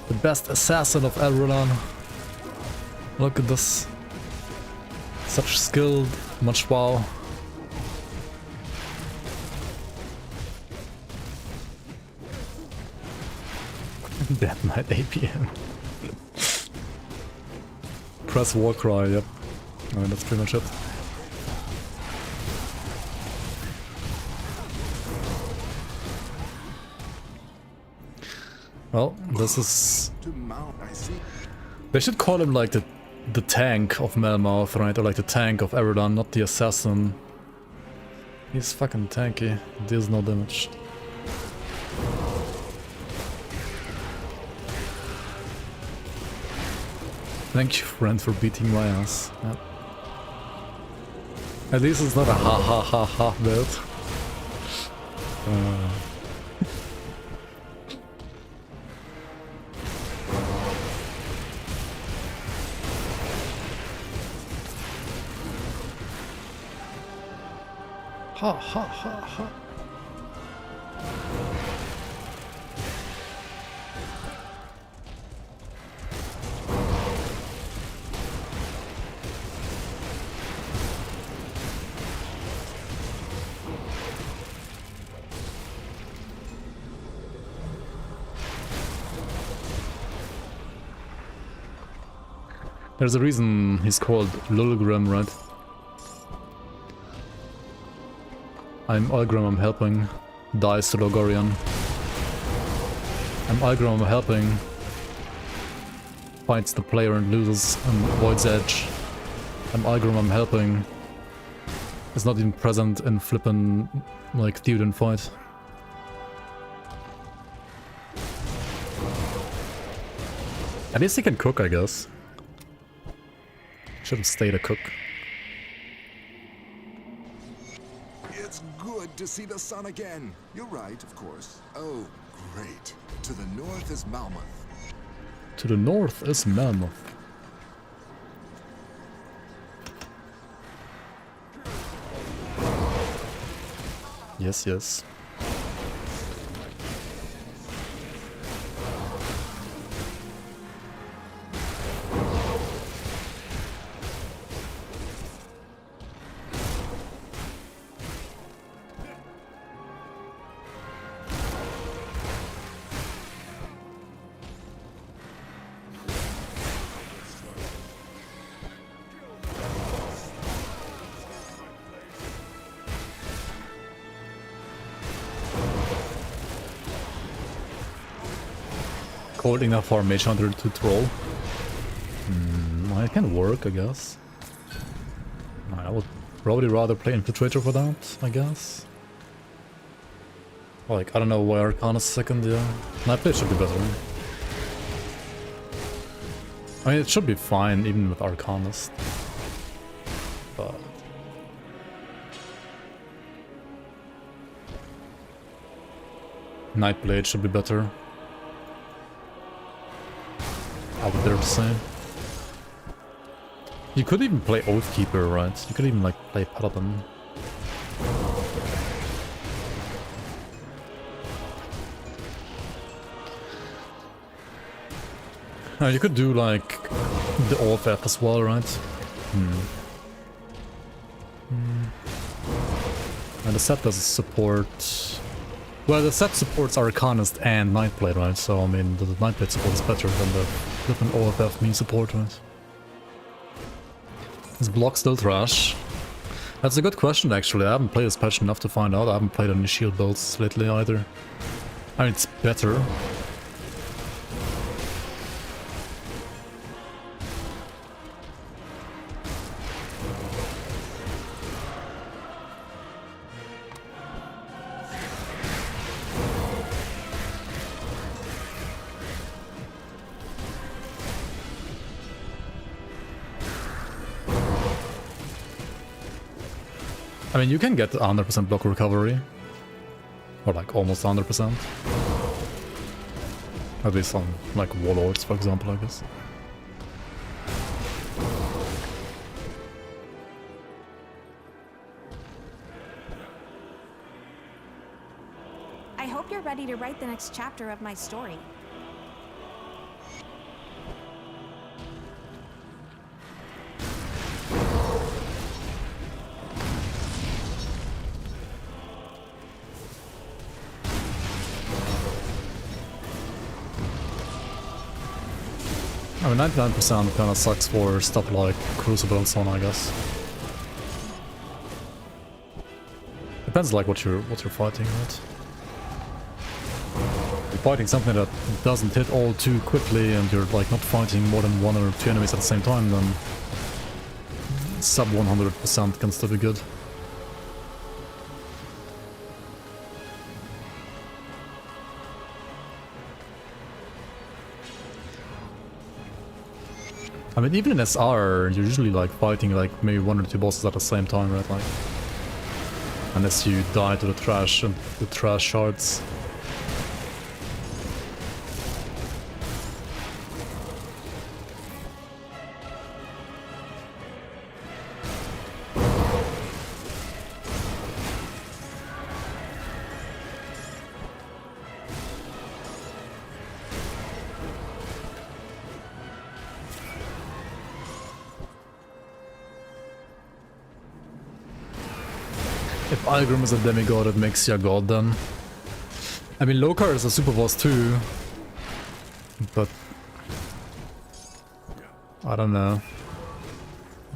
The best assassin of Elrolan. Look at this. Such skilled, much wow. Deathknight APM. Press war cry, yep. Oh, that's pretty much it. Well, this is... They should call him like the tank of Melmouth, right? Or like the tank of Eridon, not the assassin. He's fucking tanky, deals no damage. Thank you, friend, for beating my ass. Yep. At least it's not a ha ha ha ha build. Ha ha ha ha. There's a reason he's called Lulgrim, right? I'm Algrim, I'm helping. Dies to Logorian. I'm Algrim, I'm helping. Fights the player and loses and Void's Edge. I'm Algrim, I'm helping. Is not even present in flippin' like Theoden fight. At least he can cook, I guess. Should have stayed a cook. It's good to see the sun again. You're right, of course. Oh, great. To the north is Malmoth. To the north is Melmoth. Yes, yes. cold enough for Mage Hunter to troll. It can work, I guess. I would probably rather play Infiltrator for that, I guess. Like, I don't know why Arcana's second, yeah. Nightblade should be better. I mean, it should be fine, even with Arcanist. But... Nightblade should be better. I would dare to say. You could even play Oathkeeper, right? You could even, like, play Paladin. You could do, like, the OFF as well, right? And the set doesn't support... Well, the set supports Arcanist and Nightblade, right? So, I mean, the Nightblade support is better than the different OFF mean support, right? Is block still trash? That's a good question, actually. I haven't played this patch enough to find out. I haven't played any shield builds lately either. I mean, it's better. I mean, you can get 100% block recovery. Or like almost 100%. At least on like Warlords, for example, I guess. I hope you're ready to write the next chapter of my story. I mean, 99% kinda sucks for stuff like Crucible and so on, I guess. Depends like what you're fighting, right? If you're fighting something that doesn't hit all too quickly and you're like not fighting more than 1 or 2 enemies at the same time, then sub 100% can still be good. I mean, even in SR, you're usually like fighting like maybe 1 or 2 bosses at the same time, right? Like, unless you die to the trash and the trash shards. If Algrim is a demigod, it makes you a god then. I mean, Locarr is a super boss too, but I don't know.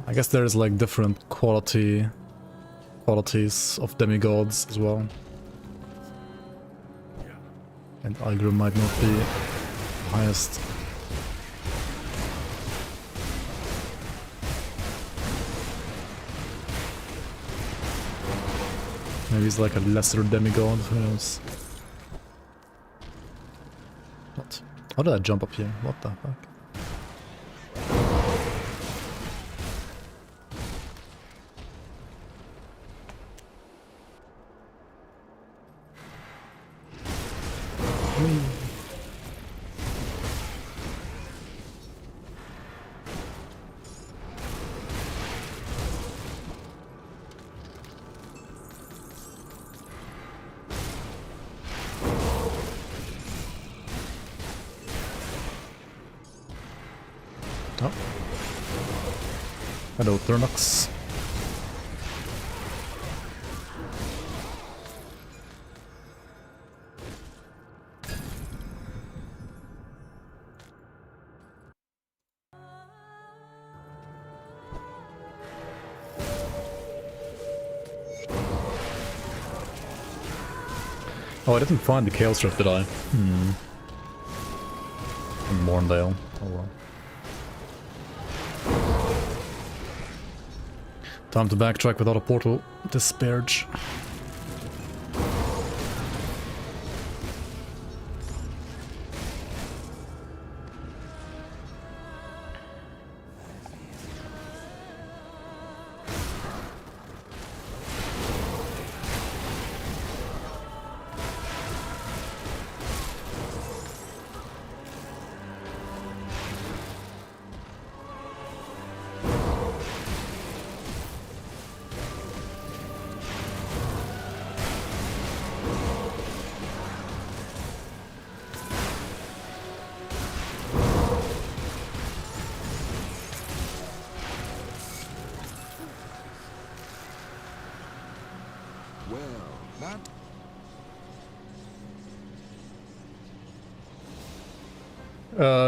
I guess there's like different qualities of demigods as well. And Algrim might not be the highest. Maybe he's like a lesser demigod, who knows? What? How did I jump up here? What the fuck? Oh. Hello, Turnux. Oh, I didn't find the Chaos Rift, did I? in Morndale. Oh well. Time to backtrack without a portal. Disparage.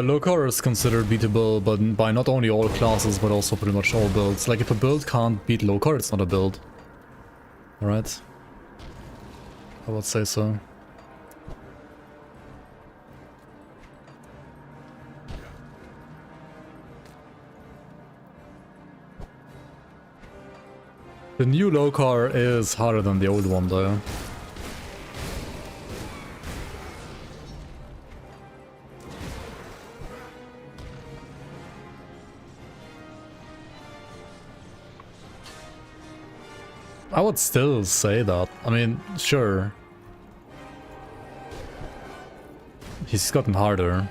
Locarr is considered beatable, but by not only all classes, but also pretty much all builds. Like, if a build can't beat Locarr, it's not a build. Alright? I would say so. The new Locarr is harder than the old one, though. I would still say that. I mean, sure. He's gotten harder.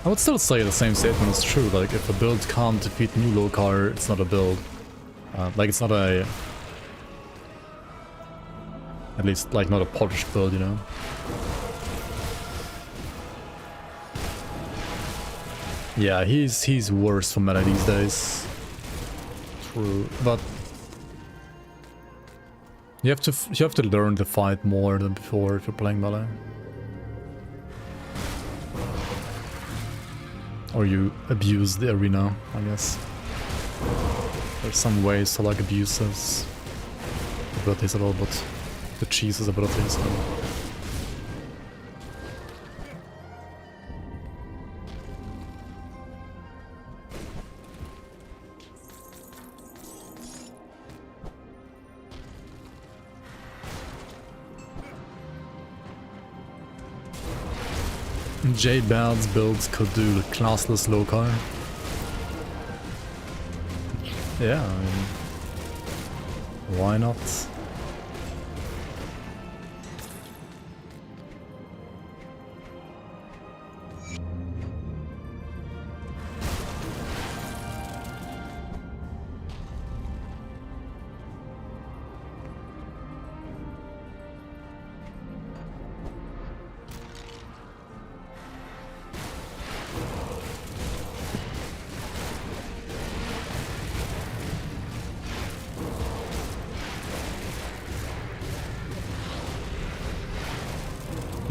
I would still say the same statement is true. Like, if a build can't defeat new Locarr, it's not a build. Like, it's not a... At least, like, not a polished build, you know? Yeah, he's worse for meta these days. True, but you have to learn to fight more than before if you're playing melee. Or you abuse the arena, I guess. There's some ways to like abuse his abilities a little bit. To cheese his abilities. So. Jade Bard's builds could do the classless Locarr. Yeah, I mean, why not?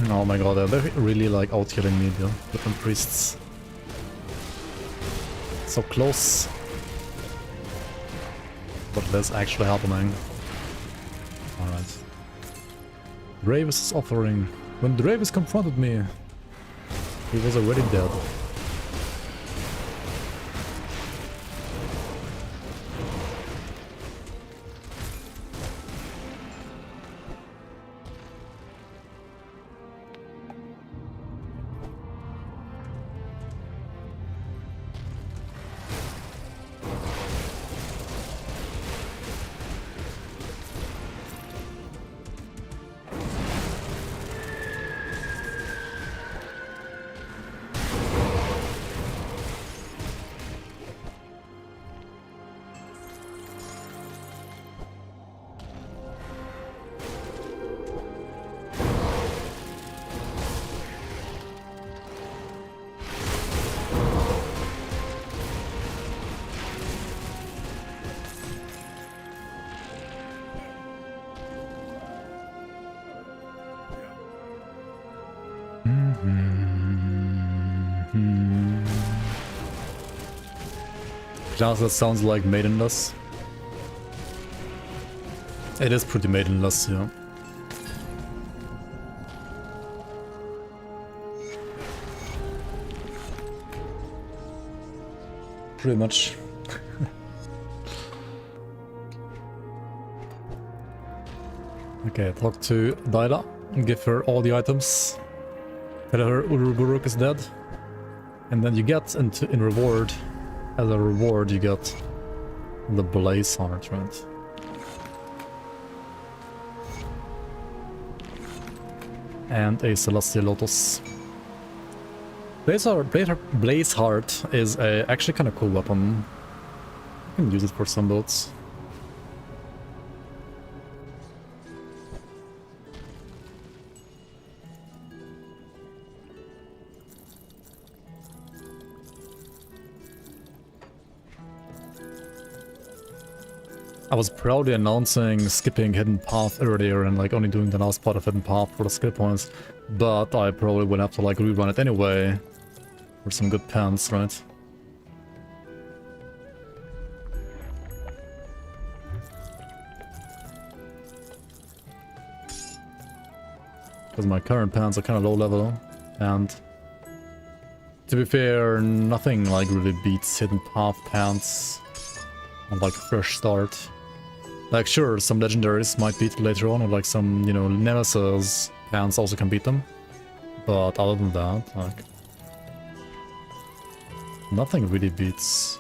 Oh my god, they're really like out-killing me, the different priests. So close. But that's actually happening. Alright. Dravis is offering. When Dravis confronted me, he was already dead. Class that sounds like Maiden does. It is pretty maidenless, yeah. Pretty much. Okay, talk to Daida, give her all the items. Tell her Uruburuk is dead. And then you get in reward, as a reward you get the Blaze Heart, right? And a Celestial Lotus. Blaze Heart is actually kind of cool weapon. You can use it for some builds. I was proudly announcing skipping Hidden Path earlier and like only doing the last part of Hidden Path for the skill points, but I probably would have to like rerun it anyway for some good pants, right? Because my current pants are kind of low level, and to be fair, nothing like really beats Hidden Path pants on like fresh start. Like sure, some legendaries might beat it later on, or like some, you know, Nemesis pants also can beat them. But other than that, like, nothing really beats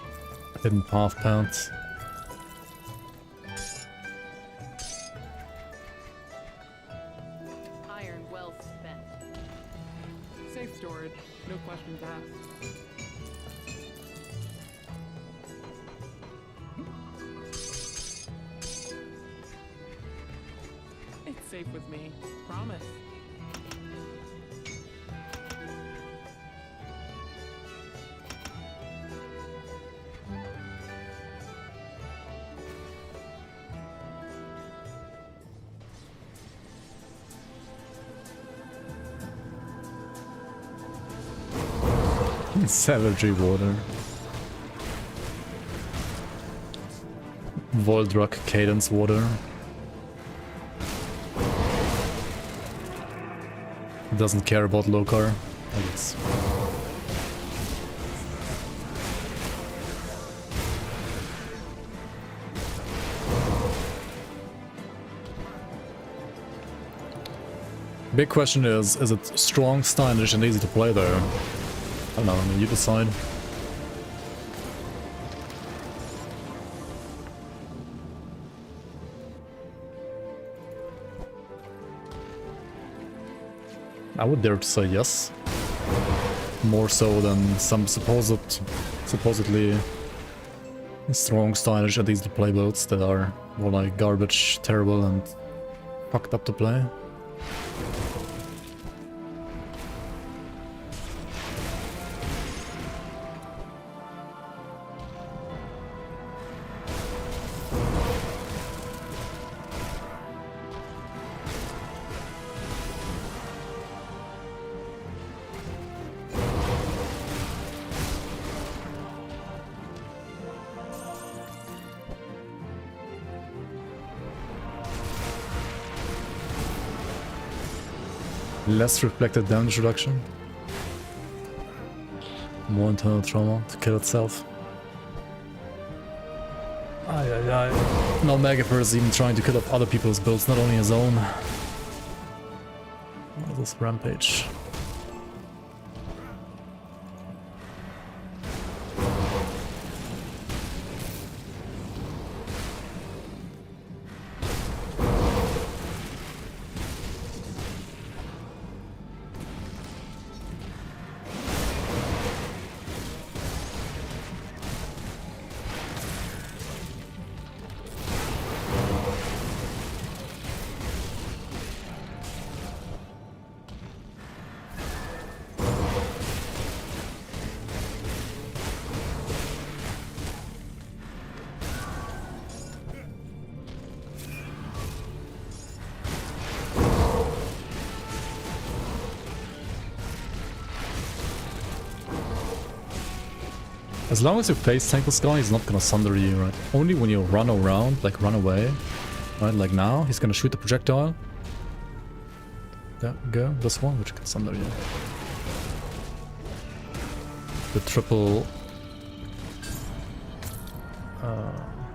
Hidden Path pants. Iron well spent. Safe storage, no questions asked. It's safe with me, promise. Savagery water. Voldrak cadence water. Doesn't care about Locarr, I guess. Big question is it strong, stylish, and easy to play there? I don't know, I mean, you decide. I would dare to say yes. More so than some supposedly strong, stylish, and easy to play builds that are more like garbage, terrible, and fucked up to play. Less reflected damage reduction. More internal trauma to kill itself. Ay ay ay. Now Megafer is even trying to kill up other people's builds, not only his own. What is this rampage? As long as you face tank this guy, he's not gonna sunder you, right? Only when you run around, like run away, Right, like now, he's gonna shoot the projectile. There we go, this one, which gets under you. The triple...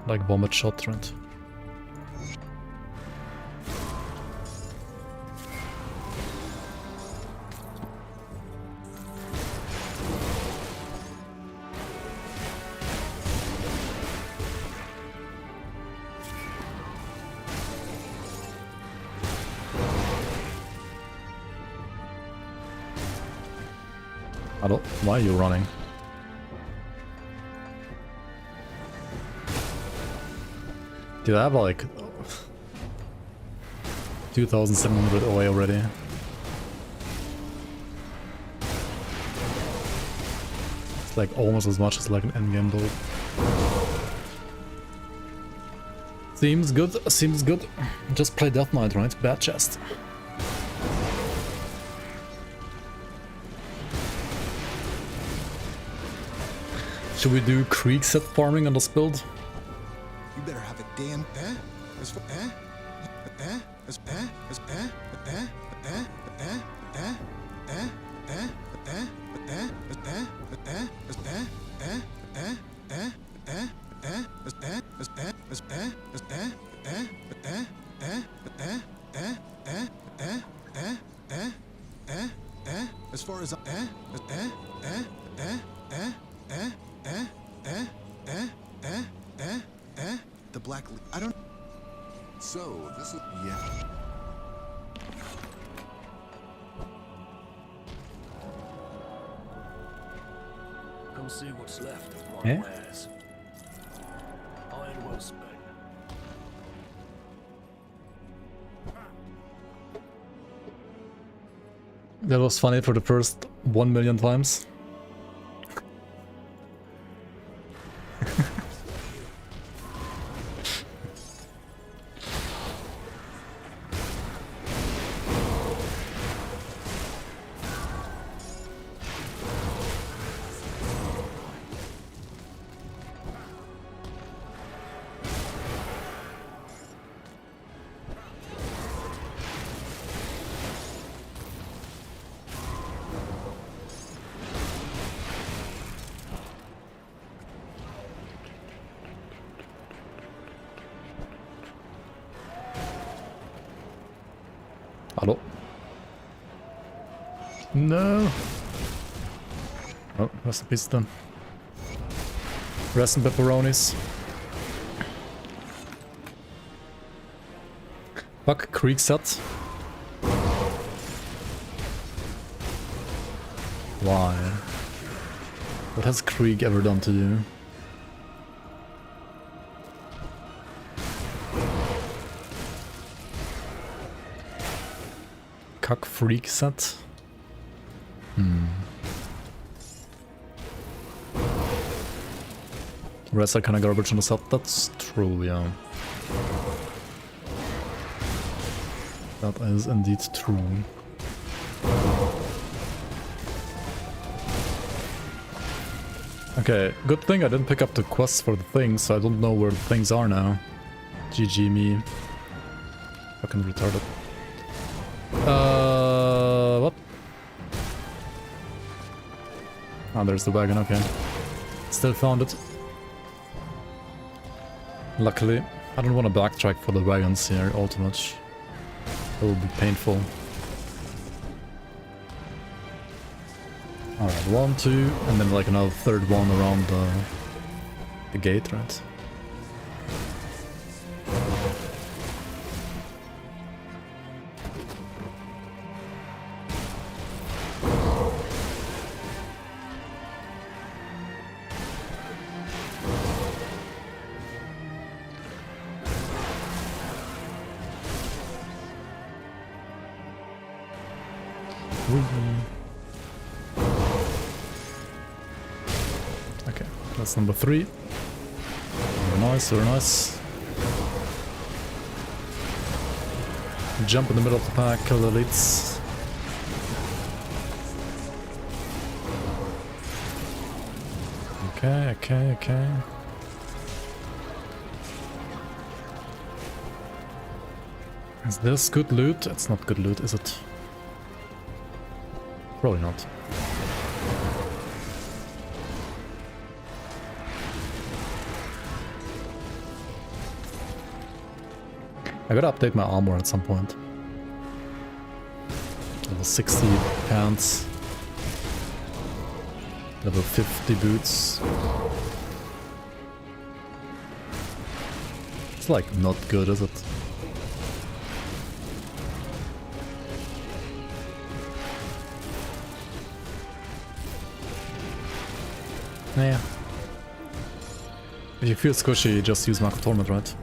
like vomit shot, right? Why are you running? Dude, I have like 2,700 OA already. It's like almost as much as like an endgame build. Seems good, seems good. Just play Deathknight, right? Bad chest. Should we do creek set farming on this build? You better have a damn as far as the black. I don't. So this is yeah. Come see what's left of my wares. Iron well spent. That was funny for the first 1 million times. Hello? No! Oh, rest in peace then. Rest in pepperonis. Fuck creek set. Why? What has Krieg ever done to you? Cuck freak set? Rest are kinda garbage on the set, that's true, yeah. That is indeed true. Okay, good thing I didn't pick up the quests for the things, so I don't know where the things are now. GG me. Fucking retarded. What? Oh, there's the wagon, okay. Still found it. Luckily, I don't want to backtrack for the wagons here all too much. It will be painful. Alright, 1, 2, and then like another third one around the gate, right? Okay, that's number 3. Very nice, very nice. Jump in the middle of the pack, kill the elites. Okay, okay, okay. Is this good loot? It's not good loot, is it? Probably not. I gotta update my armor at some point. Level 60 pants. Level 50 boots. It's like not good, is it? Yeah. If you feel squishy, just use Mark of Torment, right?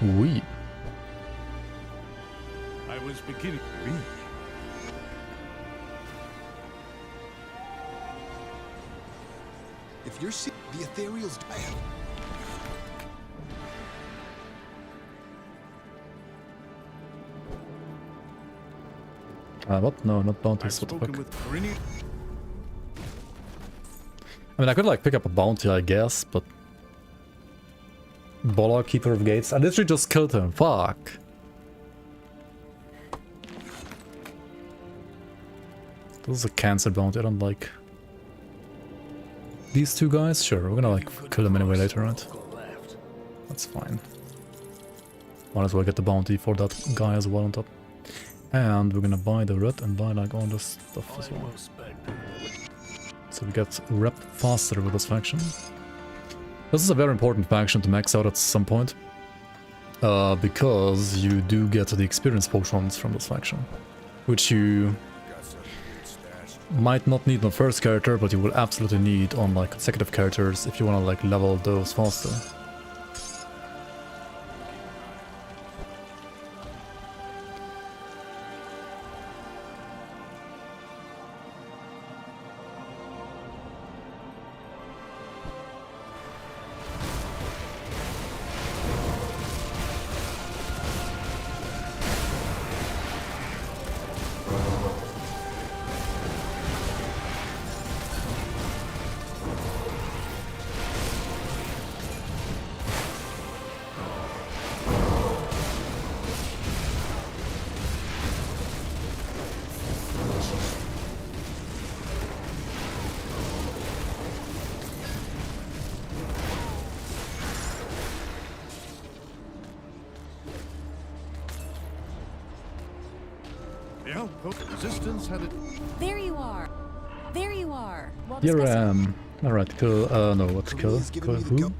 Oui. I was beginning. If you're sick, the ethereal's dying. What? No, not bounties, what the fuck? With Grinny. I mean, I could like pick up a bounty, I guess, but... Bola, Keeper of Gates. I literally just killed him, fuck! This is a cancer bounty, I don't like... These two guys? Sure, we're gonna like kill them anyway later, right? That's fine. Might as well get the bounty for that guy as well on top. And we're gonna buy the red and buy like all this stuff as well. So we get rep faster with this faction. This is a very important faction to max out at some point. Because you do get the experience potions from this faction. Which you might not need on the first character, but you will absolutely need on like consecutive characters if you wanna like level those faster. Yeah, resistance had it. There you are. There you are. Here I am. Alright, kill. No, what to kill? Kill who?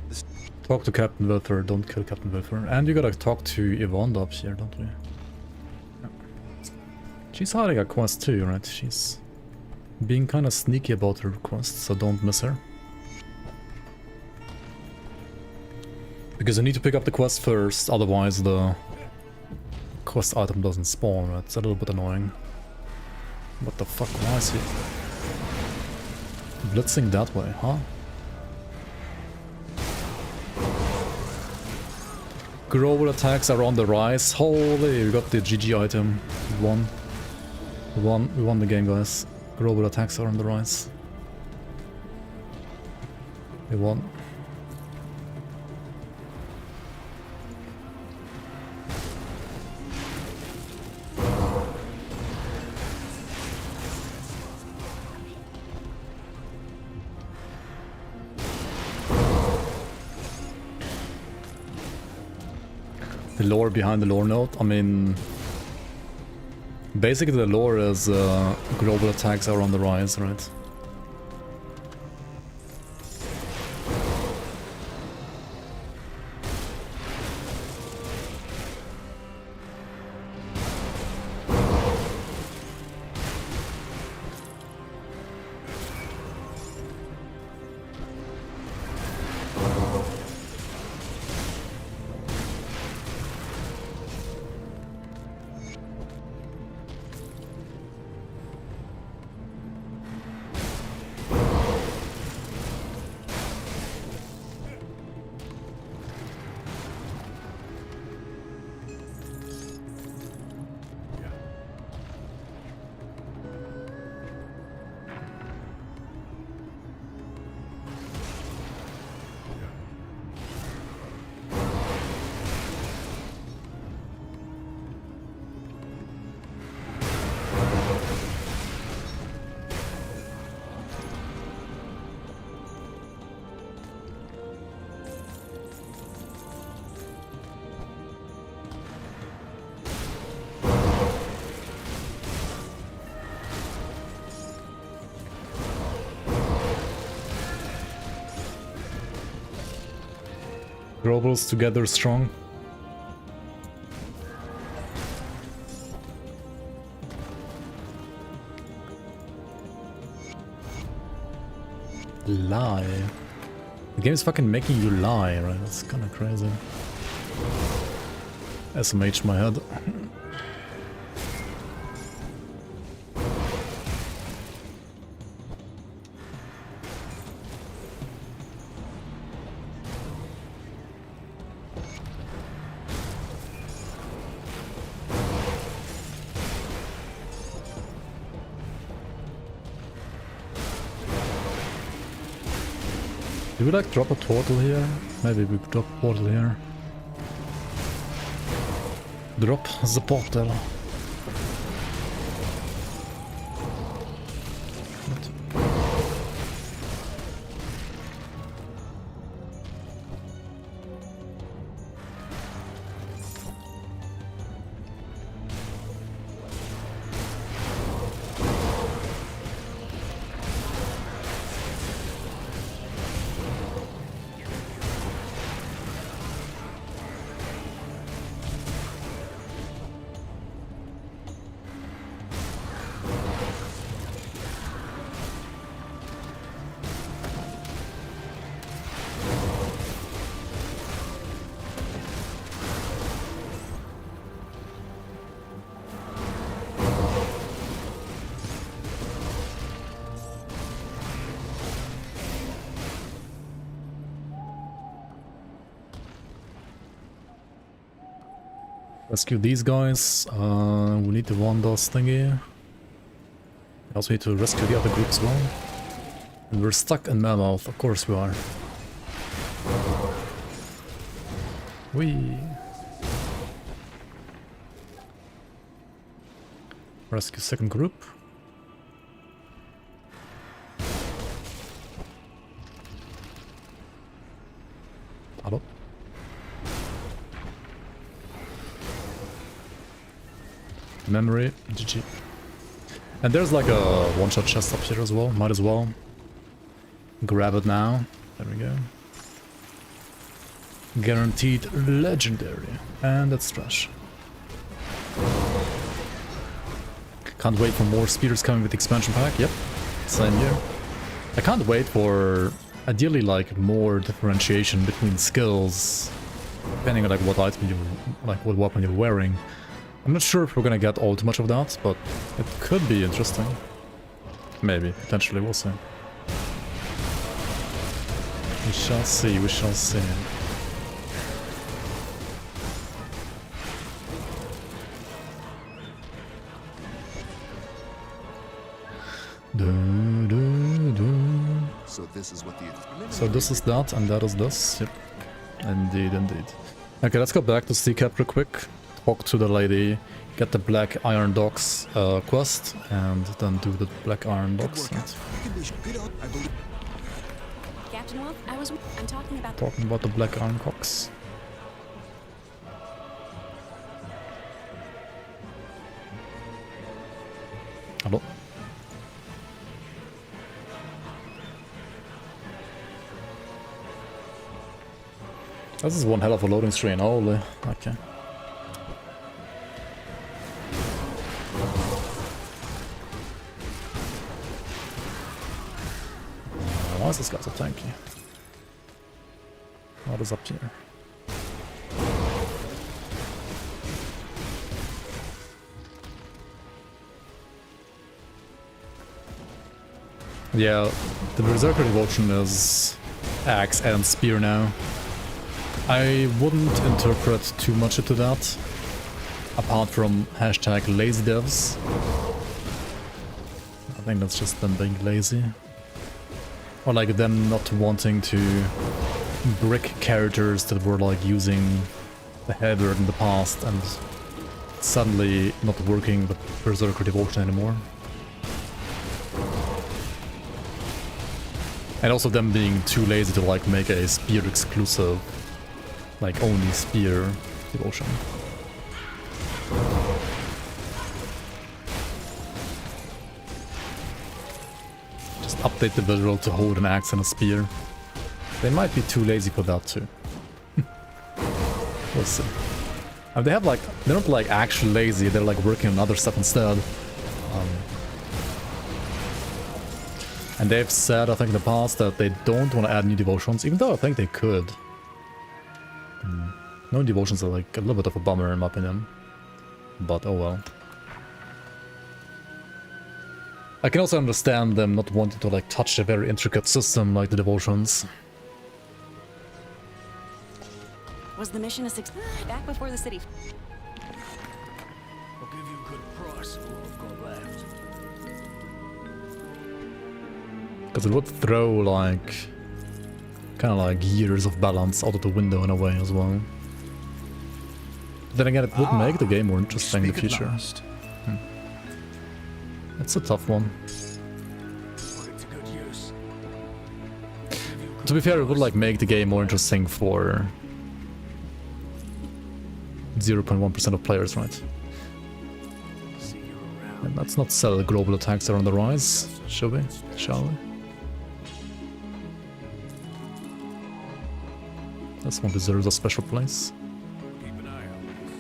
Talk to Captain Wilfer, don't kill Captain Wilfer. And you gotta talk to Yvonne up here, don't we? Yeah. She's hiding a quest too, right? She's being kind of sneaky about her quest, so don't miss her. Because you need to pick up the quest first, otherwise the quest item doesn't spawn, right? It's a little bit annoying. What the fuck, why is he blitzing that way, huh? Global attacks are on the rise. Holy, we got the GG item. We won. We won the game, guys. Global attacks are on the rise. We won. The lore behind the lore note, I mean... Basically the lore is global attacks are on the rise, right? Globals together strong. Lie. The game is fucking making you lie, right? That's kind of crazy. SMH my head. Do we like drop a portal here? Maybe we drop a portal here. Drop the portal. Rescue these guys. We need the Wanda's thingy. We also need to rescue the other group as well. And we're stuck in Mammoth, of course we are. Whee! Rescue second group. Hello? Memory, GG. And there's like a one-shot chest up here as well, might as well. Grab it now. There we go. Guaranteed legendary. And that's trash. Can't wait for more spears coming with the expansion pack, yep. Same here. I can't wait for, ideally, like, more differentiation between skills, depending on like what item you, like what weapon you're wearing. I'm not sure if we're gonna get all too much of that, but it could be interesting. Maybe, potentially, we'll see. We shall see, we shall see. So this is what the... So this is that, and that is this. Yep. Indeed, indeed. Okay, let's go back to Seacap real quick. Talk to the lady, get the Black Iron Docks quest, and then do the Black Iron Docks. Captain Wolf, I'm Talking about the Black Iron Cocks. Hello? This is one hell of a loading screen, holy. Okay. Why is this guy so tanky? What is up here? Yeah, the Berserker devotion is axe and spear now. I wouldn't interpret too much into that, apart from hashtag lazy devs. I think that's just them being lazy. Or like them not wanting to brick characters that were like using the header in the past and suddenly not working with Berserker devotion anymore. And also them being too lazy to like make a spear exclusive, like only spear devotion. Just update the visual to hold an axe and a spear. They might be too lazy for that too. We'll see. And they have like, they're not like actually lazy, they're like working on other stuff instead. And they've said, I think in the past, that they don't want to add new devotions, even though I think they could. No devotions are like a little bit of a bummer in my opinion. But oh well. I can also understand them not wanting to like touch a very intricate system like the devotions. Was the mission a success? Back before the city. I'll give you a good price for what I've got left. Because it would throw like kind of like years of balance out of the window in a way as well. But then again, it would make the game more interesting in the future. It's a tough one. Put it to good use. To be fair, it would like make the game more interesting for 0.1% of players, right? See you around. And let's not sell global attacks are on the rise, shall we? Shall we? This one deserves a special place. Keep an eye on this.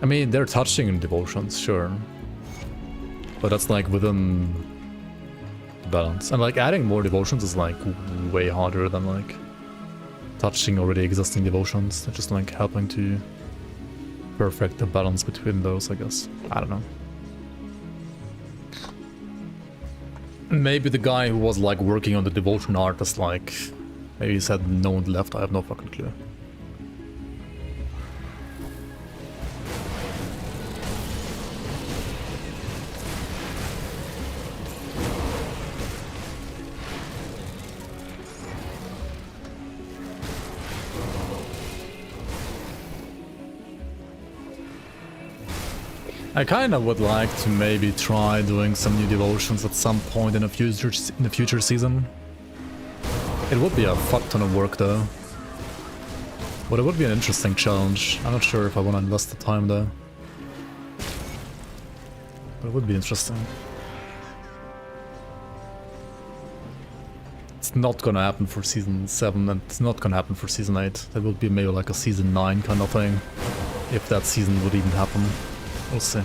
I mean, they're touching devotions, sure. But that's like within the balance. And like adding more devotions is like way harder than like touching already existing devotions. They're just like helping to perfect the balance between those, I guess. I don't know. Maybe the guy who was like working on the devotion art is like, maybe he said no one left, I have no fucking clue. I kind of would like to maybe try doing some new devotions at some point in the future season. It would be a fuck ton of work though. But it would be an interesting challenge. I'm not sure if I want to invest the time though. But it would be interesting. It's not gonna happen for season 7 and it's not gonna happen for season 8. That would be maybe like a season 9 kind of thing. If that season would even happen. We'll see.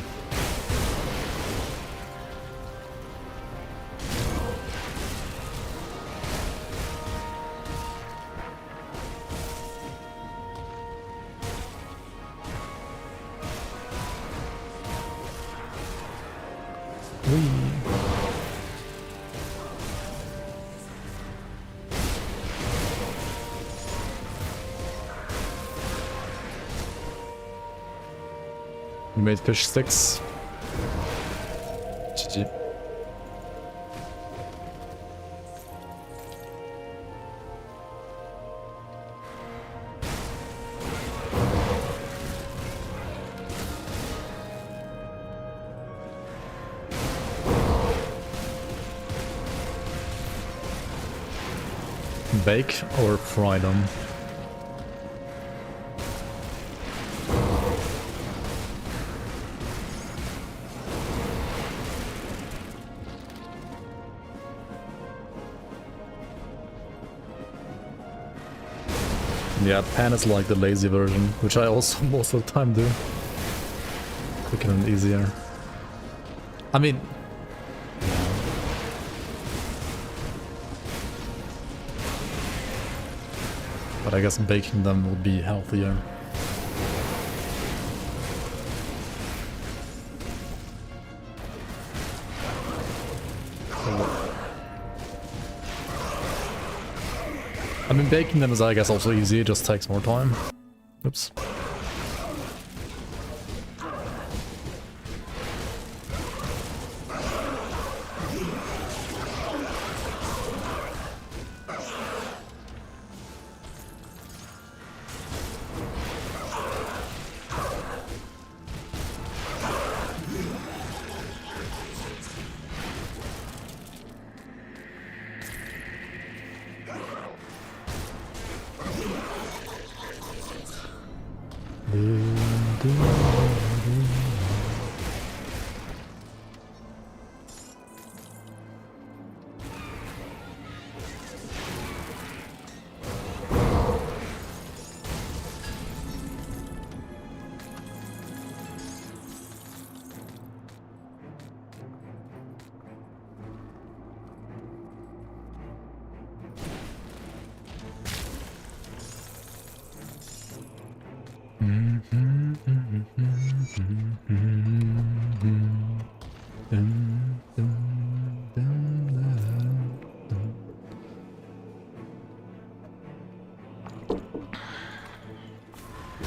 We made fish sticks. GG. Bake or fry them? Yeah, pan is like the lazy version, which I also most of the time do. Quicker and easier. I mean... But I guess baking them would be healthier. I mean, baking them is, I guess, also easy, it just takes more time. Oops.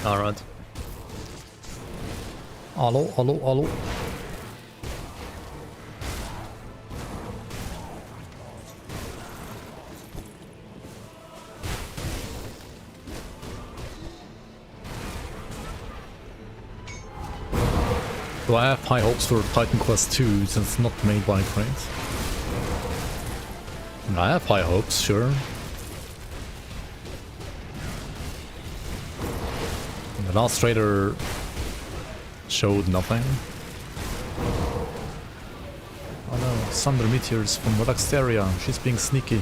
Alright. Hello, hello, hello. Do I have high hopes for Titan Quest 2 since it's not made by Cranes? I have high hopes, sure. The last trailer showed nothing. Oh no, Thunder Meteors from Relaxteria. She's being sneaky.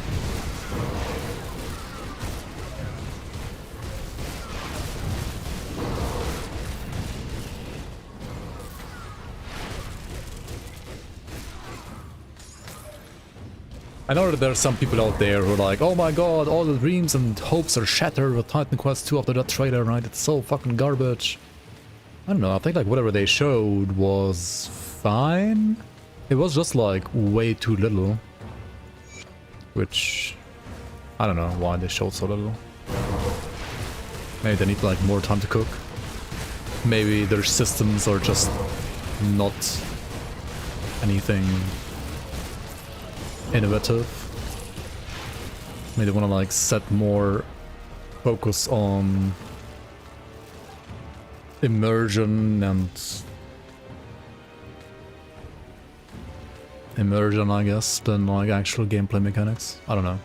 I know that there are some people out there who are like, oh my god, all the dreams and hopes are shattered with Titan Quest 2 after that trailer, right? It's so fucking garbage. I don't know, I think like whatever they showed was fine. It was just like way too little. Which, I don't know why they showed so little. Maybe they need like more time to cook. Maybe their systems are just not anything innovative. Maybe they want to like set more focus on immersion, I guess, than like actual gameplay mechanics. I don't know.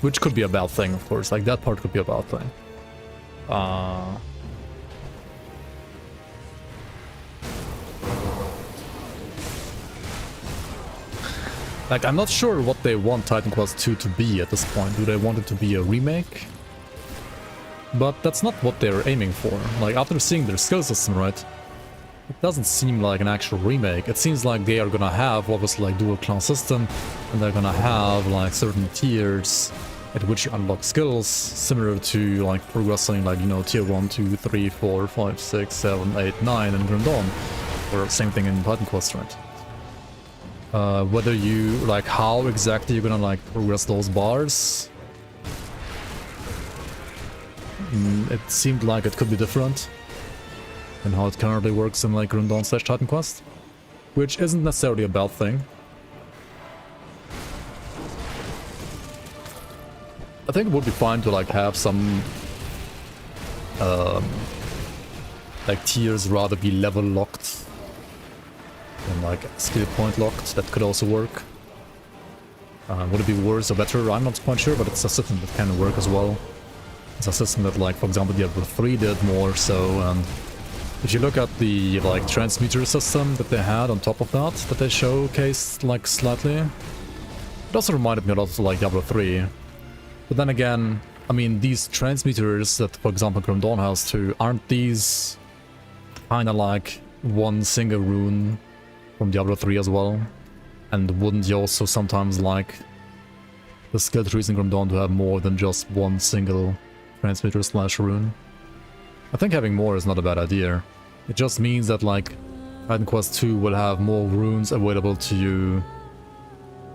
Which could be a bad thing, of course. Like that part could be a bad thing. Like, I'm not sure what they want Titan Quest 2 to be at this point. Do they want it to be a remake? But that's not what they're aiming for. Like, after seeing their skill system, right? It doesn't seem like an actual remake. It seems like they are gonna have, obviously, like, dual class system, and they're gonna have, like, certain tiers at which you unlock skills, similar to, like, progressing, like, you know, tier 1, 2, 3, 4, 5, 6, 7, 8, 9 in Grim Dawn. Or same thing in Titan Quest, right? Whether you, like, how exactly you're gonna, like, progress those bars. It seemed like it could be different than how it currently works in, like, Grim Dawn / Titan Quest. Which isn't necessarily a bad thing. I think it would be fine to, like, have some like, tiers rather be level locked and like skill point locked. That could also work. Would it be worse or better? I'm not quite sure, but it's a system that can work as well. It's a system that, like, for example, Diablo 3 did more so, and if you look at the, like, transmitter system that they had on top of that they showcased, like, slightly, it also reminded me a lot of, like, Diablo 3. But then again, I mean, these transmitters that, for example, Grim Dawn has too, aren't these kinda like one single rune from Diablo 3 as well? And wouldn't you also sometimes like the skill trees in Grim Dawn to have more than just one single transmitter / rune? I think having more is not a bad idea. It just means that, like, Titan Quest 2 will have more runes available to you,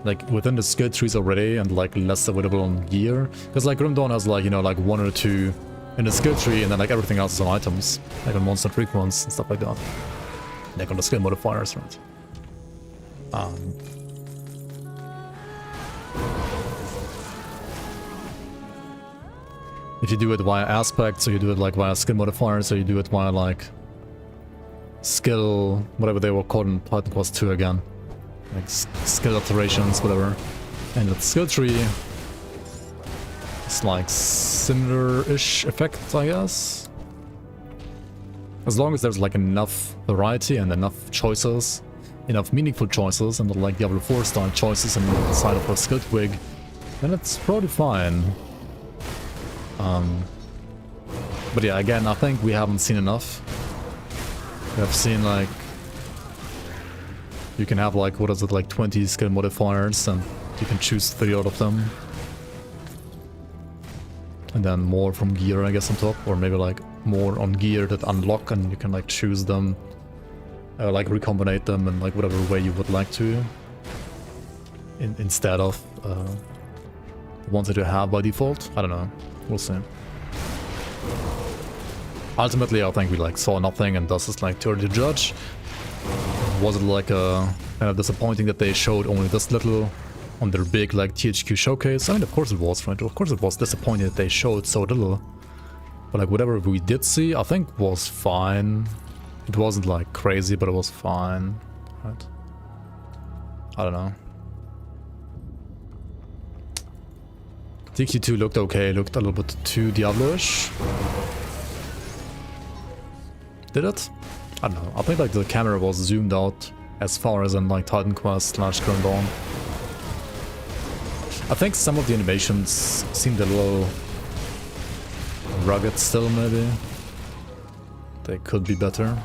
like, within the skill trees already, and, like, less available on gear. Because, like, Grim Dawn has, like, you know, like, 1 or 2 in the skill tree, and then, like, everything else is on items. Like on monster frequencies and stuff like that. Like on the skill modifiers, right? If you do it via aspects, or you do it, like, via skill modifiers, or you do it via, like, skill, whatever they were called in Titan Quest 2 again. Like, skill alterations, whatever. And the skill tree, it's like similar-ish effect, I guess. As long as there's, like, enough variety and enough choices, enough meaningful choices, and not like Diablo 4 style choices inside of a skill twig, then it's probably fine. But yeah, again, I think we haven't seen enough. We have seen, like, you can have, like, what is it, like 20 skill modifiers, and you can choose 3 out of them. And then more from gear, I guess, on top, or maybe, like, more on gear that unlock, and you can, like, choose them, like, recombinate them in, like, whatever way you would like to, instead of the ones that you have by default. I don't know. We'll see. ultimately I think we like saw nothing, and thus it's like too early to judge. Was it like a kind of disappointing that they showed only this little on their big like THQ showcase? I mean, of course it was, right? Of course it was disappointing that they showed so little. But like whatever we did see, I think was fine. It wasn't like crazy, but it was fine, right? I don't know. TQ2 looked okay, looked a little bit too Diablo-ish. Did it? I don't know. I think like the camera was zoomed out as far as in like Titan Quest / Grim Dawn. I think some of the animations seemed a little rugged still, maybe. They could be better.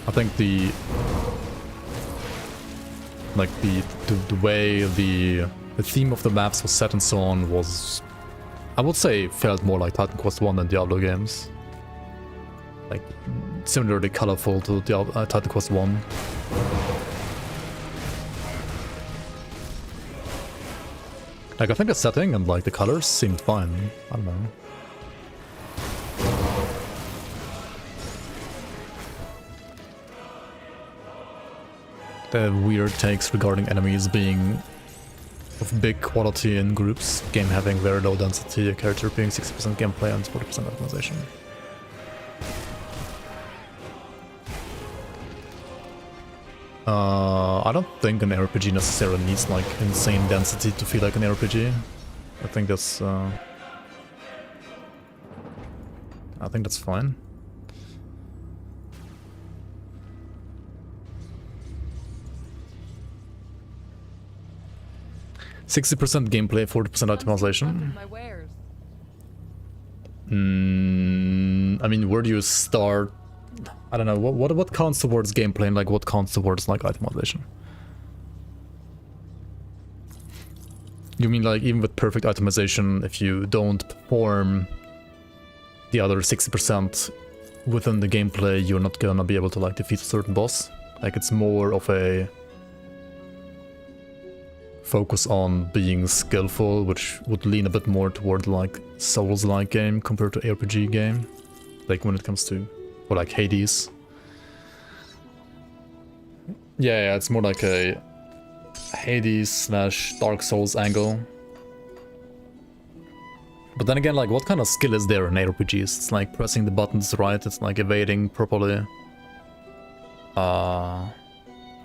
I think the way the theme of the maps was set and so on was, I would say, felt more like Titan Quest 1 than Diablo games. Like, similarly colorful to Titan Quest 1. Like, I think the setting and like the colors seemed fine. I don't know. The weird takes regarding enemies being of big quality in groups, game having very low density, a character being 60% gameplay and 40% optimization. I don't think an RPG necessarily needs like insane density to feel like an RPG. I think that's fine. %60 gameplay, 40% optimization. I mean, where do you start? I don't know, what counts towards gameplay and like what counts towards like itemization? You mean like even with perfect itemization, if you don't perform the other 60% within the gameplay, you're not gonna be able to like defeat a certain boss? Like it's more of a focus on being skillful, which would lean a bit more toward like Souls-like game compared to RPG game, like when it comes to, or like Hades. Yeah, it's more like a Hades / Dark Souls angle. But then again, like what kind of skill is there in RPGs? It's like pressing the buttons right, it's like evading properly.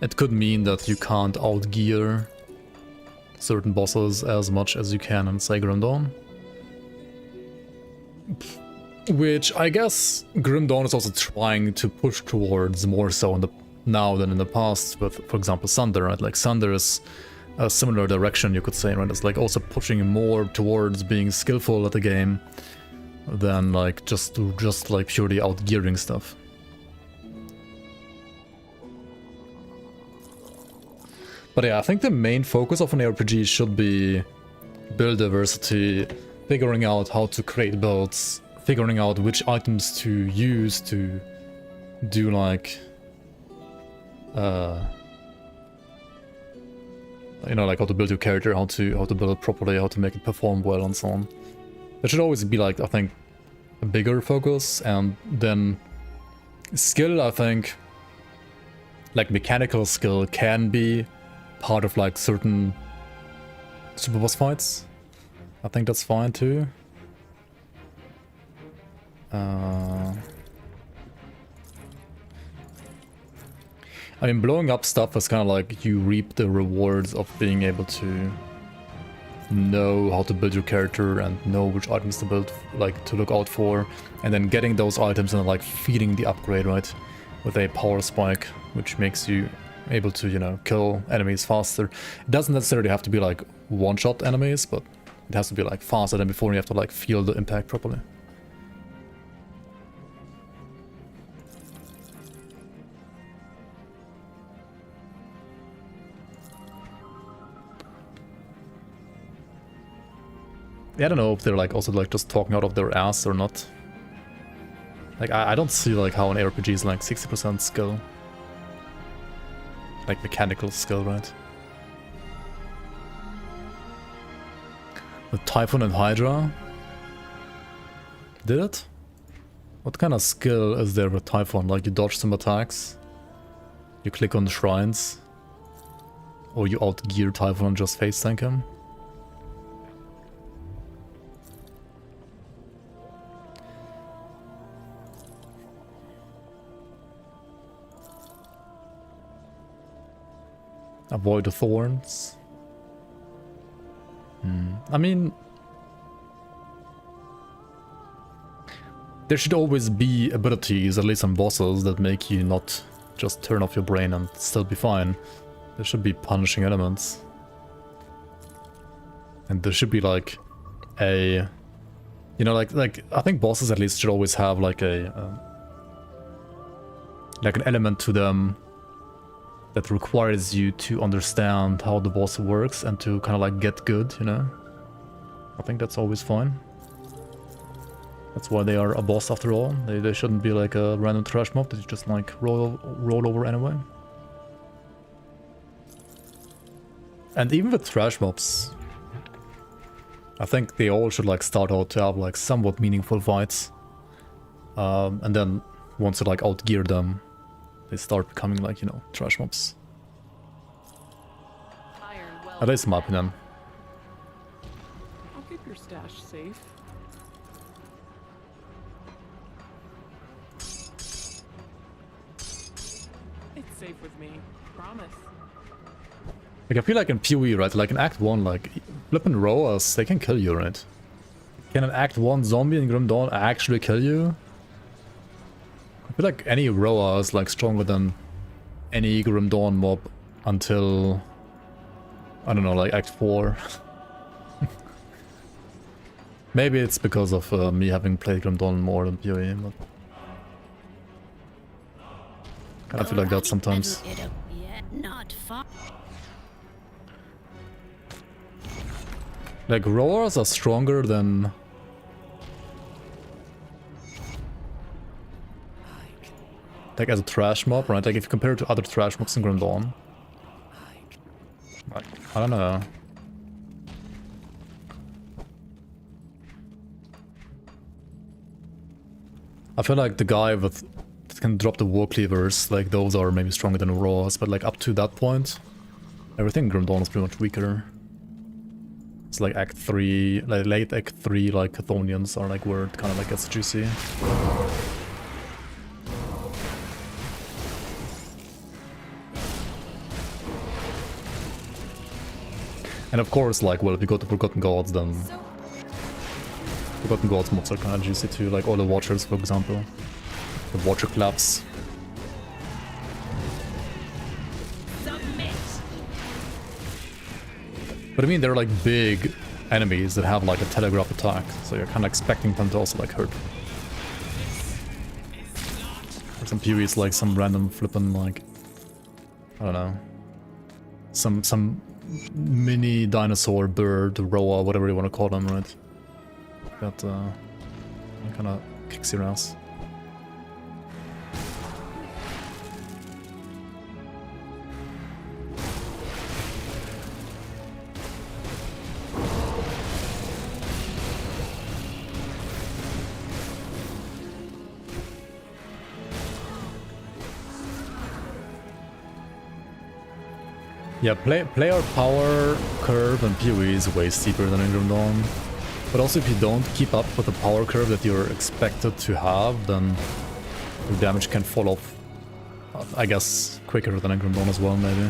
It could mean that you can't outgear certain bosses as much as you can in, say, Grim Dawn. Which I guess Grim Dawn is also trying to push towards more so in the now than in the past with, for example, Sunder, right? Like Sunder is a similar direction, you could say, right? It's like also pushing more towards being skillful at the game than like just like purely outgearing stuff. But yeah, I think the main focus of an RPG should be build diversity, figuring out how to create builds, figuring out which items to use to do like, you know, like how to build your character, how to build it properly, how to make it perform well, and so on. There should always be like, I think, a bigger focus, and then skill, I think, like mechanical skill can be part of like certain super boss fights. I think that's fine too. I mean, blowing up stuff is kind of like you reap the rewards of being able to know how to build your character and know which items to build, like to look out for, and then getting those items and like feeding the upgrade, right, with a power spike, which makes you able to, you know, kill enemies faster. It doesn't necessarily have to be like one-shot enemies, but it has to be like faster than before, and you have to like feel the impact properly. Yeah, I don't know if they're like also like just talking out of their ass or not. Like I don't see like how an RPG is like 60% skill. Like mechanical skill, right? The Typhon and Hydra. Did it? What kind of skill is there with Typhon? Like you dodge some attacks, you click on the shrines, or you outgear Typhon and just face tank him? Avoid the thorns. I mean, there should always be abilities, at least on bosses, that make you not just turn off your brain and still be fine. There should be punishing elements. And there should be like a... You know, like I think bosses at least should always have like a... like an element to them that requires you to understand how the boss works and to kind of like get good, you know? I think that's always fine. That's why they are a boss after all. They shouldn't be like a random trash mob that you just like roll over anyway. And even with trash mobs, I think they all should like start out to have like somewhat meaningful fights. And then once you like outgear them, they start becoming like, you know, trash mobs. At least in my opinion. I'll keep your stash safe. It's safe with me, promise. Like I feel like in PoE, right? Like in Act 1, like flipping roas, they can kill you, right? Can an Act 1 zombie in Grim Dawn actually kill you? I feel like any Roa is like stronger than any Grim Dawn mob until, I don't know, like Act 4. Maybe it's because of me having played Grim Dawn more than PoE, but I feel like that sometimes. Like Roars are stronger than... like as a trash mob, right? Like if you compare it to other trash mobs in Grim Dawn. Like, I don't know. I feel like the guy that can drop the war cleavers, like those are maybe stronger than Roars, but like up to that point, everything in Grim Dawn is pretty much weaker. It's like Act 3, like late Act 3, like Chthonians are like where it kind of like gets juicy. And of course, like, well, if you go to Forgotten Gods, then Forgotten Gods mobs are kind of juicy too, like all the Watchers, for example. The Watcher Claps. But I mean, they're like big enemies that have like a telegraph attack, so you're kind of expecting them to also like hurt. For some PoE, it's like some random flippin' like, I don't know, some mini dinosaur, bird, roa, whatever you want to call them, right? That kind of kicks your ass. Yeah, player power curve and PoE is way steeper than in Grim Dawn. But also if you don't keep up with the power curve that you're expected to have, then your damage can fall off, I guess, quicker than in Grim Dawn as well, maybe.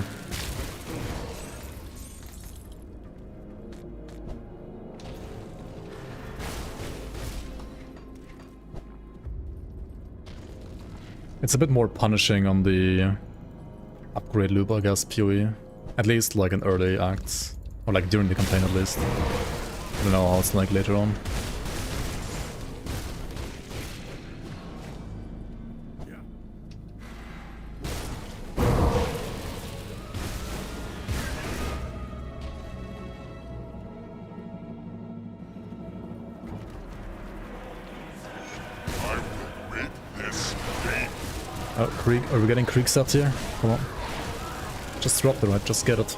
It's a bit more punishing on the upgrade loop, I guess, PoE. At least like in early acts. Or like during the campaign at least. I don't know how it's like later on. Oh, Krieg, are we getting Krieg stats here? Come on. Just drop the red, just get it.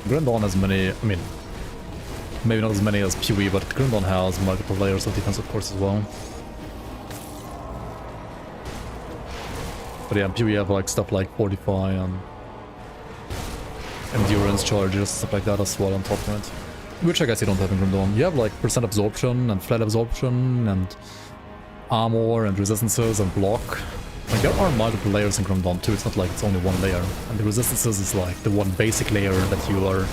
Grim Dawn has many, I mean, maybe not as many as PoE, but Grim Dawn has multiple layers of defense, of course, as well. But yeah, PoE have like stuff like Fortify and Endurance charges, stuff like that as well on top, right? Which I guess you don't have in Grim Dawn. You have like percent absorption and flat absorption and armor and resistances and block. Like there are multiple layers in Grim Dawn too, it's not like it's only one layer. And the resistances is like the one basic layer that you are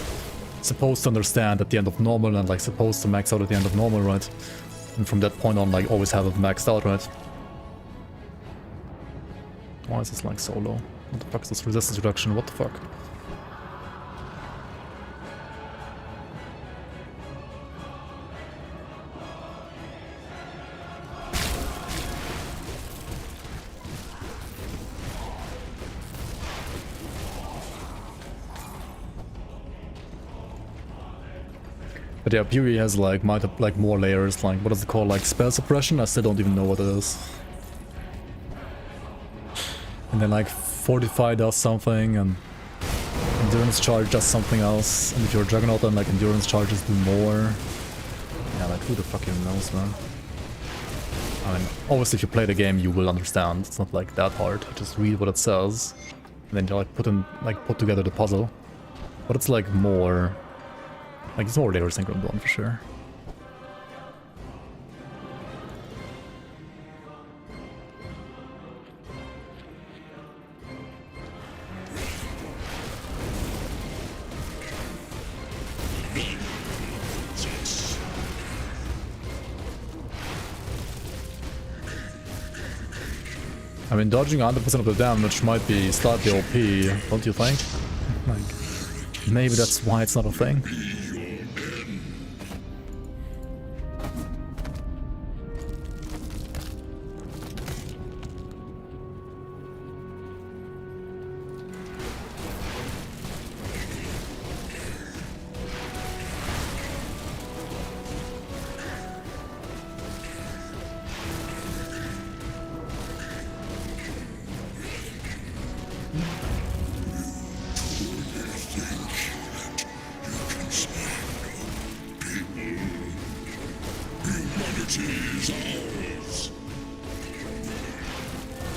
supposed to understand at the end of normal and like supposed to max out at the end of normal, right? And from that point on, like always have it maxed out, right? Why is this like so low? What the fuck is this resistance reduction? What the fuck? But yeah, PoE has like more layers, like what is it called, like spell suppression? I still don't even know what it is. And then like Fortify does something and Endurance charge does something else. And if you're a Juggernaut then like Endurance charges do more. Yeah, like who the fuck even knows, man? I mean, obviously if you play the game you will understand. It's not like that hard. You just read what it says. And then you like put together the puzzle. But it's like more... Like, it's more layers than Grim Dawn for sure. I mean, dodging 100% of the damage might be slightly OP, don't you think? Like, maybe that's why it's not a thing.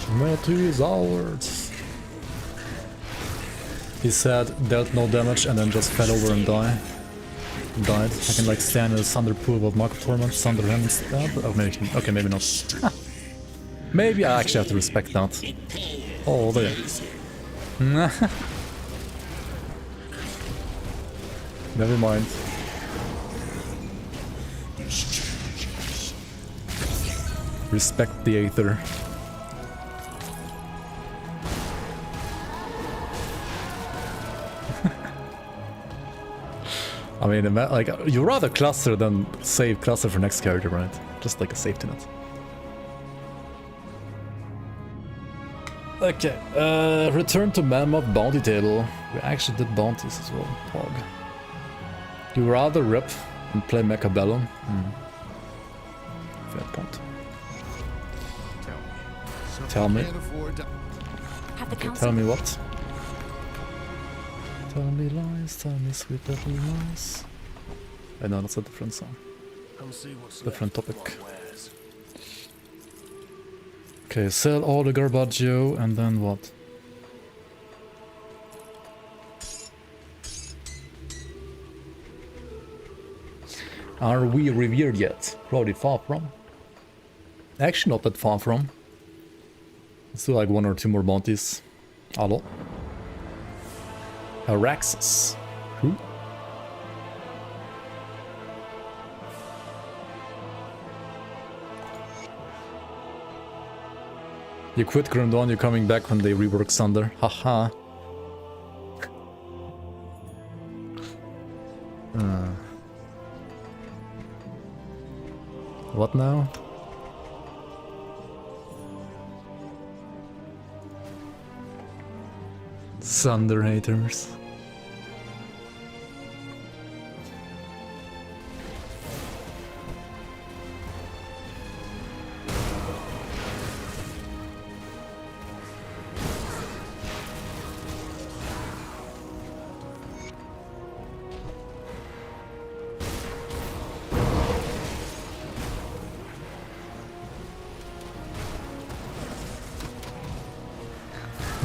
Humanity is ours. He said, dealt no damage and then just fell over and died. I can like stand in a Sunder pool of Mark of Torment, Sunder him instead. Oh, maybe, okay, maybe not. Maybe I actually have to respect that. Oh, there. Never mind. Respect the Aether. I mean, like, you rather cluster than save cluster for next character, right? Just like a safety net. Okay, return to Mammoth bounty table. We actually did bounties as well, Pog. You rather rip and play Mechabellum? Fair point. Tell me. Okay, tell me what? Tell me lies, tell me sweet little lies. I know, that's a different song. Different topic. Okay, sell all the garbaggio and then what? Are we revered yet? Probably far from. Actually not that far from. Let's do like 1 or 2 more bounties. Hello. Araxis. Who? You quit Grim Dawn, you're coming back when they rework Sunder. Haha. What now? Sunder haters.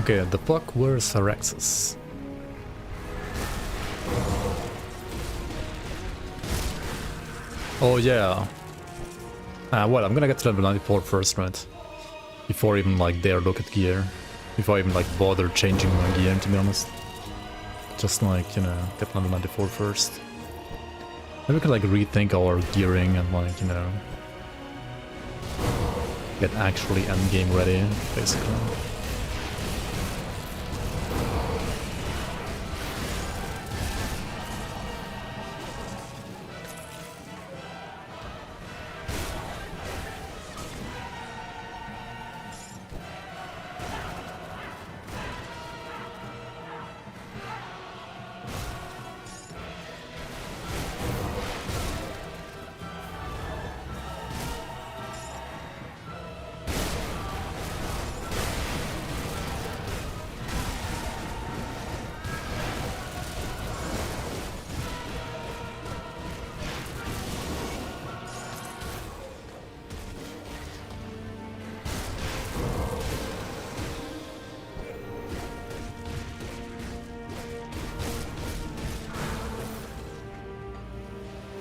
Okay, the fuck, where's Araxis? Oh yeah. Well, I'm gonna get to level 94 first, right? Before even like dare look at gear. Before I even like bother changing my gear, to be honest. Just like, you know, get level 94 first. Maybe we can like rethink our gearing and like, you know, get actually endgame ready, basically.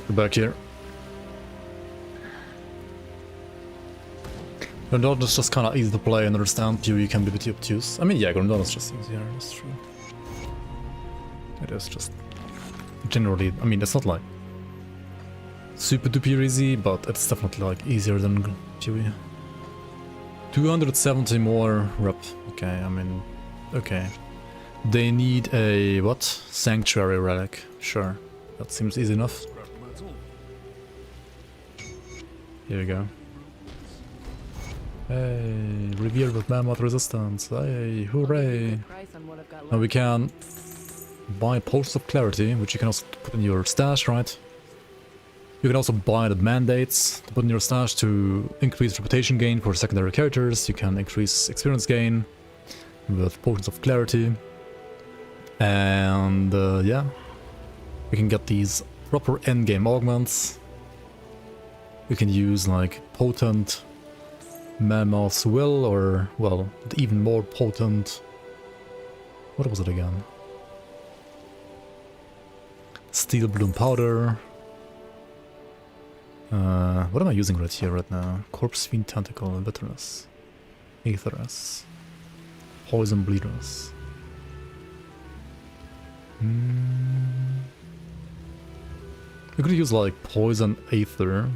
Back here. Grandon is just kind of easy to play and understand. You can be a bit obtuse. I mean, yeah, Grandon is just easier, that's true. It is just generally, I mean, it's not like super duper easy, but it's definitely like easier than PoE. 270 more rep. Okay, I mean, okay. They need a, what? Sanctuary relic. Sure, that seems easy enough. Here we go. Hey, revered with mammoth resistance. Hey, hooray! Now we can buy Post of Clarity, which you can also put in your stash, right? You can also buy the mandates to put in your stash to increase reputation gain for secondary characters. You can increase experience gain with Potions of Clarity. And yeah, we can get these proper endgame augments. We can use like potent Mammoth's Will, or, well, even more potent... What was it again? Steel Bloom Powder. What am I using right here, right now? Corpse Fiend Tentacle, Bitterness, Aetheress, Poison Bleeders. You could use like Poison Aether.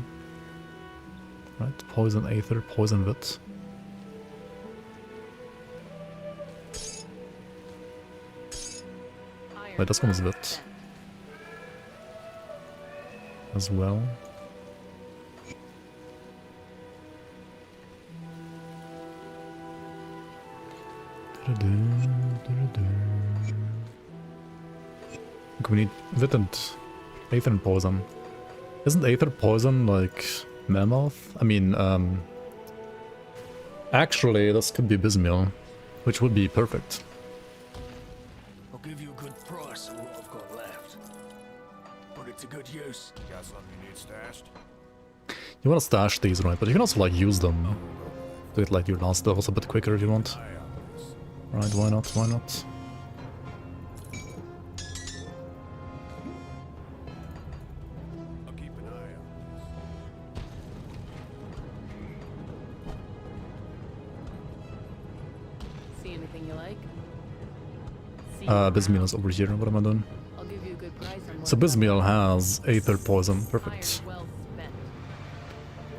Right, Poison Aether, Poison Wit. Wait, this one is Wit. As well. Okay, we need Wit and Aether and Poison. Isn't Aether Poison like Mammoth? I mean, actually, this could be Bismil, which would be perfect. I'll give you a good price on what I've got left. Put it to good use. Got something you need stashed? You want to stash these, right? But you can also like use them to get like your last levels a bit quicker if you want. Right, why not? Why not? I'll keep an eye out. See anything you like? Bismil is over here. What am I doing? I'll give you a good price on what So I've got Bismil left. has Aether Poison. Perfect. Iron well spent.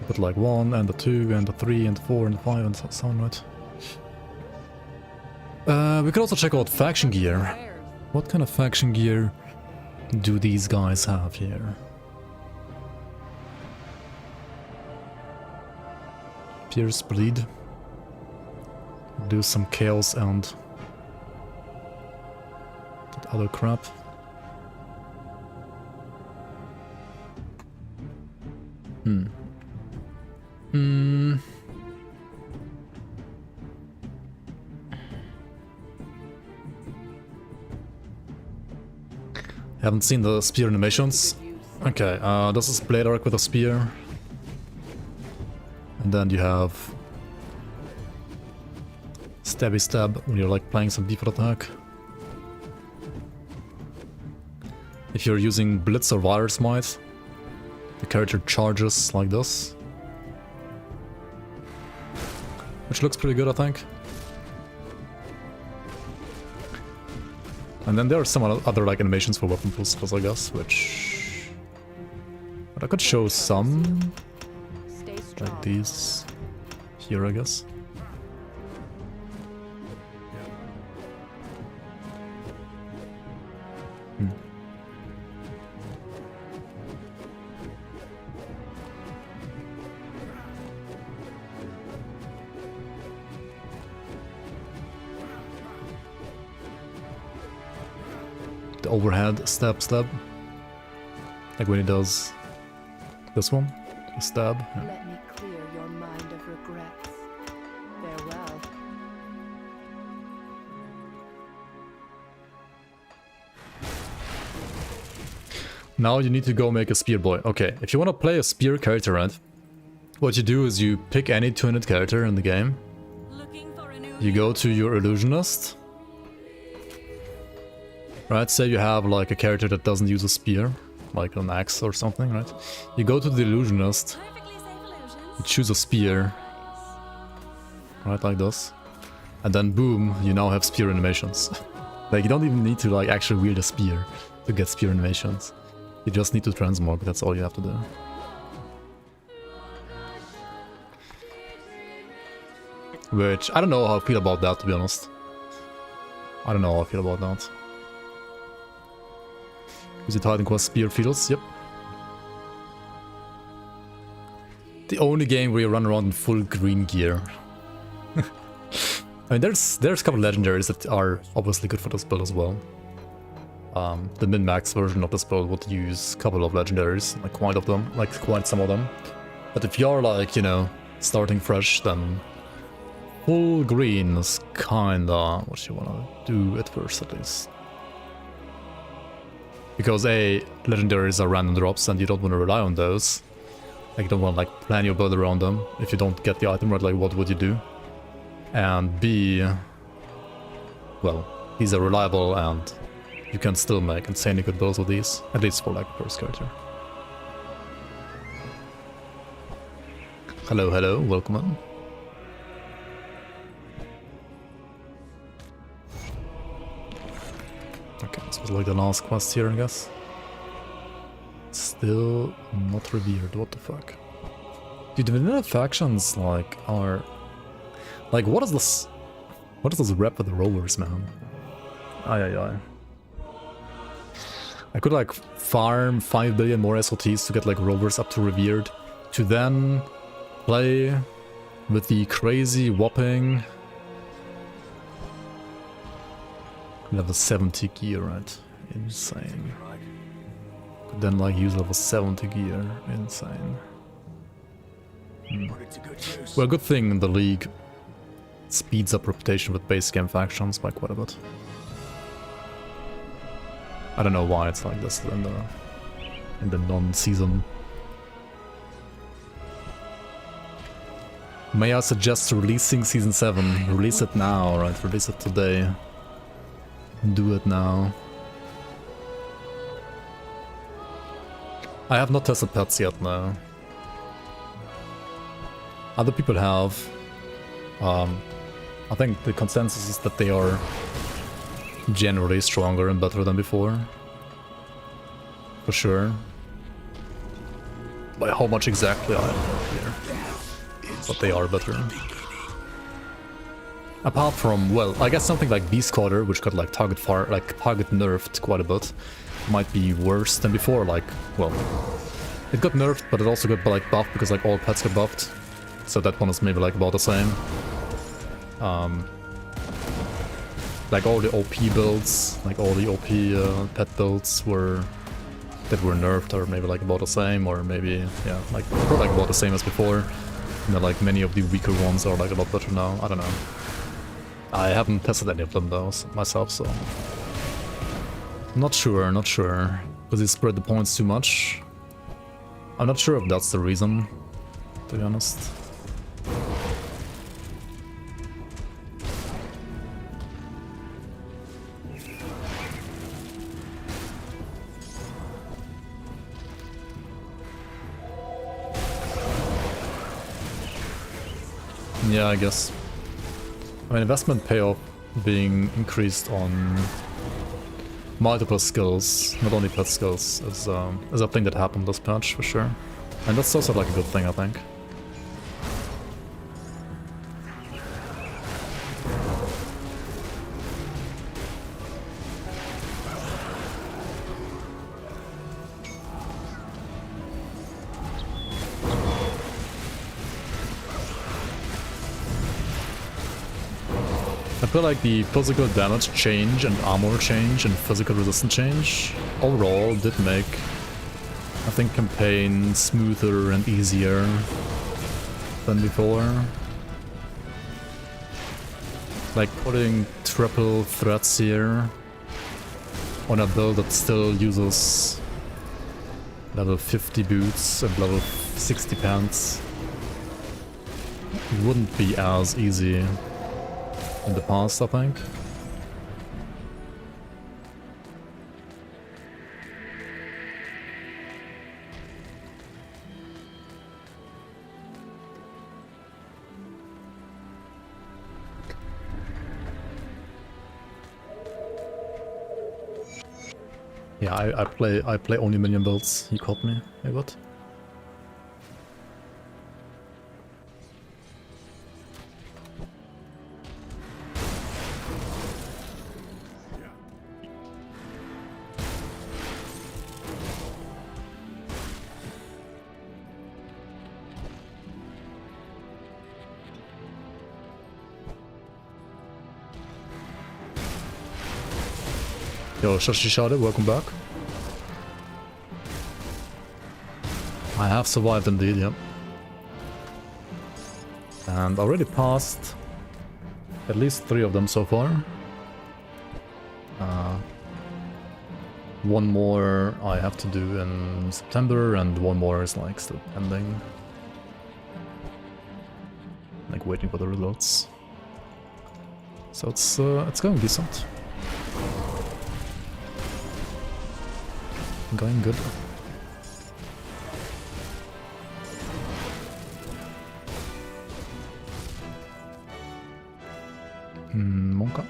Put like 1 and a 2 and a 3 and a 4 and a 5 and so on, right? We could also check out faction gear. Wares. What kind of faction gear do these guys have here? Pierce Bleed. Do some chaos and that other crap. Haven't seen the spear animations. Okay, this is Blade Arc with a spear. And then you have stabby stab when you're like playing some default attack. If you're using Blitz or Virus Might, the character charges like this. Which looks pretty good, I think. And then there are some other like animations for weapon pulls, I guess, which... But I could show some, like these here, I guess. The overhead stab, like when he does this one, the stab. Yeah. Let me clear your mind of regrets. Farewell. Now you need to go make a spear boy. Okay, if you want to play a spear character, right? What you do is you pick any 2-unit character in the game. You go to your illusionist. Right, say you have like a character that doesn't use a spear, like an axe or something, right? You go to the illusionist, you choose a spear, right, like this, and then boom, you now have spear animations. Like you don't even need to like actually wield a spear to get spear animations. You just need to transmog, that's all you have to do. Which, I don't know how I feel about that, to be honest. I don't know how I feel about that. Is it Titan Quest Spear Fields? Yep. The only game where you run around in full green gear. I mean, there's a couple legendaries that are obviously good for this build as well. The min-max version of this build would use a couple of legendaries, like quite some of them. But if you're like, you know, starting fresh, then full green is kinda what you wanna do at first, at least. Because A, legendaries are random drops and you don't want to rely on those. Like you don't want to like plan your build around them. If you don't get the item right, like what would you do? And B, well, these are reliable and you can still make insanely good builds with these. At least for like first character. Hello, hello, welcome in. Okay, this was like the last quest here, I guess. Still not revered, what the fuck? Dude, the vanilla factions, like, are... Like, what is this... What is this rep with the rovers, man? Aye. I could, like, farm 5 billion more SOTs to get, like, rovers up to revered, to then play with the crazy whopping... Level 70 gear, right? Insane. Could then like use level 70 gear. Insane. Well, good thing the league speeds up reputation with base game factions by quite a bit. I don't know why it's like this in the non-season. May I suggest releasing Season 7? Release it now, right? Release it today. Do it now. I have not tested pets yet, no. Other people have. I think the consensus is that they are generally stronger and better than before. For sure. By how much exactly, I don't know here. But they are better. Apart from, well, I guess something like Beast Quarter, which got like target nerfed quite a bit, might be worse than before. Like, well, it got nerfed, but it also got like buffed because like all pets got buffed. So that one is maybe like about the same. Like all the OP builds, like all the OP pet builds that were nerfed are maybe like about the same, or maybe yeah, like probably like about the same as before. You know, like many of the weaker ones are like a lot better now. I don't know. I haven't tested any of them though myself, so not sure. Because they spread the points too much. I'm not sure if that's the reason, to be honest. Yeah, I guess. I mean, investment payoff being increased on multiple skills, not only pet skills, is a thing that happened this patch for sure. And that's also like a good thing, I think. I feel like the physical damage change and armor change and physical resistance change overall did make, I think, campaign smoother and easier than before. Like putting triple threats here on a build that still uses level 50 boots and level 60 pants wouldn't be as easy in the past, I think. Yeah, I play only minion builds. He caught me. Hey, what? Yo, Shashishade, welcome back. I have survived indeed, yep. And already passed at least 3 of them so far. One more I have to do in September, and one more is like still pending. Like waiting for the results. So it's going decent. Going good. Monka.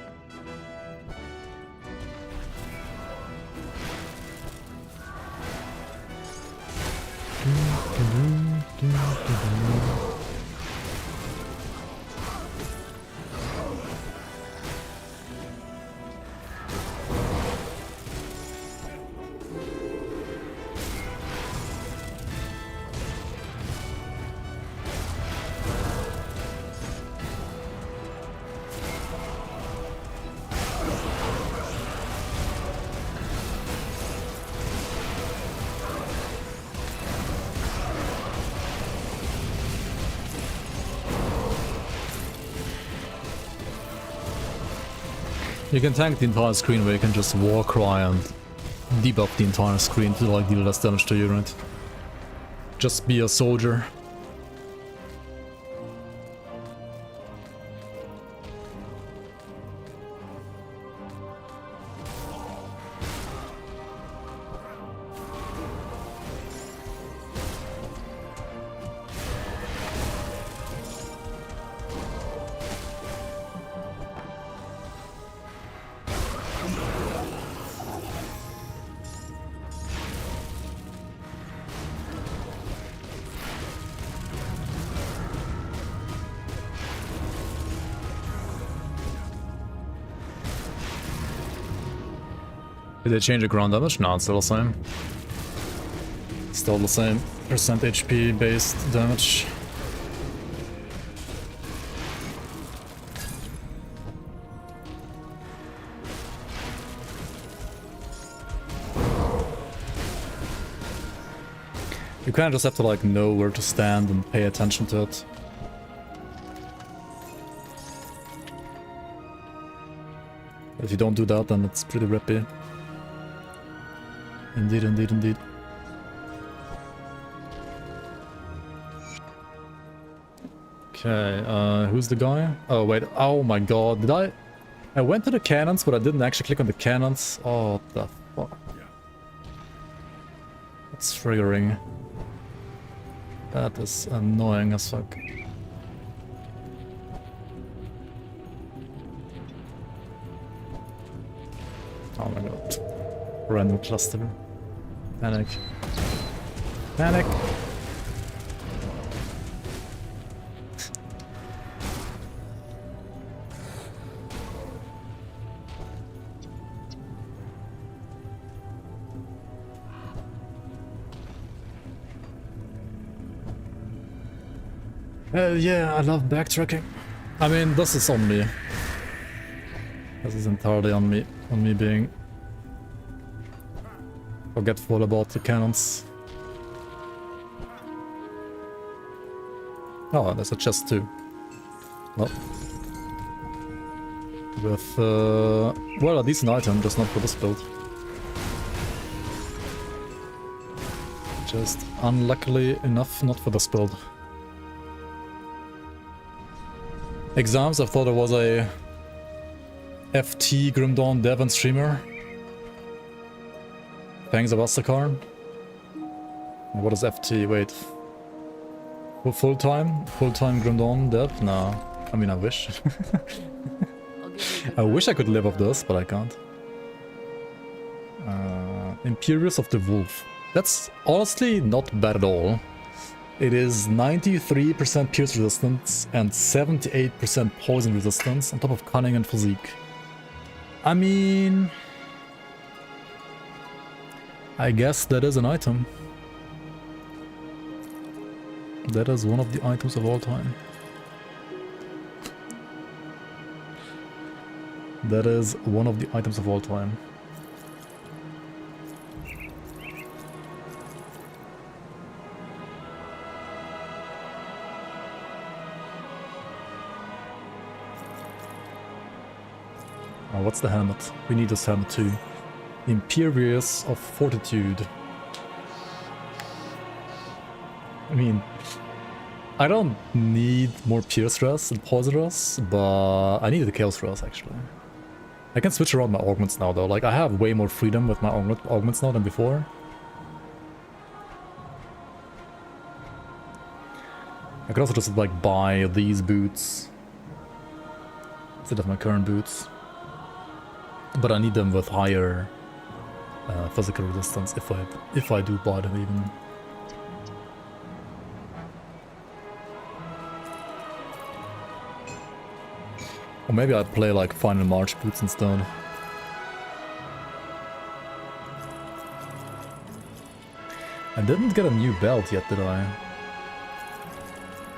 You can tank the entire screen where you can just war cry and debuff the entire screen to like deal less damage to you, right? Just be a soldier. Did they change the ground damage? No, it's still the same. Still the same percent HP based damage. You kind of just have to like know where to stand and pay attention to it. If you don't do that, then it's pretty rippy. Indeed, indeed, indeed. Okay, who's the guy? Oh, wait. Oh my god, did I went to the cannons, but I didn't actually click on the cannons. Oh, what the fuck? That's triggering. That is annoying as fuck. Oh my god. Random cluster. Panic. Panic! Yeah, I love backtracking. I mean, this is on me. This is entirely on me being forgetful about the cannons. Oh, there's a chest too. Well, with well, a decent item, just not for this build. Just unluckily enough, not for this build. Exams, I thought I was a FT Grim Dawn dev and streamer. Thanks, Post-Locarr. What is FT? Wait. Full-time? Full-time Grim Dawn dev? No. I mean, I wish. I wish I could live off this, but I can't. Imperious of the Wolf. That's honestly not bad at all. It is 93% pierce resistance and 78% poison resistance on top of cunning and physique. I mean, I guess that is an item. That is one of the items of all time. That is one of the items of all time. Oh, what's the helmet? We need this helmet too. Imperious of Fortitude. I mean, I don't need more Pierce Rest and Poison Rest, but I need the Chaos Rest actually. I can switch around my augments now though, like I have way more freedom with my augments now than before. I could also just like buy these boots instead of my current boots. But I need them with higher physical resistance if I do buy them even. Or maybe I'd play like Final March boots instead. I didn't get a new belt yet, did I?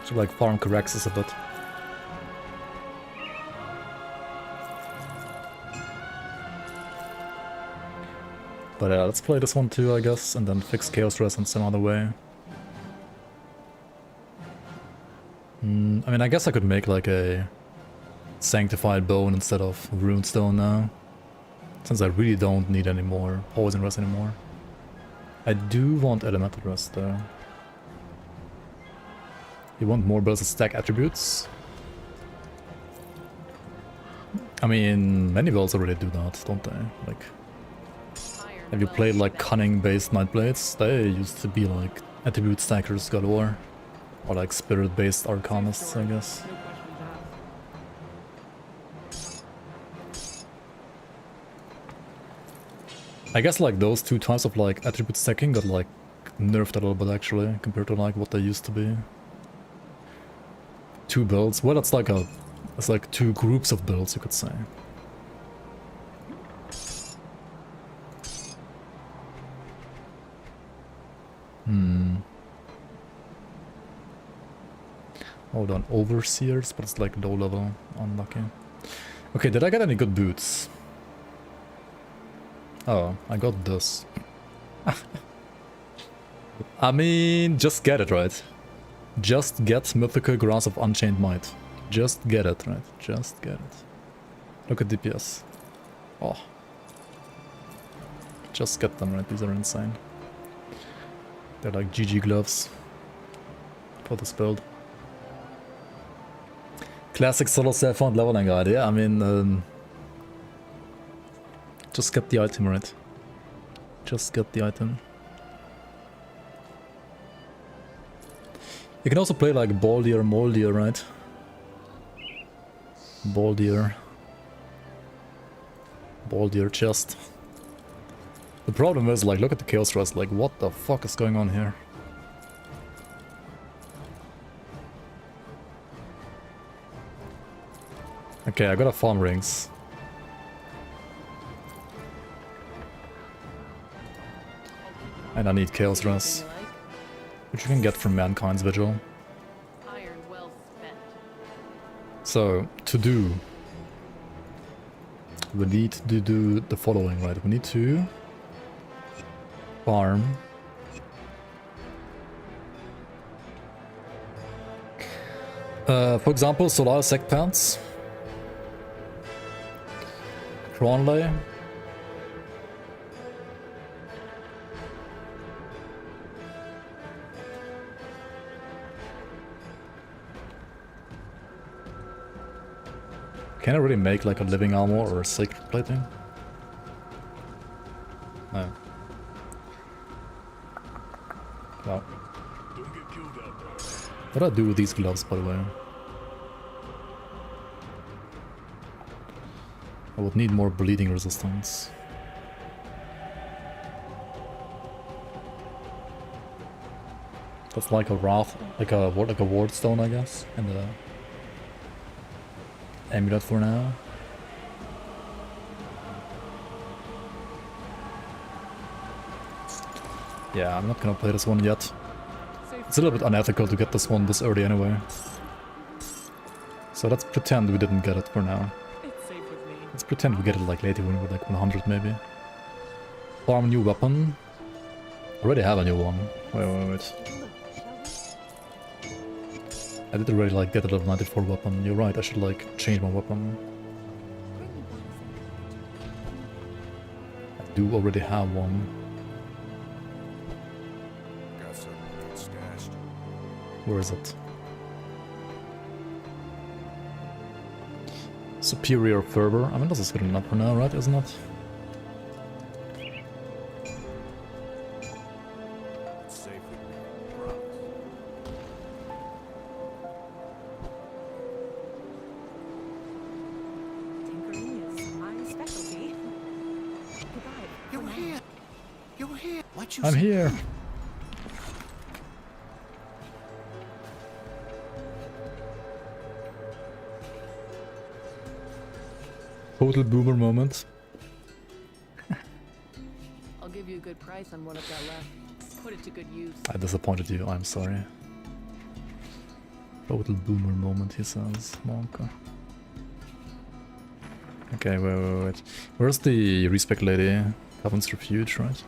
Should like farm Karak a bit. But yeah, let's play this one too, I guess, and then fix Chaos Rest in some other way. I mean, I guess I could make like a Sanctified Bone instead of Runestone now, since I really don't need any more Poison Rest anymore. I do want Elemental Rest though. You want more builds that stack attributes? I mean, many builds already do that, don't they? Like, have you played like cunning-based Nightblades? They used to be like attribute stackers galore. Or like spirit-based arcanists, I guess. I guess like those two types of like attribute stacking got like nerfed a little bit actually, compared to like what they used to be. Two builds, well it's like two groups of builds you could say. Hold on, Overseers, but it's like low level, unlucky. Okay, did I get any good boots? Oh, I got this. I mean, just get it, right? Just get Mythical Grasp of Unchained Might. Just get it, right? Just get it. Look at DPS. Oh. Just get them, right? These are insane. They're like GG gloves for this build. Classic solo self-found leveling guide, yeah, I mean, just get the item, right? Just get the item. You can also play like Baldier, Moldier, right? Baldier. Ball deer chest. The problem is, like, look at the chaos rust, like, what the fuck is going on here? Okay, I gotta farm rings. And I need chaos rust, which you can get from Mankind's Vigil. Iron well spent. So, to do, we need to do the following, right? We need to farm for example, Solar Sect Pants, Cronley, can I really make like a living armor or a sacred plating? No. Wow. What do I do with these gloves, by the way? I would need more bleeding resistance. That's like a wrath, like a ward stone, I guess, and a amulet for now. Yeah, I'm not gonna play this one yet. It's a little bit unethical to get this one this early anyway. So let's pretend we didn't get it for now. It's safe with me. Let's pretend we get it like later when we're like 100 maybe. Farm a new weapon. Already have a new one. Wait. I did already like get a level 94 weapon. You're right, I should like change my weapon. I do already have one. Where is it? Superior Fervor. I mean, this is good enough for now, right? Isn't it? Tinkering is my specialty. Goodbye. You're here. You're here. What you I'm say? here. Total boomer moment. I'll give you a good price on what I've got left. Put it to good use. I disappointed you, I'm sorry. Total boomer moment, he says. Monka. Okay, wait. Where's the respec lady? Cavern's Refuge, right?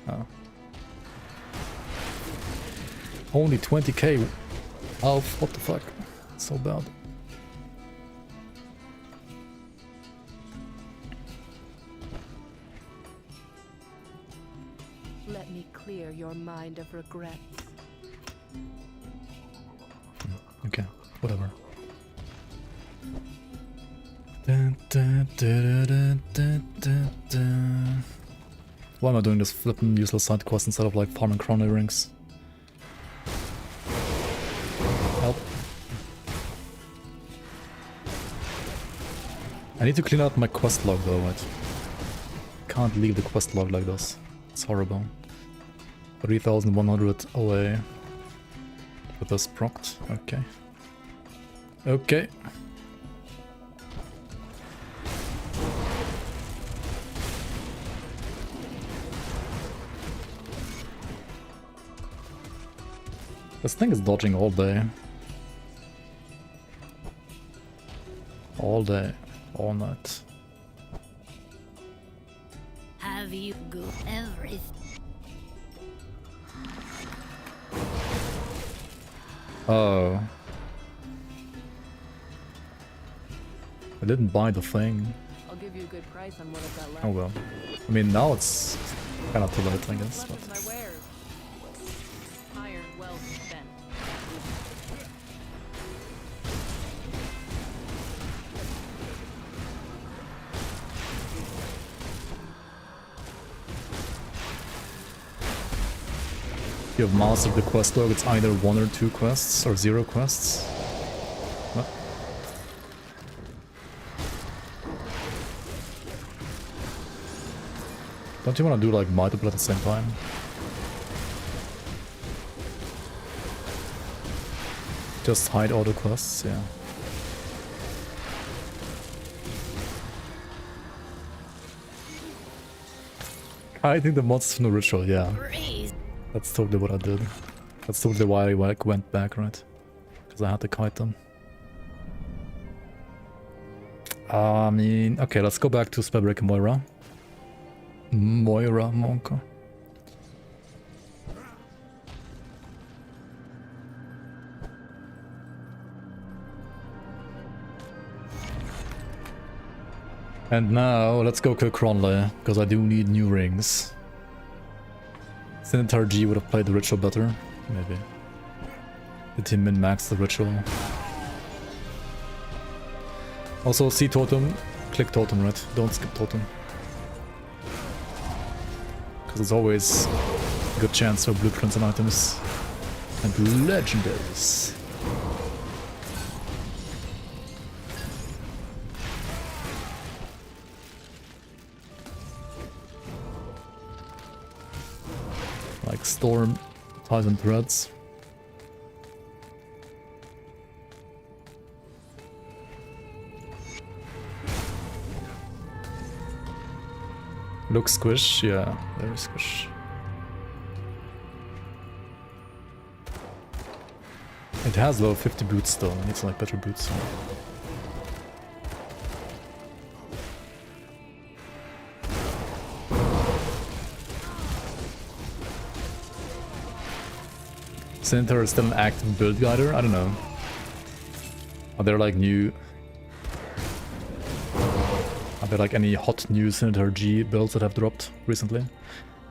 Oh. Only 20k off, what the fuck? So bad. Let me clear your mind of regrets. Okay, whatever. Dun, dun, dun, dun, dun, dun, dun. Why am I doing this flippin' useless side quest instead of like farming crown earrings? Help. I need to clean out my quest log though, right? Can't leave the quest log like this. It's horrible. 3100 away. With this proct. Okay. Okay. This thing is dodging all day. All day. All night. Have you got everything? Oh. I didn't buy the thing. I'll give you a good price on what I've got left. Oh well. I mean, now it's kind of too late, I guess. Left But of my wares. Iron well spent. if you have mastered the quest log, it's either 1 or 2 quests, or 0 quests. What? Don't you want to do like multiple at the same time? Just hide auto quests, yeah. Hiding the monsters from the ritual, yeah. That's totally what I did. That's totally why I like, went back, right? Because I had to kite them. I mean, okay, let's go back to Spellbreaker Moira. Moira Monka. And now, let's go kill Cronley, because I do need new rings. Senator G would have played the ritual better, maybe. Did he min-max the ritual? Also, see totem, click totem, right? Don't skip totem. Because it's always a good chance for blueprints and items. And legendaries. Like Storm, Ties and Threads. Looks squish, yeah, very squish. It has low 50 boots though, it needs like better boots. Centaur is still an active build guider? I don't know. Are there like new... Are there like any hot new Centaur G builds that have dropped recently?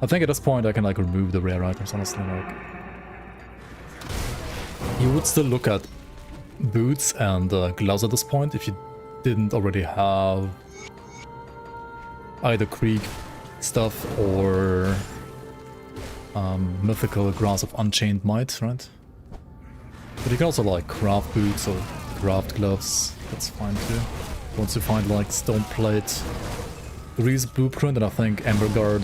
I think at this point I can like remove the rare items, honestly. Like, you would still look at boots and gloves at this point if you didn't already have either Krieg stuff or mythical Grass of Unchained Might, right? But you can also like craft boots or craft gloves, that's fine too. Once you find like Stone Plate, Grease blueprint, and I think Emberguard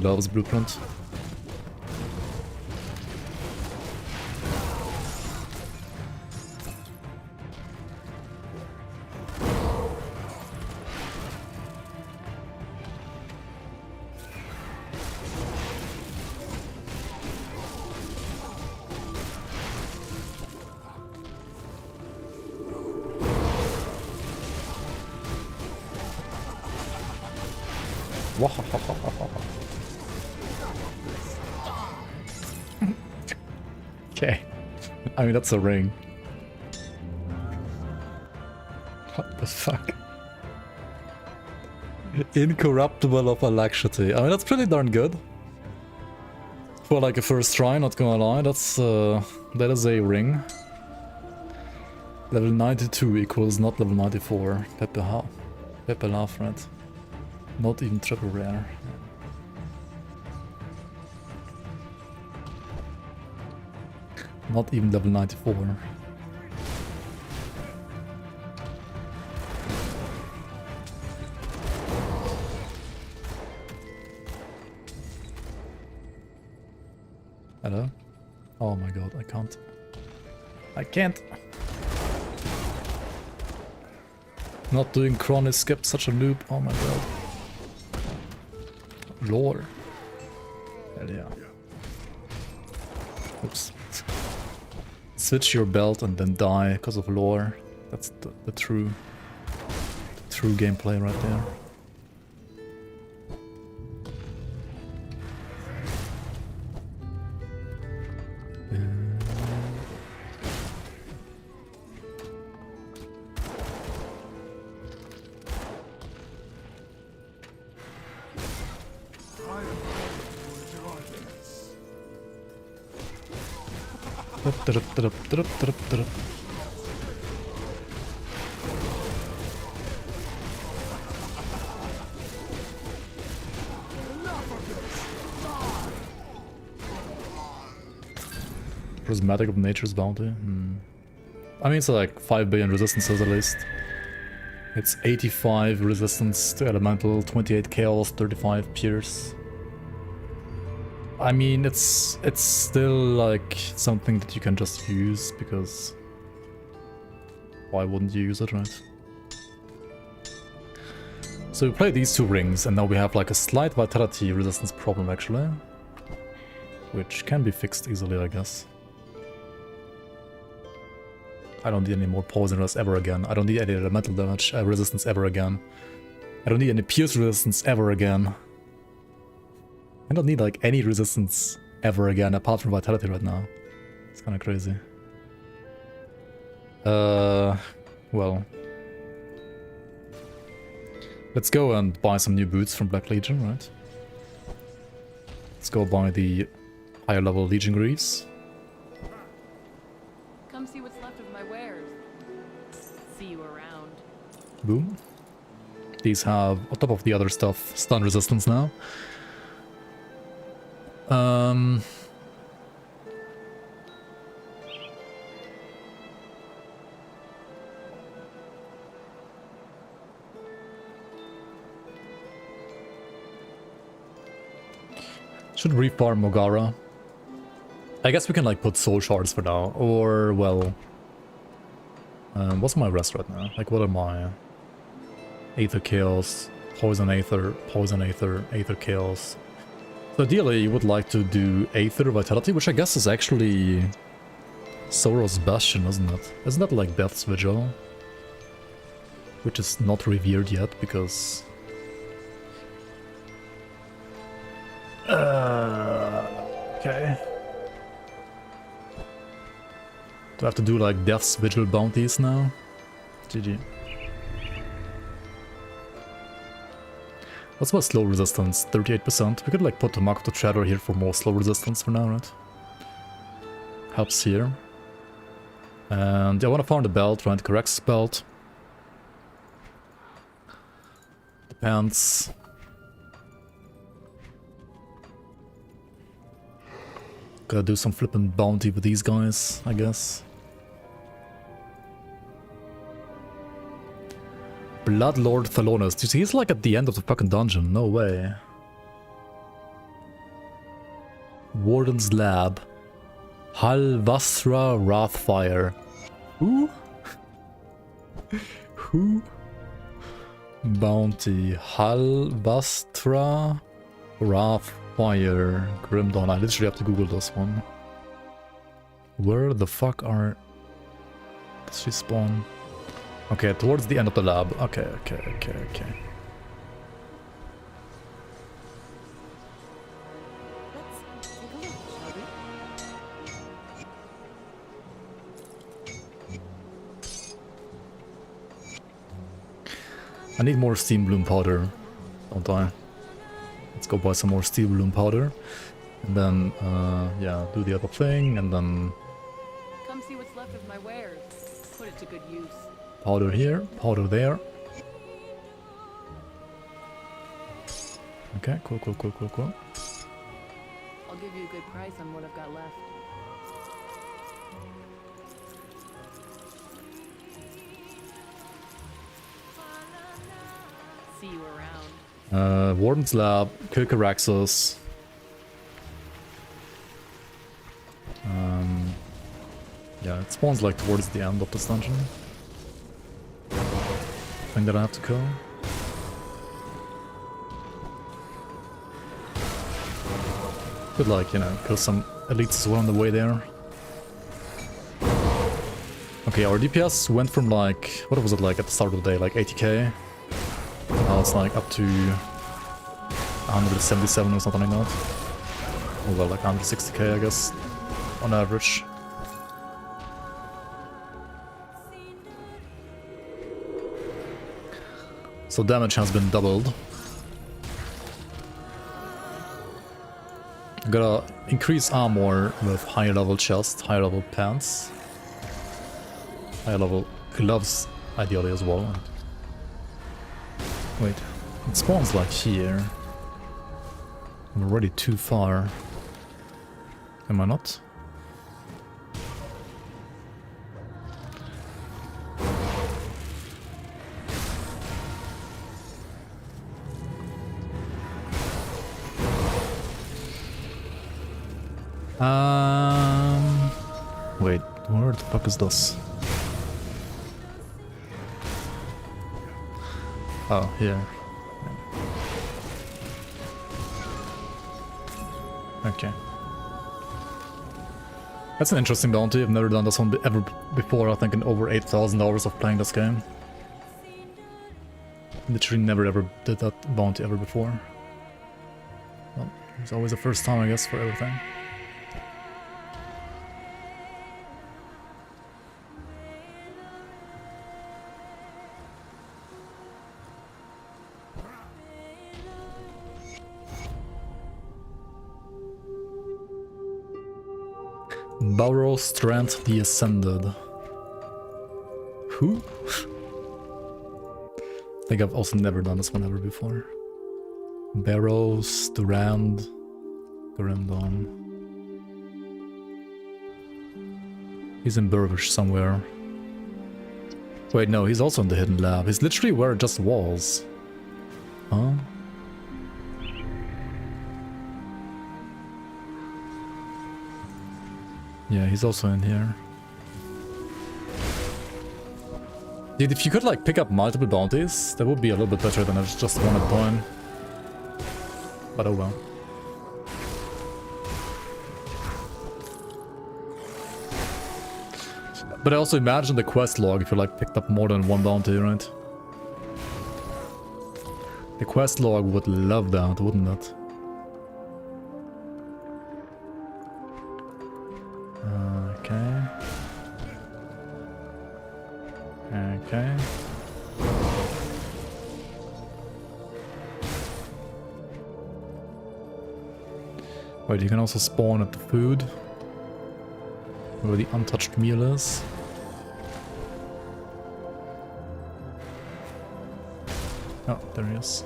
gloves blueprint. Okay. I mean, that's a ring. What the fuck? Incorruptible of Alacrity. I mean, that's pretty darn good. For like a first try, not gonna lie. That's, that is a ring. Level 92 equals not level 94. Pepe laugh, right? Not even triple rare. Not even level 94. Hello? Oh my god, I can't. I can't! Not doing chronic skip, such a loop, oh my god. Lore. Hell yeah. Oops. Switch your belt and then die because of lore. That's the true gameplay right there. Prismatic of Nature's Bounty? I mean, it's like 5 billion resistances at least. It's 85 resistance to elemental, 28 chaos, 35 pierce. I mean, it's still like something that you can just use, because why wouldn't you use it, right? So we play these two rings, and now we have like a slight vitality resistance problem actually, which can be fixed easily, I guess. I don't need any more poison rest ever again. I don't need any elemental damage resistance ever again. I don't need any pierce resistance ever again. I don't need like any resistance ever again apart from vitality right now. It's kind of crazy. Well. Let's go and buy some new boots from Black Legion, right? Let's go buy the higher level Legion Greaves. Come see what's left of my wares. See you around. Boom. These have, on top of the other stuff, stun resistance now. Should refarm Mogara. I guess we can like put soul shards for now, or well, what's my rest right now? Like, what are my Aether Chaos, Poison Aether, Aether Chaos. So ideally you would like to do Aether Vitality, which I guess is actually Sorrow's Bastion, isn't it? Isn't that like Death's Vigil? Which is not revered yet, because... okay. Do I have to do like Death's Vigil bounties now? GG. What's my slow resistance? 38%. We could like put the Makoto Shadow here for more slow resistance for now, right? Helps here. And I want to farm the belt, right? Karak's belt. Depends. Gotta do some flippin' bounty with these guys, I guess. Bloodlord Thalonus. Dude, he's like at the end of the fucking dungeon. No way. Warden's Lab. Halvasra Wrathfire. Who? Who? Bounty. Halvasra Wrathfire. Grim Dawn. I literally have to Google this one. Where the fuck are... Does she spawn? Okay, towards the end of the lab. Okay. I need more Steam Bloom Powder, don't I? Let's go buy some more Steam Bloom Powder. And then, yeah, do the other thing, and then... Come see what's left of my wares. Put it to good use. Powder here, powder there. Okay, cool. I'll give you a good price on what I've got left. See you around. Warden's Lab, kill Karaxos. Yeah, it spawns like towards the end of this dungeon. Thing that I have to kill. Could like, you know, kill some elites as well on the way there. Okay, our DPS went from like, what was it like at the start of the day, like 80k? Now it's like up to 177 or something like that. Or well, like 160k I guess, on average. So damage has been doubled. Gotta increase armor with higher level chest, higher level pants, higher level gloves ideally as well. Wait, it spawns like here. I'm already too far. Am I not? Wait, where the fuck is this? Oh, here. Okay. That's an interesting bounty. I've never done this one ever before, I think in over 8,000 hours of playing this game. Literally never ever did that bounty ever before. Well, it's always the first time, I guess, for everything. Barrow Strand the Ascended. Who? I think I've also never done this one ever before. Barrows, Durand, Grimdawn. He's in Burvish somewhere. Wait, no, he's also in the Hidden Lab. He's literally where it just was. Huh? Yeah, he's also in here. Dude, if you could like pick up multiple bounties, that would be a little bit better than just one at a time. But oh well. But I also imagine the quest log if you like picked up more than one bounty, right? The quest log would love that, wouldn't it? Okay. Okay. Wait, you can also spawn at the food, where the untouched meal is. Oh, there he is.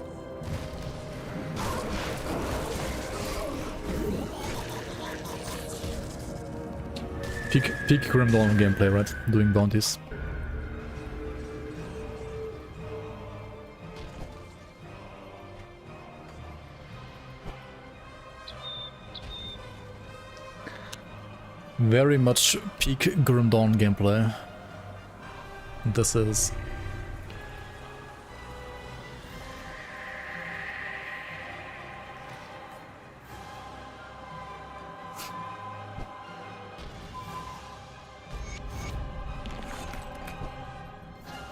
Peak Grimdawn gameplay, right? Doing bounties. Very much peak Grimdawn gameplay. This is.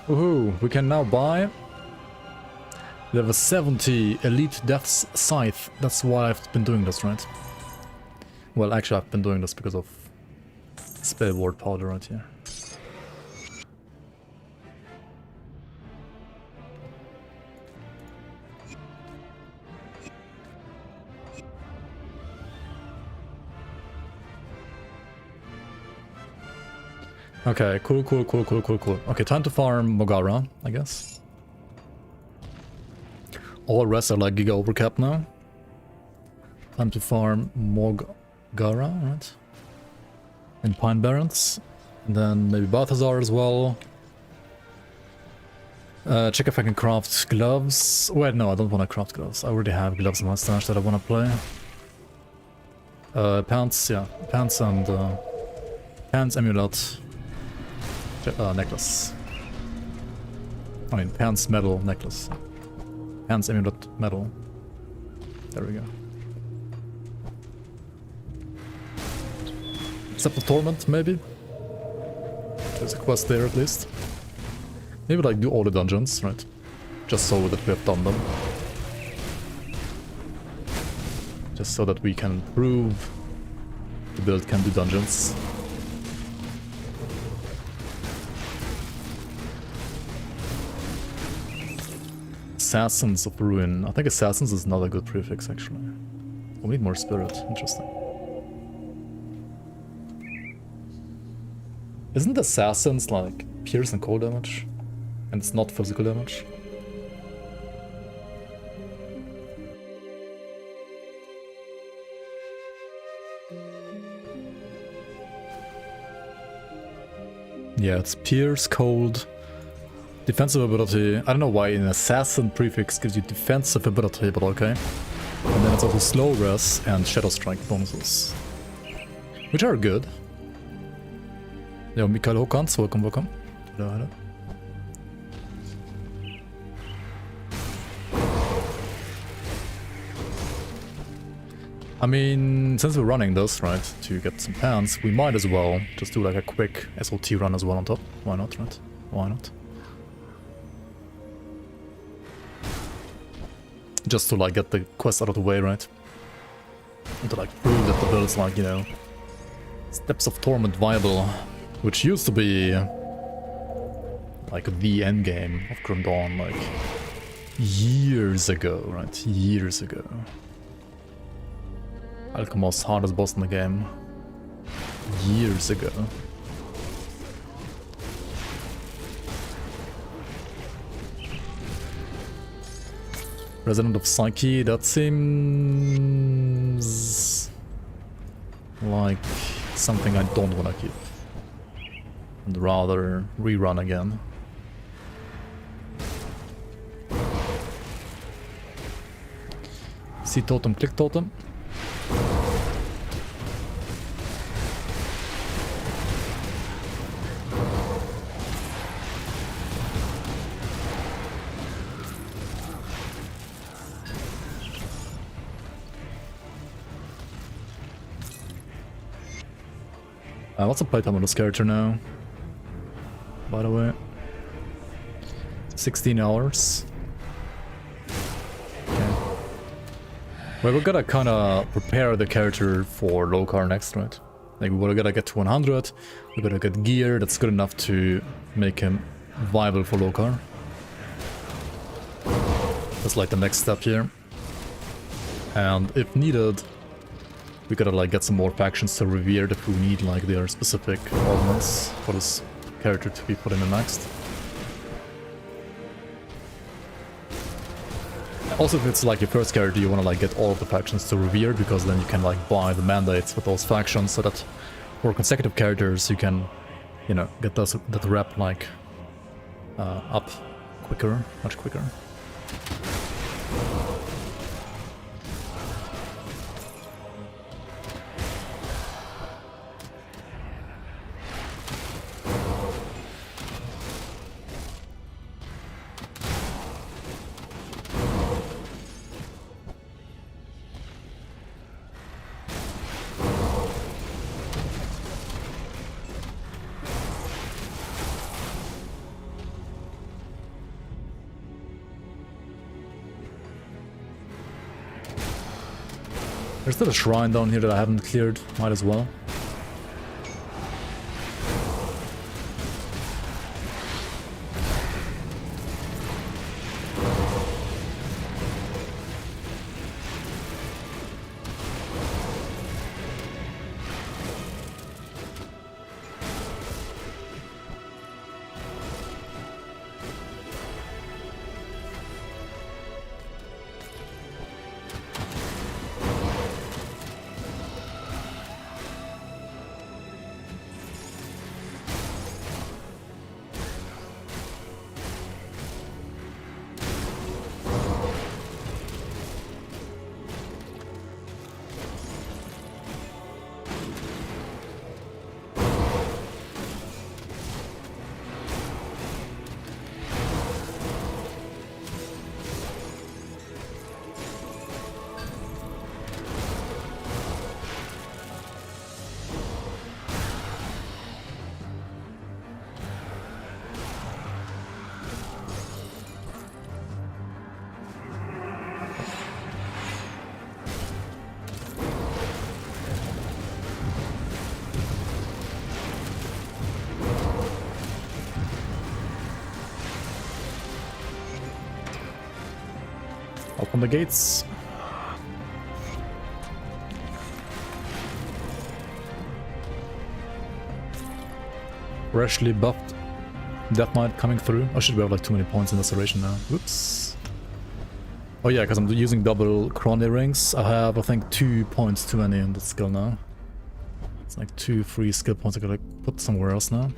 Woohoo, we can now buy level 70 Elite Death's Scythe. That's why I've been doing this, right? Well, actually I've been doing this because of Spell Ward powder right here. Okay, cool. Okay, time to farm Mogara, I guess. All rest are like Giga Overcap now. Time to farm Mogara, right? In Pine Barrens. And then maybe Balthazar as well. Check if I can craft gloves. Wait, no, I don't want to craft gloves. I already have gloves in my stash that I want to play. Pants, yeah. Pants and... Pants, amulet. Necklace. I mean, pants, metal, necklace. Pants, amulet, metal. There we go. Except the Torment, maybe? There's a quest there at least. Maybe like do all the dungeons, right? Just so that we have done them. Just so that we can prove the build can do dungeons. Assassins of Ruin. I think Assassins is not a good prefix, actually. We need more spirit. Interesting. Isn't Assassins like pierce and cold damage? And it's not physical damage? Yeah, it's pierce, cold, defensive ability. I don't know why an assassin prefix gives you defensive ability, but okay. And then it's also slow res and shadow strike bonuses. which are good. Yo, Mikael Håkans, welcome. Hello. I mean, since we're running this, right, to get some pants, we might as well just do like a quick SOT run as well on top. Why not, right? Why not? Just to like get the quest out of the way, right? And to like prove that the build's like, you know, Steps of Torment viable, which used to be like the endgame of Grim Dawn, like years ago, right? Years ago. Alchemost's hardest boss in the game. Years ago. Resident of Psyche, that seems like something I don't want to keep. I'd rather rerun again. See totem, click totem. What's the playtime on this character now? By the way, 16 hours. Okay. Well, we gotta kind of prepare the character for Locarr next, right? Like, we gotta get to 100. We gotta get gear that's good enough to make him viable for Locarr. That's like the next step here. And if needed, we gotta like get some more factions to Revered if we need like their specific augments for this character to be put in the next. Also, if it's like your first character, you wanna like get all of the factions to Revered, because then you can like buy the mandates with those factions, so that for consecutive characters you can, you know, get that rep like up quicker, much quicker. There's still a shrine down here that I haven't cleared, might as well. Open the gates. Freshly buffed Deathknight coming through. I should have like too many points in this iteration now. Whoops. Oh yeah, because I'm using double Crony rings. I have, I think, 2 points too many in the skill now. It's like 2 free skill points I gotta put somewhere else now.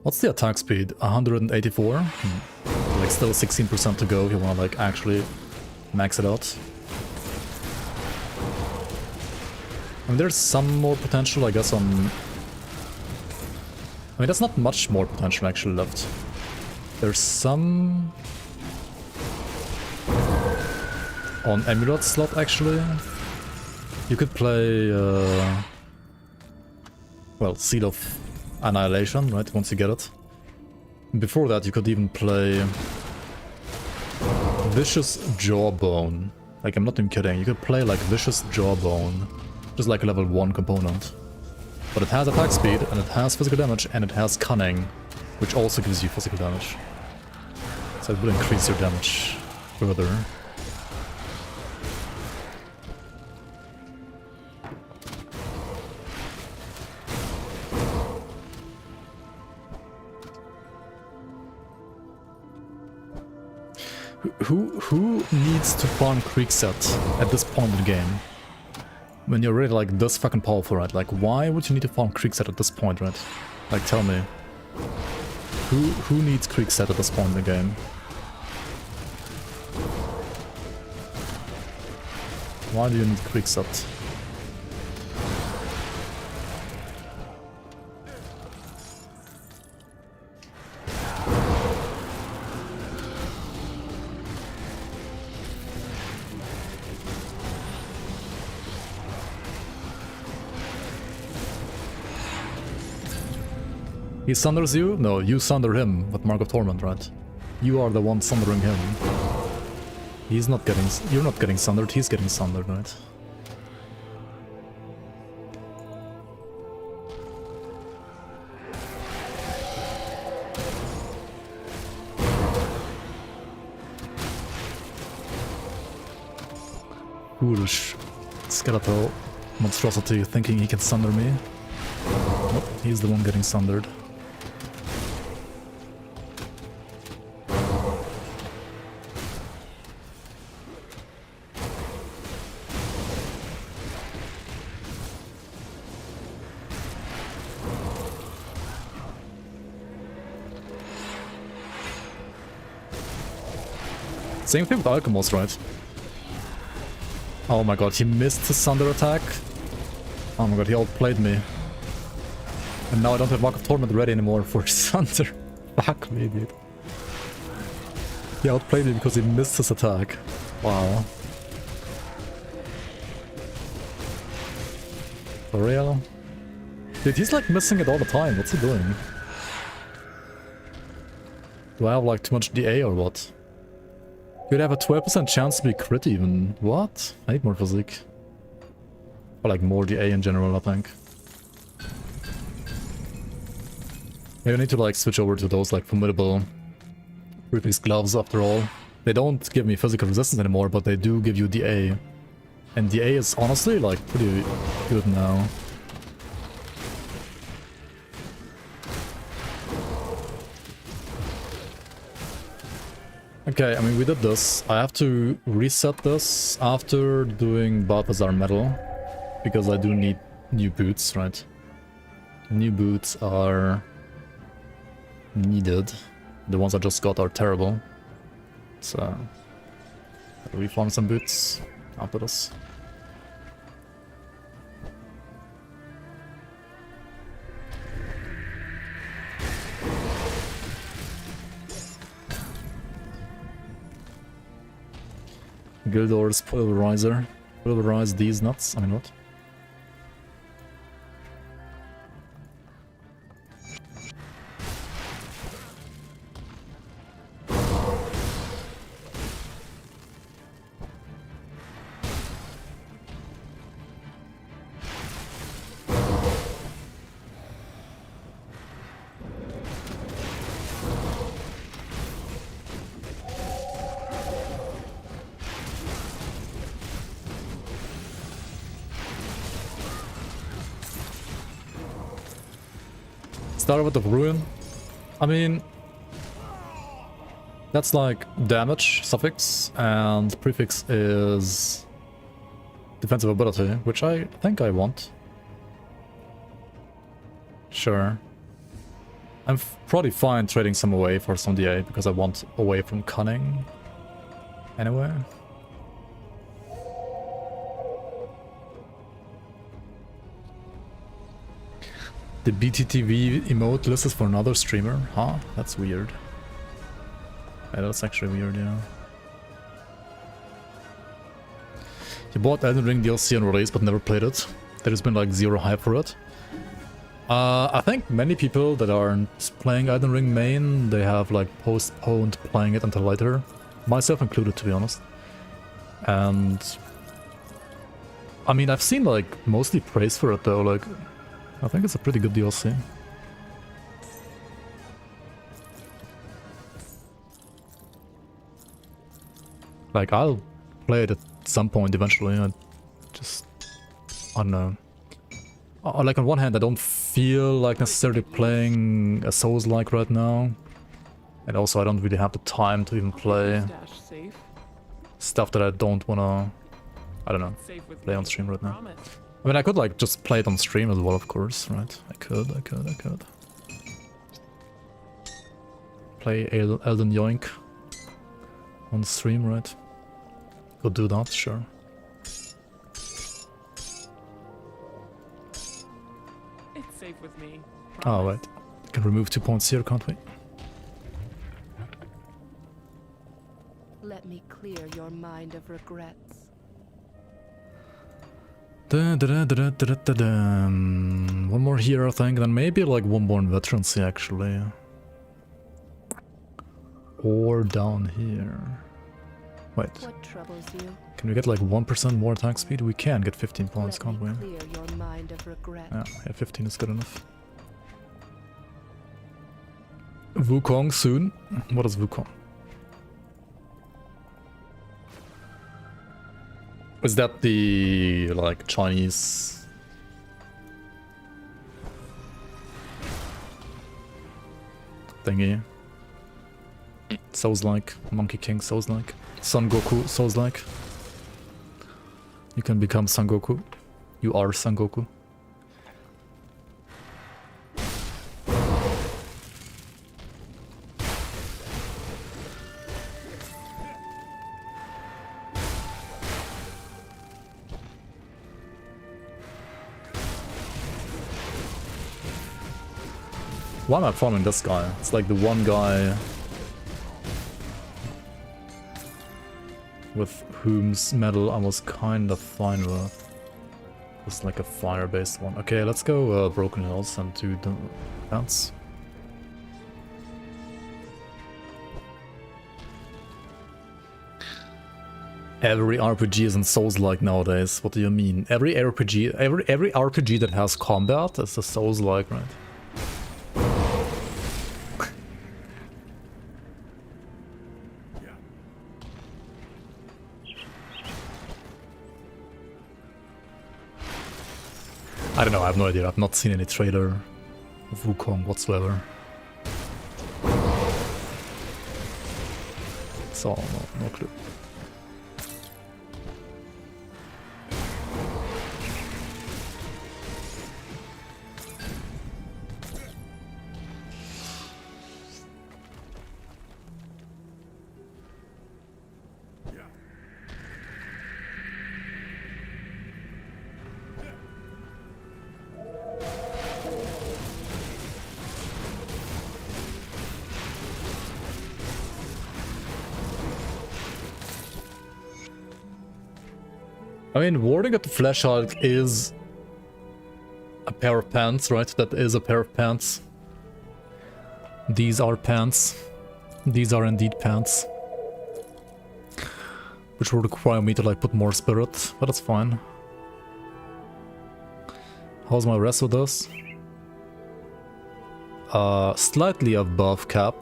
What's the attack speed? 184? Like still 16% to go if you wanna like actually max it out. mean, there's some more potential, I guess, on... I mean, there's not much more potential actually left. There's some... on Amulet slot, actually. You could play... well, Seed of Annihilation, right, once you get it. Before that, you could even play... Vicious Jawbone. Like, I'm not even kidding. You could play, like, Vicious Jawbone. Just like a level 1 component. But it has attack speed, and it has physical damage, and it has Cunning, which also gives you physical damage. So it will increase your damage further. Who needs to farm Creekset at this point in the game? When you're really like this fucking powerful, right? Like, why would you need to farm Creekset at this point, right? Like, tell me. Who needs Creekset at this point in the game? Why do you need Creekset? He sunders you? No, you sunder him with Mark of Torment, right? You are the one sundering him. He's not getting... You're not getting sundered, he's getting sundered, right? Foolish skeletal monstrosity thinking he can sunder me. Nope, he's the one getting sundered. Same thing with Alchemist, right? Oh my god, he missed his Sunder attack. Oh my god, he outplayed me. And now I don't have Mark of Torment ready anymore for Sunder. Fuck me, dude. He outplayed me because he missed his attack. Wow. For real? Dude, he's like missing it all the time. What's he doing? Do I have like too much DA or what? You'd have a 12% chance to be crit even. What? I need more physique. Or like more DA in general, I think. Maybe I need to like switch over to those like formidable Ruby's gloves after all. They don't give me physical resistance anymore, but they do give you DA. And DA is honestly like pretty good now. Okay, I mean, we did this. I have to reset this after doing Balthazar Metal, because I do need new boots, right? New boots are needed. The ones I just got are terrible. So, I'll reform some boots after this. Gildor's Pulverizer. Pulverize these nuts. I mean, what? Start with the Ruin. I mean, that's like damage suffix, and prefix is defensive ability, which I think I want. Sure. I'm probably fine trading some away for some DA, because I want away from Cunning. Anyway. The BTTV emote list is for another streamer? Huh? That's weird. Yeah, that's actually weird, yeah. You bought Elden Ring DLC on release but never played it. There's been like zero hype for it. I think many people that aren't playing Elden Ring main, they have like postponed playing it until later. Myself included, to be honest. And I mean, I've seen like mostly praise for it though, like I think it's a pretty good DLC. Like I'll play it at some point eventually. I don't know. Like on one hand, I don't feel like necessarily playing a Souls-like right now. And also I don't really have the time to even play stuff that I don't wanna, I don't know, play on stream right now. I mean, I could like just play it on stream as well, of course, right? I could. Play Elden Yoink on stream, right? Could do that, sure. It's safe with me. Oh, right. We can remove 2 points here, can't we? Let me clear your mind of regrets. One more here, I think, then maybe like one more in veterancy, actually. Or down here. Wait. What troubles you? Can we get like 1% more attack speed? We can get 15 points, can't we? Clear your mind of regrets. Yeah, 15 is good enough. Wukong soon? What is Wukong? Is that the, like, Chinese... thingy? Souls-like. Monkey King Souls-like. Son Goku Souls-like. You can become Son Goku. You are Son Goku. Why am I following this guy? It's like the one guy with whom's medal I was kind of fine with. It's like a fire-based one. Okay, let's go Broken Hills and do the dance. Every RPG isn't Souls-like nowadays. What do you mean? Every RPG that has combat is a Souls-like, right? I don't know, I have no idea. I've not seen any trailer of Wukong whatsoever. So, no clue. I mean, warding at the Flesh Hulk is a pair of pants, right? That is a pair of pants. These are pants. These are indeed pants. Which will require me to like put more spirit, but that's fine. How's my rest with this? Slightly above cap.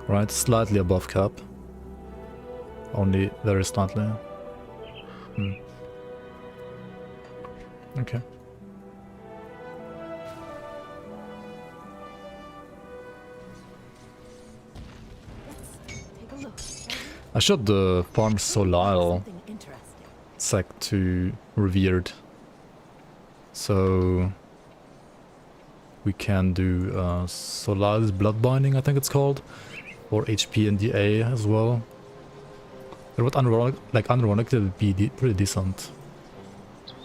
Right, slightly above cap. Only very slightly. Okay. I should farm Solile sec to Revered. So we can do Solile's Bloodbinding, I think it's called, or HP and DA as well. But what unironic, it would be pretty decent.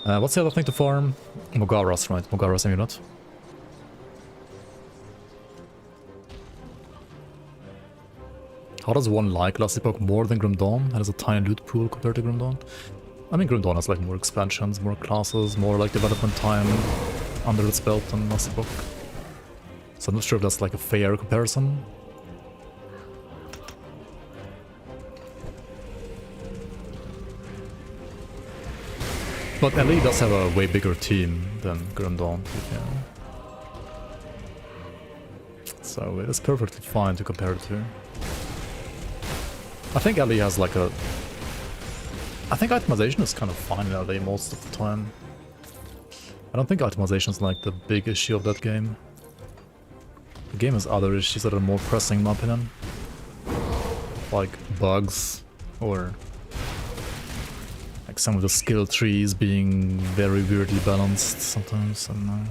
What's the other thing to farm? Mogaras, right? Mogaras amulet. How does one like Last Epoch more than Grim Dawn? It has a tiny loot pool compared to Grim Dawn. I mean, Grim Dawn has like more expansions, more classes, more like development time under its belt than Last Epoch. So I'm not sure if that's like a fair comparison. But LE does have a way bigger team than Grim Dawn. Yeah. So it is perfectly fine to compare the two. I think LE has like a... I think itemization is kind of fine in LE most of the time. I don't think itemization is like the big issue of that game. The game has other issues that are more pressing in my opinion. Like bugs, or like some of the skill trees being very weirdly balanced sometimes. I don't know.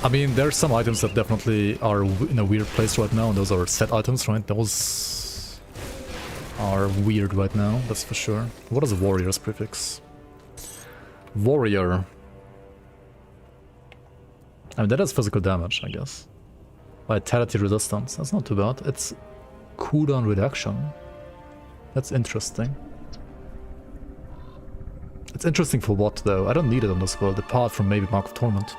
I mean, there's some items that definitely are in a weird place right now, and those are set items, right? Those are weird right now, that's for sure. What is a warrior's prefix? Warrior. I mean, that is physical damage, I guess. Vitality resistance, that's not too bad. It's cooldown reduction. That's interesting. It's interesting for what, though? I don't need it on this world, apart from maybe Mark of Torment.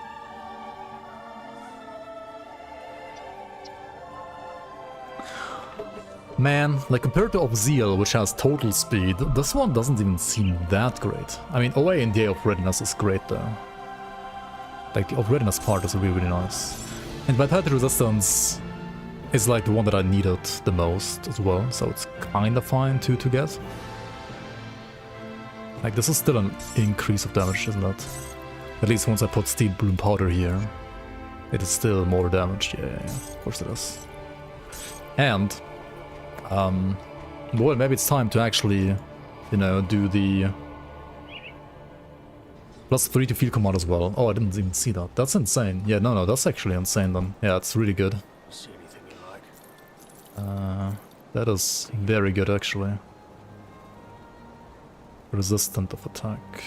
Man, like compared to Obzeal, which has total speed, this one doesn't even seem that great. I mean, OA in Day of Readiness is great though. Like, the of Readiness part is really, really nice. And Vitality Resistance is like the one that I needed the most as well, so it's kinda fine to get. Like, this is still an increase of damage, isn't it? At least once I put Steel Bloom Powder here, it is still more damage. Yeah, of course it is. And well, maybe it's time to actually, you know, do the +3 to field command as well. Oh, I didn't even see that. That's insane. Yeah, no, that's actually insane then. Yeah, it's really good. See anything you like? That is very good actually. Resistant of attack.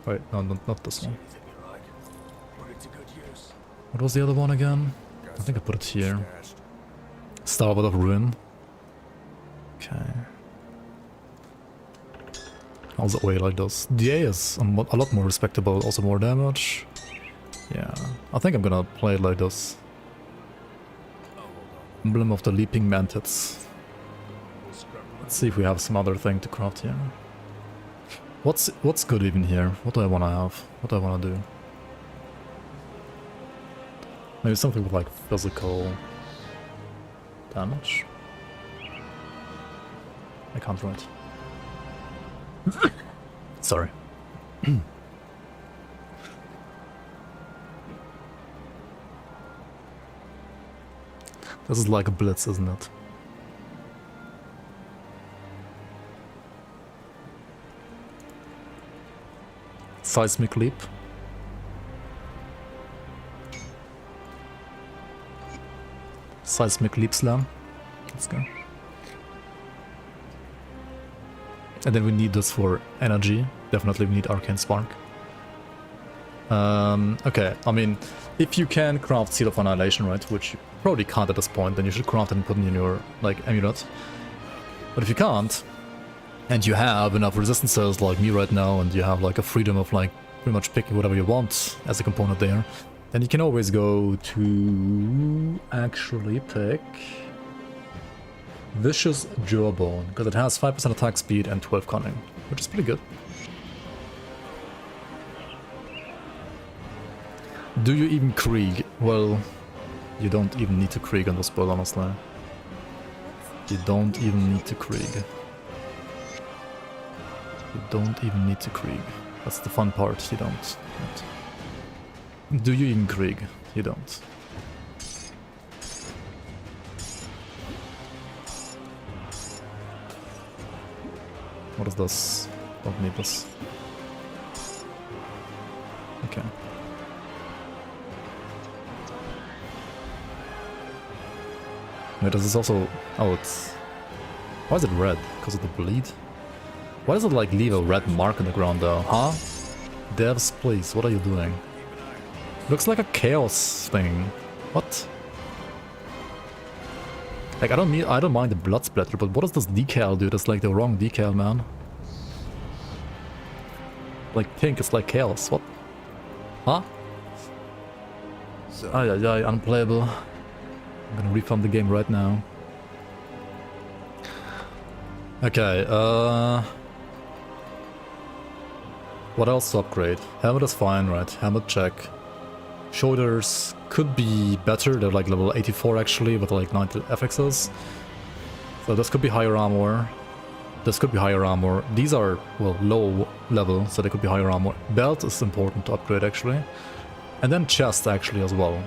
Wait, no, not this one. Anything you like? Put it to good use. What was the other one again? I think I put it here. Starboard of Ruin. Okay. How's the way like this? DA is a lot more respectable, also more damage. Yeah, I think I'm gonna play it like this. Emblem of the Leaping Mantids. Let's see if we have some other thing to craft here. What's good even here? What do I wanna have? What do I wanna do? Maybe something with like physical damage. I can't write. Sorry. This is like a blitz, isn't it? Seismic leap. Seismic leap slam. Let's go. And then we need this for energy. Definitely we need Arcane Spark. Okay, I mean, if you can craft Seal of Annihilation, right, which you probably can't at this point, then you should craft it and put it in your, like, amulet. But if you can't, and you have enough resistances like me right now, and you have, like, a freedom of, like, pretty much picking whatever you want as a component there, then you can always go to actually pick Vicious Jawbone, because it has 5% attack speed and 12 cunning, which is pretty good. Do you even Krieg? Well, you don't even need to Krieg on this build, honestly. You don't even need to Krieg. You don't even need to Krieg. That's the fun part, you don't. Do you even Krieg? You don't. What is this? Don't need this. Okay. Wait, this is also... Oh, it's... Why is it red? Because of the bleed? Why does it like leave a red mark on the ground though? Huh? Devs, please, what are you doing? Looks like a chaos thing. What? Like I don't mind the blood splatter, but what does this decal do? That's like the wrong decal, man. Like pink is like chaos. What? Huh? So, Unplayable. I'm gonna refund the game right now. Okay, what else to upgrade? Helmet is fine, right? Helmet check. Shoulders could be better, they're like level 84 actually, with like 90 FXs. So this could be higher armor. This could be higher armor. These are, well, low level, so they could be higher armor. Belt is important to upgrade actually. And then chest actually as well.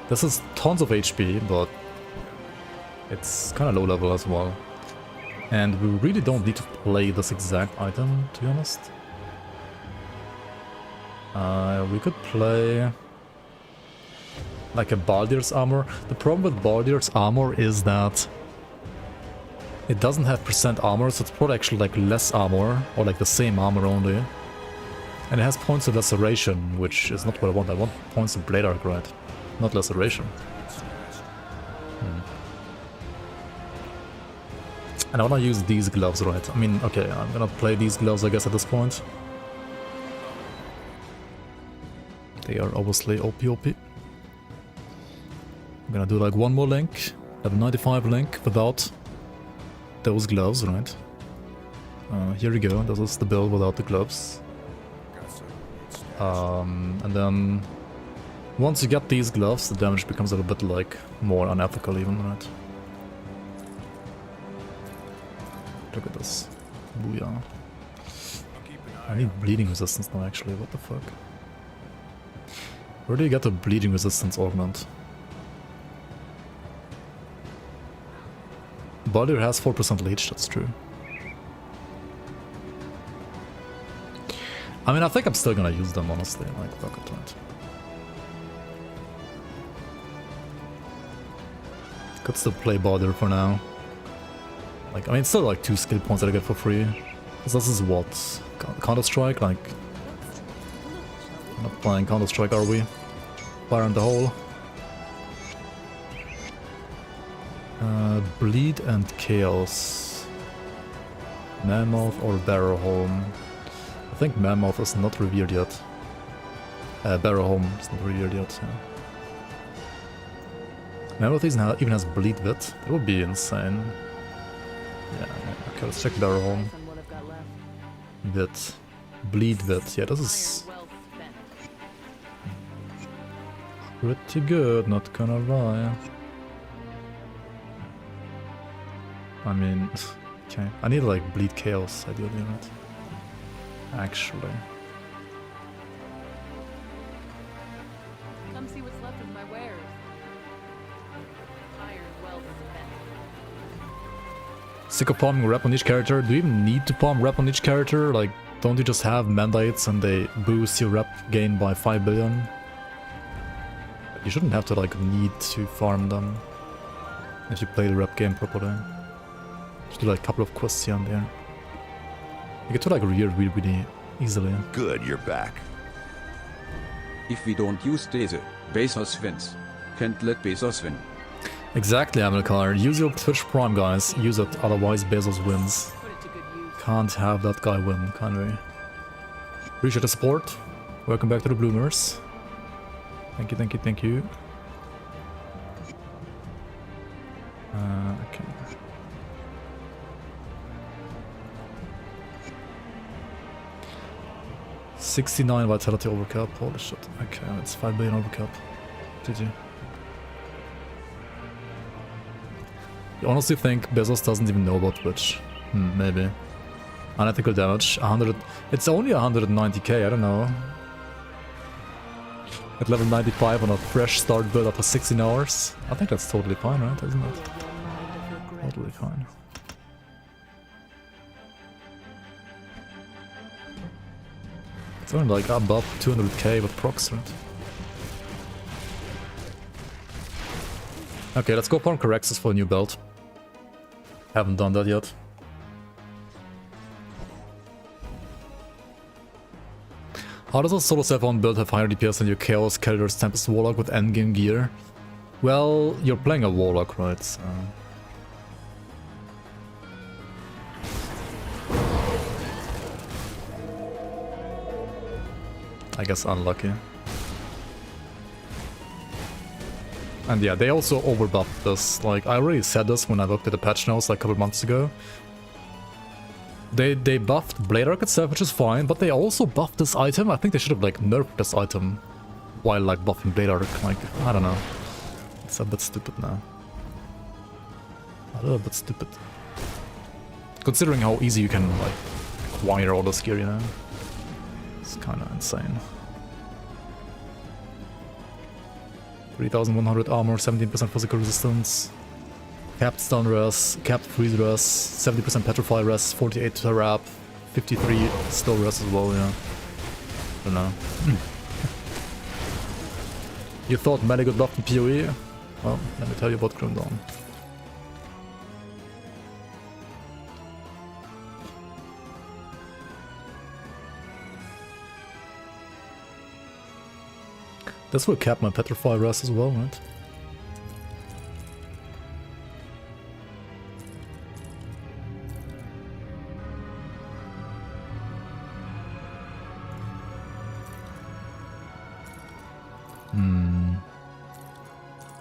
This is tons of HP, but it's kind of low level as well. And we really don't need to play this exact item, to be honest. We could play like a Baldur's armor. The problem with Baldur's armor is that it doesn't have percent armor, so it's probably actually like less armor, or like the same armor only. And it has points of laceration, which is not what I want. I want points of blade arc, right? Not laceration. And I wanna use these gloves, right? I mean, okay, I'm gonna play these gloves, I guess, at this point. They are obviously OP. I'm gonna do like one more link, level 95 link without those gloves, right? Here we go, this is the build without the gloves. And then once you get these gloves, the damage becomes a little bit like more unethical even, right? Look at this. Booyah. I need bleeding resistance now actually, what the fuck? Where do you get the bleeding resistance augment? Baldur has 4% leech, that's true. I mean, I think I'm still gonna use them, honestly, like, fuck it, right? Could still play Baldur for now. Like, I mean, it's still like 2 skill points that I get for free. Because this is what? Counter-Strike? Like, we're not playing Counter-Strike, are we? Fire in the hole. Bleed and Chaos. Mammoth or Barrowholm? I think Mammoth is not revealed yet. Barrowholm is not revealed yet. Yeah. Mammoth even has Bleed Wit. That would be insane. Yeah, okay, let's check Barrowholm. Wit. Bleed Wit. Yeah, this is pretty good, not gonna lie. I mean, okay. I need like Bleed Chaos, ideally, right? Actually. Come see what's left of my wares. Iron well spent. Sick of palming rep on each character? Do you even need to palm rep on each character? Like, don't you just have mandates and they boost your rep gain by 5 billion? You shouldn't have to like need to farm them if you play the rep game properly. Just do like a couple of quests here and there. You get to like rear really easily. Good, you're back. If we don't use deze, Bezos wins. Can't let Bezos win. Exactly, Hamilcar. Use your Twitch Prime, guys. Use it, otherwise Bezos wins. Can't have that guy win, can we? Appreciate the support. Welcome back to the Bloomers. Thank you, thank you, thank you. Okay. $69 vitality overcap. Holy shit. Okay, it's 5 billion overcap. GG. You honestly think Bezos doesn't even know about Twitch? Maybe. Unethical damage. 100. It's only 190k, I don't know. At level 95 on a fresh start build after 16 hours. I think that's totally fine, right? Isn't it? Totally fine. It's only like above 200k with procs, right? Okay, let's go farm Caraxes for a new belt. Haven't done that yet. How does a solo 7 build have higher DPS than your Chaos Calidor's Tempest Warlock with endgame gear? Well, you're playing a Warlock, right? So... I guess unlucky. And yeah, they also overbuffed this. Like, I already said this when I looked at the patch notes like a couple months ago. They buffed Blade Arc itself, which is fine, but they also buffed this item. I think they should have like nerfed this item while like buffing Blade Arc. Like, I don't know. It's a bit stupid now. A little bit stupid. Considering how easy you can like acquire all this gear, you know? It's kinda insane. 3100 armor, 17% physical resistance. Capped stun res, capped freeze res, 70% petrify res, 48 rap, 53 slow res as well, yeah. Don't know. You thought melee got buffed in PoE? Well, let me tell you about Grim Dawn. This will cap my petrify res as well, right?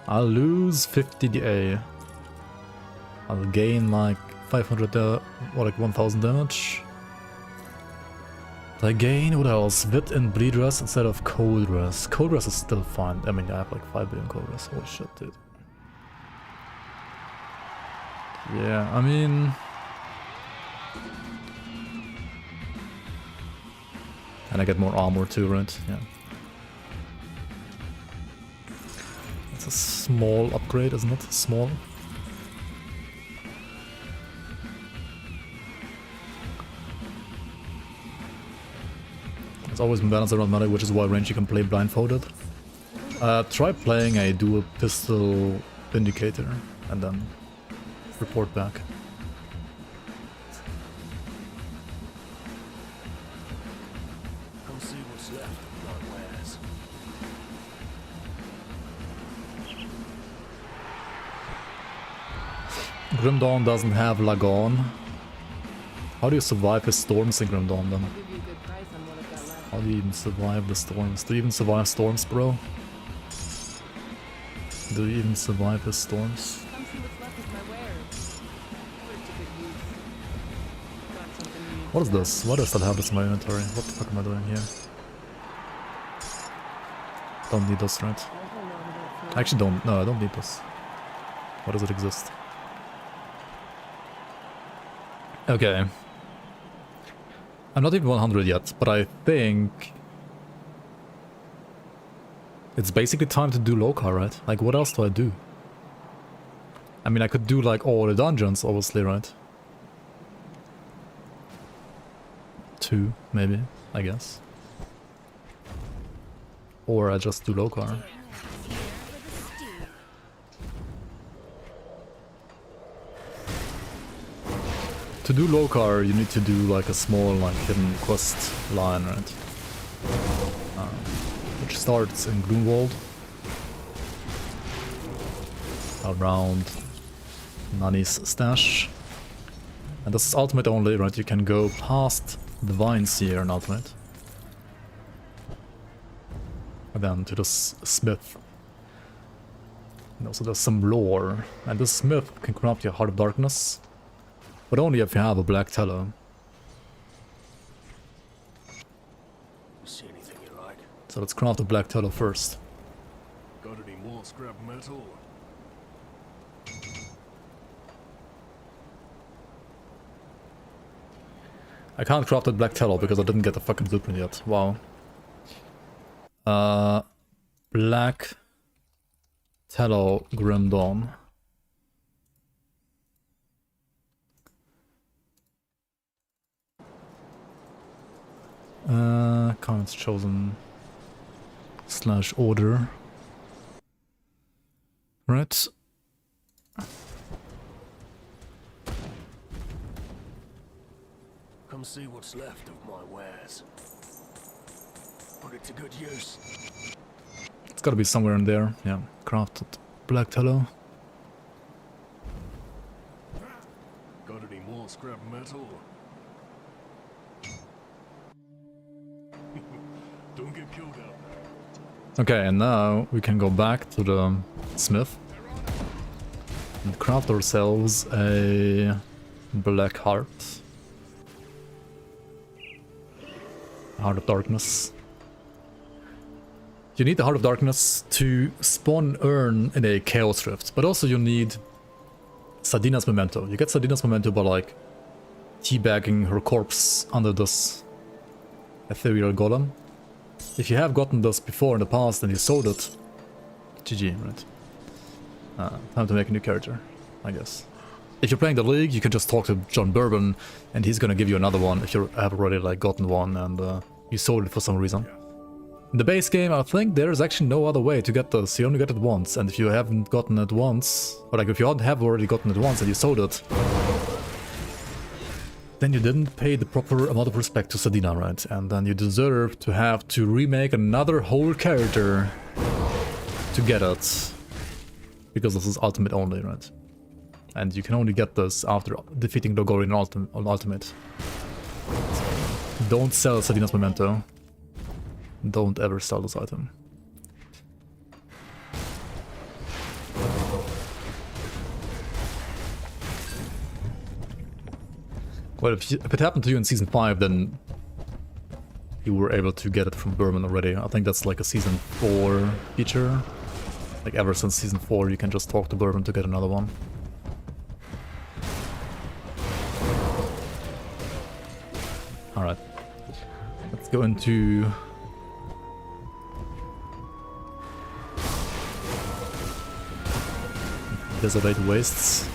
I'll lose 50 DA. I'll gain like 500 or like 1000 damage. I gain what else? Wit and bleed res instead of cold res. Cold res is still fine. I mean, I have like 5 billion cold res. Holy shit, dude. Yeah, I mean... And I get more armor too, right? Yeah. It's a small upgrade, isn't it? Small. It's always been balanced around melee, which is why range you can play blindfolded. Try playing a dual pistol indicator and then report back. Come see what's left of my wares. Grim Dawn doesn't have Lagon. How do you survive his storms in Grim Dawn then? I'll give you a good price on what I've got left. How do you even survive the storms? Do you even survive storms, bro? Do you even survive his storms? Come see what's left of my wares. Put it to good use. Got something new. What is this? Why does that have this in my inventory? What the fuck am I doing here? Don't need this, right? I actually don't. No, I don't need this. Why does it exist? Okay. I'm not even 100 yet, but I think... It's basically time to do Locarr, right? Like, what else do I do? I mean, I could do, like, all the dungeons, obviously, right? 2, maybe, I guess. Or I just do Locarr. To do Locarr, you need to do like a small, like hidden quest line, right? Which starts in Gloomwald, around Nani's stash, and this is ultimate only, right? You can go past the vines here in ultimate, and then to this smith. And also there's some lore, and this smith can craft your Heart of Darkness. But only if you have a black tallow. See anything you like? So let's craft the black tallow first. Got any more scrap metal? I can't craft that black tallow because I didn't get the fucking blueprint yet. Wow. Black tallow Grim Dawn. Comments chosen / order. Right. Come see what's left of my wares. Put it to good use. It's gotta be somewhere in there. Yeah, crafted black tallow. Got any more scrap metal? Don't get killed out there. Okay, and now we can go back to the smith and craft ourselves a black heart. Heart of Darkness. You need the Heart of Darkness to spawn an urn in a Chaos Rift, but also you need Sadina's Memento. You get Sadina's Memento by like teabagging her corpse under this ethereal golem. If you have gotten this before in the past and you sold it, GG, right? Time to make a new character, I guess. If you're playing the League, you can just talk to John Bourbon and he's gonna give you another one if you have already like gotten one and you sold it for some reason. In the base game, I think there's actually no other way to get this. You only get it once, and if you haven't gotten it once, or like if you have already gotten it once and you sold it, then you didn't pay the proper amount of respect to Sadina, right? And then you deserve to have to remake another whole character to get it. Because this is Ultimate only, right? And you can only get this after defeating Logorian on Ultimate. So don't sell Sadina's Memento. Don't ever sell this item. Well, if it happened to you in Season 5, then you were able to get it from Bourbon already. I think that's like a Season 4 feature. Like ever since Season 4, you can just talk to Bourbon to get another one. Alright. Let's go into... Desolate Wastes.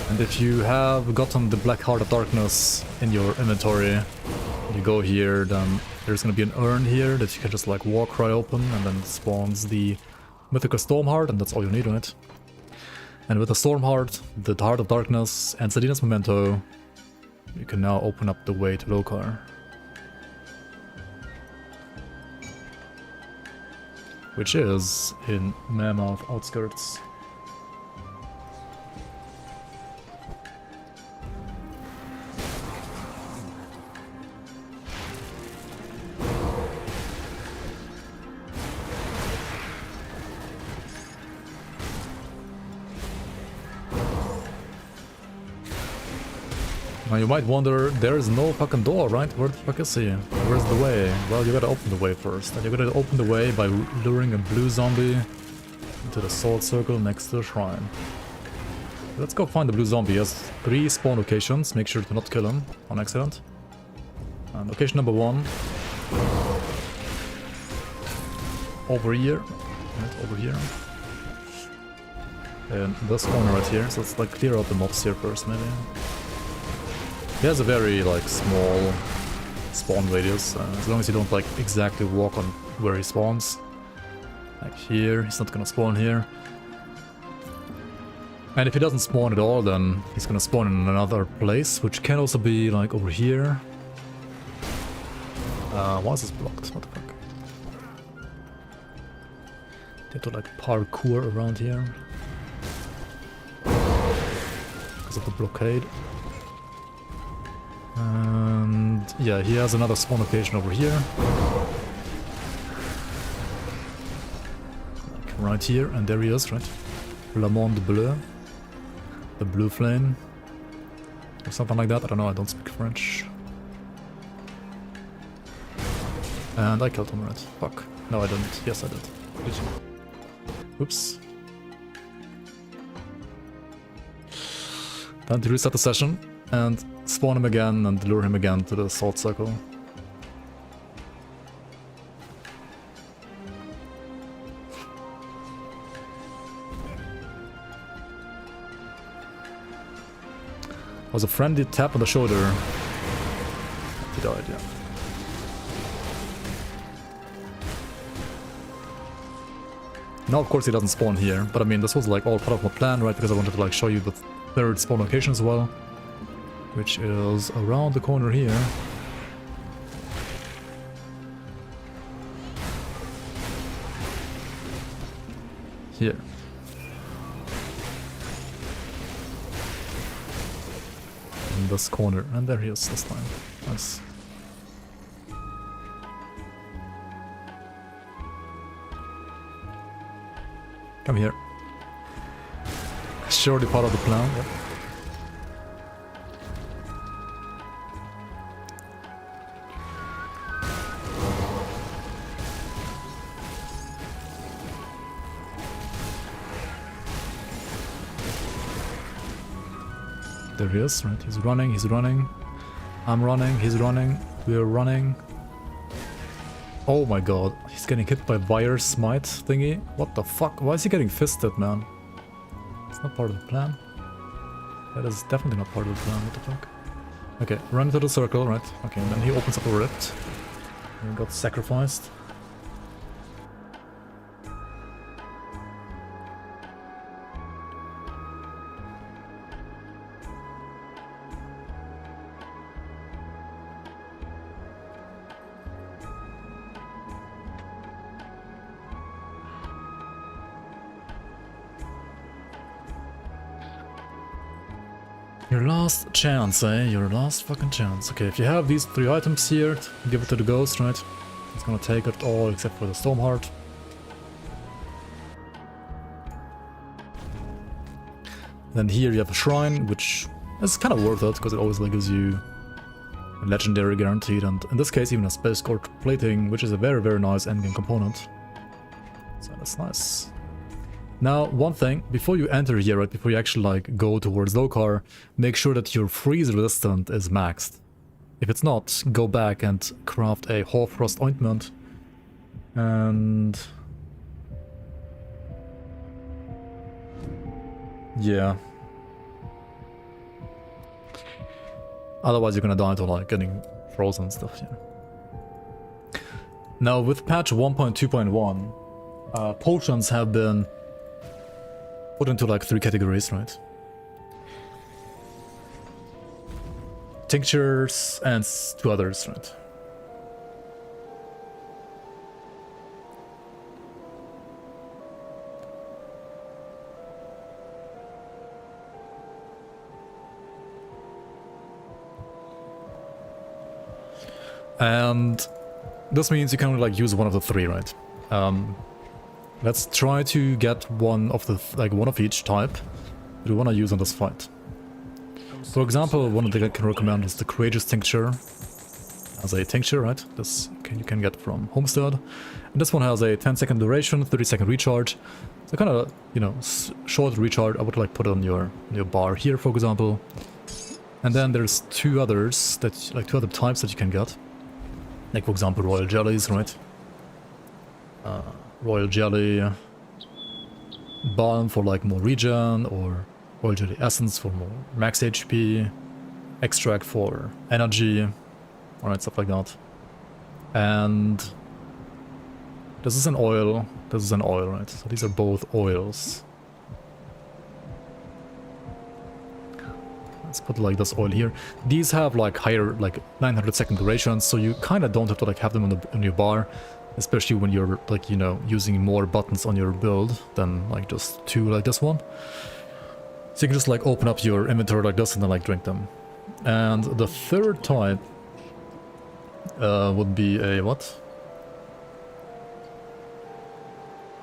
And if you have gotten the Black Heart of Darkness in your inventory, you go here, then there's gonna be an urn here that you can just like walk right open, and then it spawns the Mythical Stormheart, and that's all you need on it. And with the Stormheart, the Heart of Darkness, and Sadina's Memento, you can now open up the way to Locarr. Which is in Mammoth Outskirts. Now you might wonder, there is no fucking door, right? Where the fuck is he? Where's the way? Well, you gotta open the way first. And you gotta open the way by luring a blue zombie into the sword circle next to the shrine. Let's go find the blue zombie. He has 3 spawn locations. Make sure to not kill him on accident. And location number 1. Over here. Right, over here. And this corner right here. So let's like clear out the mobs here first, maybe. He has a very like small spawn radius, as long as you don't like exactly walk on where he spawns. Like here, he's not gonna spawn here. And if he doesn't spawn at all, then he's gonna spawn in another place, which can also be like over here. Why is this blocked? What the fuck? You have to like parkour around here. Because of the blockade. And yeah, he has another spawn location over here. Like right here, and there he is, right? Flamand Bleu. The blue flame. Or something like that, I don't know, I don't speak French. And I killed him, right? Fuck. No, I didn't. Yes, I did. Oops. Time to reset the session and spawn him again and lure him again to the sword circle. Was a friendly tap on the shoulder. He died, yeah. Now, of course, he doesn't spawn here, but I mean, this was like all part of my plan, right? Because I wanted to like show you the third spawn location as well, which is around the corner here. Here. In this corner, and there he is this time. Nice. Come here. Surely part of the plan. Yep. There he is, right? He's running, he's running. I'm running, he's running, we're running. Oh my god, he's getting hit by Wire Smite thingy. What the fuck? Why is he getting fisted, man? It's not part of the plan. That is definitely not part of the plan, what the fuck? Okay, run into the circle, right? Okay, and then he opens up a rift. And got sacrificed. Your last chance, eh? Your last fucking chance. Okay, if you have these 3 items here, give it to the ghost, right? It's gonna take it all except for the Storm Heart. Then here you have a shrine, which is kind of worth it, because it always like gives you a legendary guaranteed, and in this case even a Space Core plating, which is a very, very nice endgame component. So that's nice. Now, one thing, before you enter here, right, before you actually like go towards Locarr, make sure that your freeze resistant is maxed. If it's not, go back and craft a Hoarfrost ointment. And... yeah. Otherwise you're gonna die to like getting frozen and stuff here. Now, with patch 1.2.1, potions have been put into like 3 categories, right? Tinctures and 2 others, right? And this means you can only like use one of the 3, right? Let's try to get one of the one of each type that we want to use on this fight. For example, one that I can recommend is the Courageous Tincture as a tincture, right? This you can get from Homestead. And this one has a 10-second duration, 30-second recharge. So kind of, you know, short recharge. I would like put on your bar here, for example. And then there's 2 others that 2 other types that you can get. Like for example, Royal Jellies, right? Royal Jelly Balm for like more regen, or Royal Jelly Essence for more max HP, Extract for energy, alright, stuff like that. And this is an oil, right? So these are both oils. Let's put like this oil here. These have like higher, like 900-second durations, so you kind of don't have to like have them on your bar. Especially when you're like, you know, using more buttons on your build than like just 2 like this one. So you can just like open up your inventory like this and then like drink them. And the 3rd type would be a what?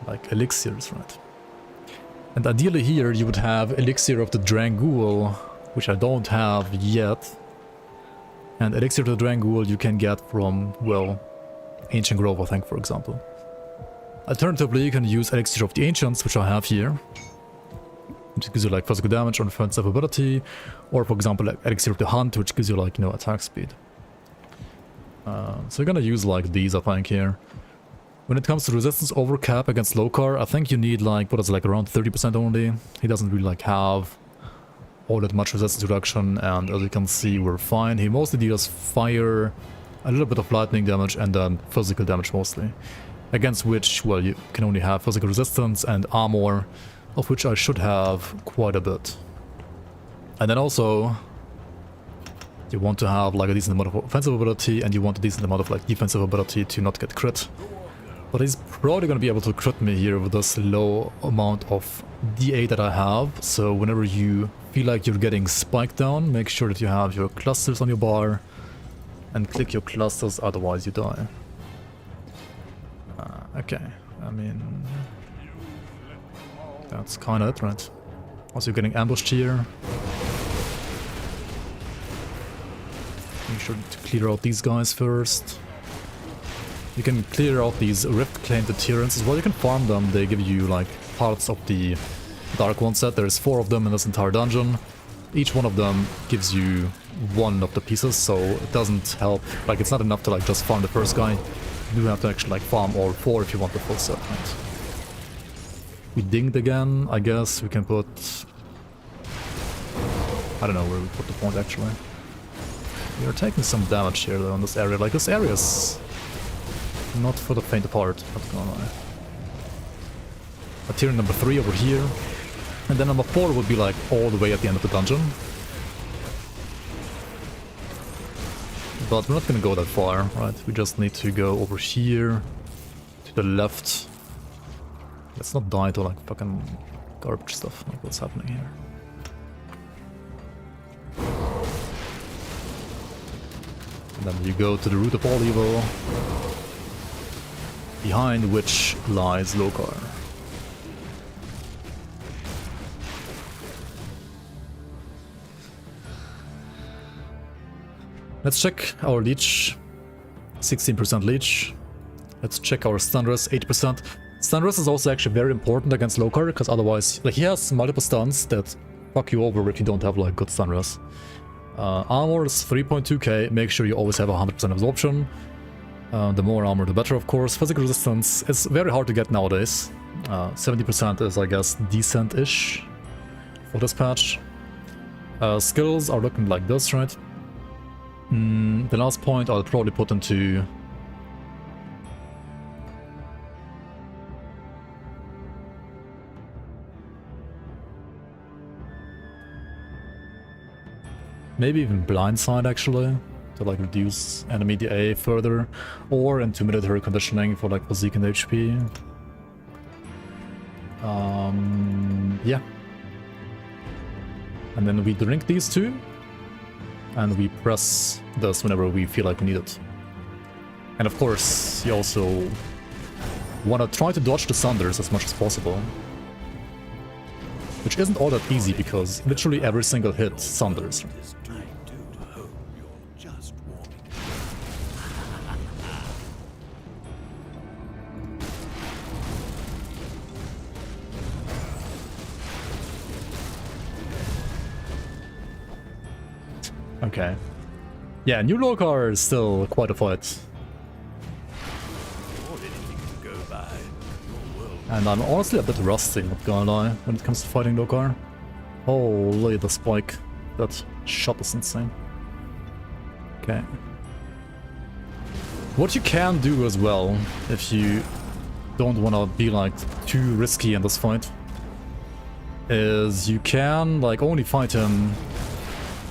Like elixirs, right? And ideally here you would have Elixir of the Drangul, which I don't have yet. And Elixir of the Drangul you can get from, well, Ancient Grove, I think, for example. Alternatively, you can use Elixir of the Ancients, which I have here, which gives you like physical damage on offensive ability, or for example, like Elixir of the Hunt, which gives you like, you know, attack speed. So you're gonna use like these, I think, here. When it comes to resistance overcap against Locarr, I think you need like, what is it, like around 30% only. He doesn't really like have all that much resistance reduction, and as you can see, we're fine. He mostly deals fire, a little bit of lightning damage, and then physical damage mostly. Against which, well, you can only have physical resistance and armor, of which I should have quite a bit. And then also, you want to have like a decent amount of offensive ability, and you want a decent amount of like defensive ability to not get crit. But he's probably going to be able to crit me here with this low amount of DA that I have. So whenever you feel like you're getting spiked down, make sure that you have your clusters on your bar and click your clusters, otherwise you die. Okay, I mean, that's kind of it, right? Also, you're getting ambushed here. Make sure to clear out these guys first. You can clear out these Rift Claimed Adherents as well. You can farm them. They give you like parts of the Dark One set. There's 4 of them in this entire dungeon. Each one of them gives you one of the pieces, so it doesn't help. Like, it's not enough to like just farm the first guy. You do have to actually like farm all 4 if you want the full set, right? We dinged again. I guess we can put... I don't know where we put the point actually. We are taking some damage here though in this area. Like, this area is not for the faint of heart, not gonna lie. Material number 3 over here. And then number 4 would be like all the way at the end of the dungeon. But we're not gonna go that far, right? We just need to go over here to the left. Let's not die to like fucking garbage stuff. Like, what's happening here? And then you go to the root of all evil, behind which lies Locarr. Let's check our leech. 16% leech. Let's check our stun rest, 8%. Stun rest is also actually very important against Locarr, because otherwise, like, he has multiple stuns that fuck you over if you don't have like good stun rest. Armor is 3.2k. Make sure you always have 100% absorption. The more armor, the better, of course. Physical resistance is very hard to get nowadays. 70% is, I guess, decent-ish for this patch. Skills are looking like this, right? The last point I'll probably put into... maybe even blindside, actually, to like reduce enemy DA further, or into military conditioning for like physique and HP. Yeah. And then we drink these 2, and we press this whenever we feel like we need it. And of course, you also want to try to dodge the sunders as much as possible. Which isn't all that easy, because literally every single hit sunders. Okay. Yeah, New Locarr is still quite a fight. And I'm honestly a bit rusty, not gonna lie, when it comes to fighting Locarr. Holy, the spike. That shot is insane. Okay. What you can do as well, if you don't want to be like too risky in this fight, is you can like only fight him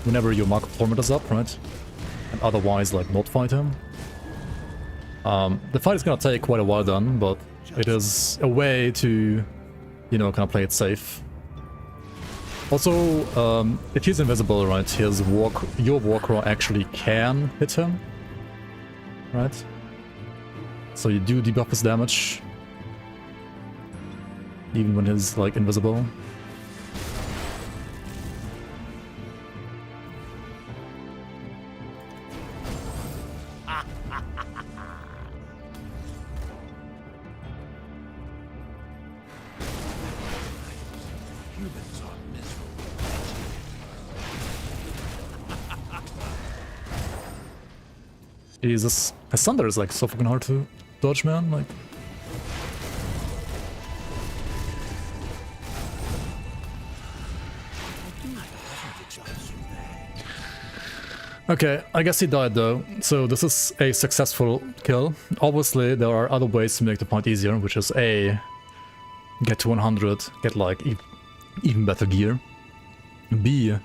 whenever your mark performance is up, right? And otherwise like not fight him. The fight is gonna take quite a while then, but it is a way to, you know, kind of play it safe. Also, if he's invisible, right, your Warcraw actually can hit him, right? So you do debuff his damage, even when he's like invisible. Jesus, his thunder is like so fucking hard to dodge, man. Like, Okay, I guess he died though, so this is a successful kill. Obviously, there are other ways to make the point easier, which is A, get to 100, get like even better gear. B,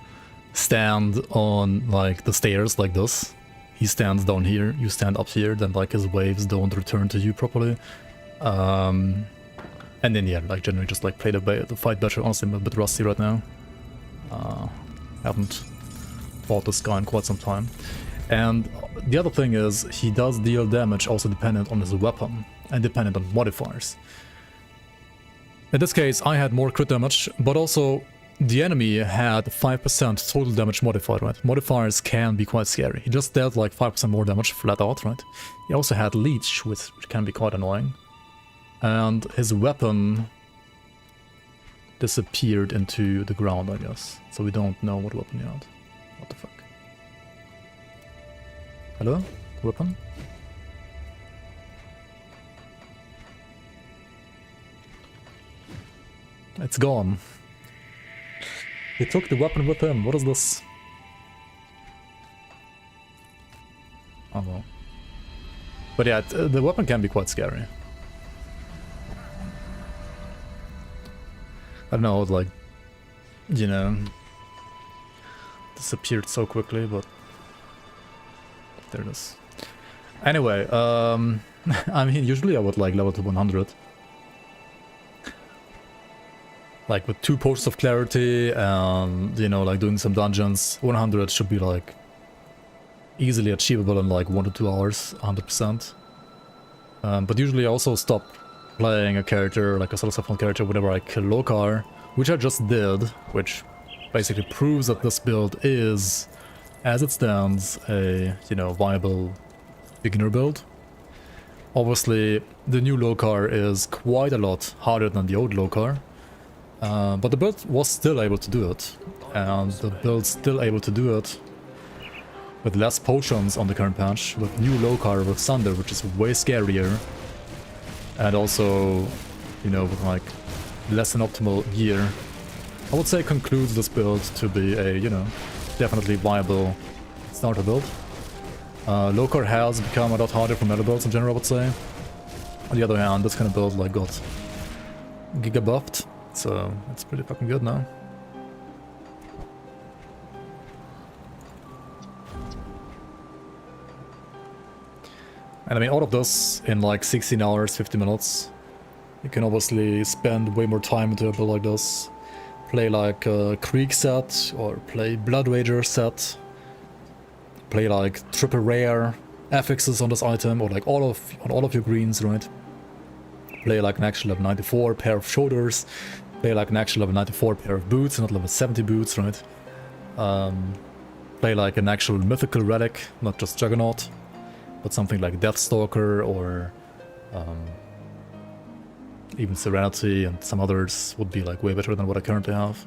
stand on like the stairs like this. He stands down here, you stand up here, then like his waves don't return to you properly. And then yeah, like generally just like play the fight better. Honestly, I'm a bit rusty right now. Haven't fought this guy in quite some time. And the other thing is, he does deal damage also dependent on his weapon and dependent on modifiers. In this case, I had more crit damage, but also the enemy had 5% total damage modified, right? Modifiers can be quite scary. He just dealt like 5% more damage flat out, right? He also had leech, which can be quite annoying. And his weapon disappeared into the ground, I guess. So we don't know what weapon he had. What the fuck? Hello? Weapon? It's gone. He took the weapon with him. What is this? Oh well. But yeah, the weapon can be quite scary. I don't know, like, you know, disappeared so quickly, but there it is. Anyway, I mean, usually I would like level to 100. Like with 2 posts of clarity and, you know, like doing some dungeons, 100 should be like easily achievable in like 1 to 2 hours, 100%. But usually I also stop playing a character, like a solo self-found character, whenever I kill Locarr, which I just did, which basically proves that this build is, as it stands, a, you know, viable beginner build. Obviously, the new Locarr is quite a lot harder than the old Locarr, but the build was still able to do it, and the build's still able to do it with less potions on the current patch, with new Locarr with Thunder, which is way scarier. And also, you know, with like less than optimal gear, I would say concludes this build to be a, you know, definitely viable starter build. Locarr has become a lot harder for meta builds in general, I would say. On the other hand, this kind of build like got giga buffed, so it's pretty fucking good now. And I mean, all of this in like 16 hours, 50 minutes. You can obviously spend way more time into a build like this. Play like a Krieg set, or play Blood Rager set. Play like triple rare affixes on this item, or like on all of your greens, right? Play like an actual level 94 pair of shoulders. Play like an actual level 94 pair of boots, not level 70 boots, right? Play like an actual mythical relic, not just Juggernaut. But something like Deathstalker or even Serenity and some others would be like way better than what I currently have.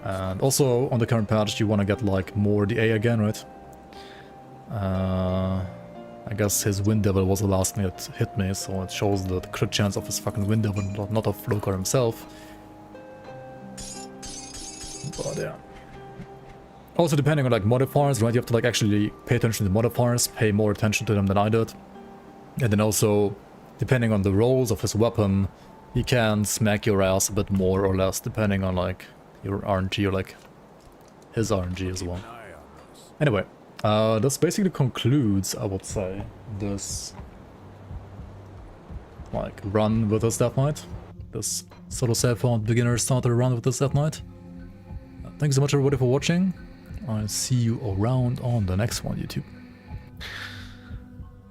And also on the current patch you want to get like more DA again, right? I guess his Wind Devil was the last thing that hit me, so it shows the crit chance of his fucking Wind Devil, not of Locarr himself. But yeah. Also depending on like modifiers, right, you have to like actually pay attention to the modifiers, pay more attention to them than I did. And then also, depending on the rolls of his weapon, he can smack your ass a bit more or less, depending on like your RNG or like his RNG as well. Anyway, this basically concludes, I would say, this like run with this Deathknight. This solo self-found beginner starter run with this Deathknight. Thanks so much everybody for watching. I'll see you around on the next one, YouTube.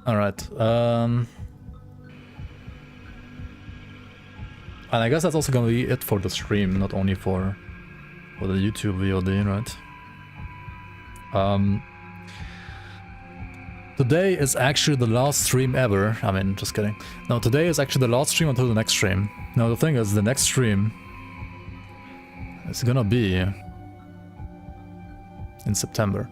Alright, and I guess that's also gonna be it for the stream, not only for the YouTube VOD, right? Today is actually the last stream ever. I mean, just kidding. No, today is actually the last stream until the next stream. Now the thing is, the next stream is gonna be in September.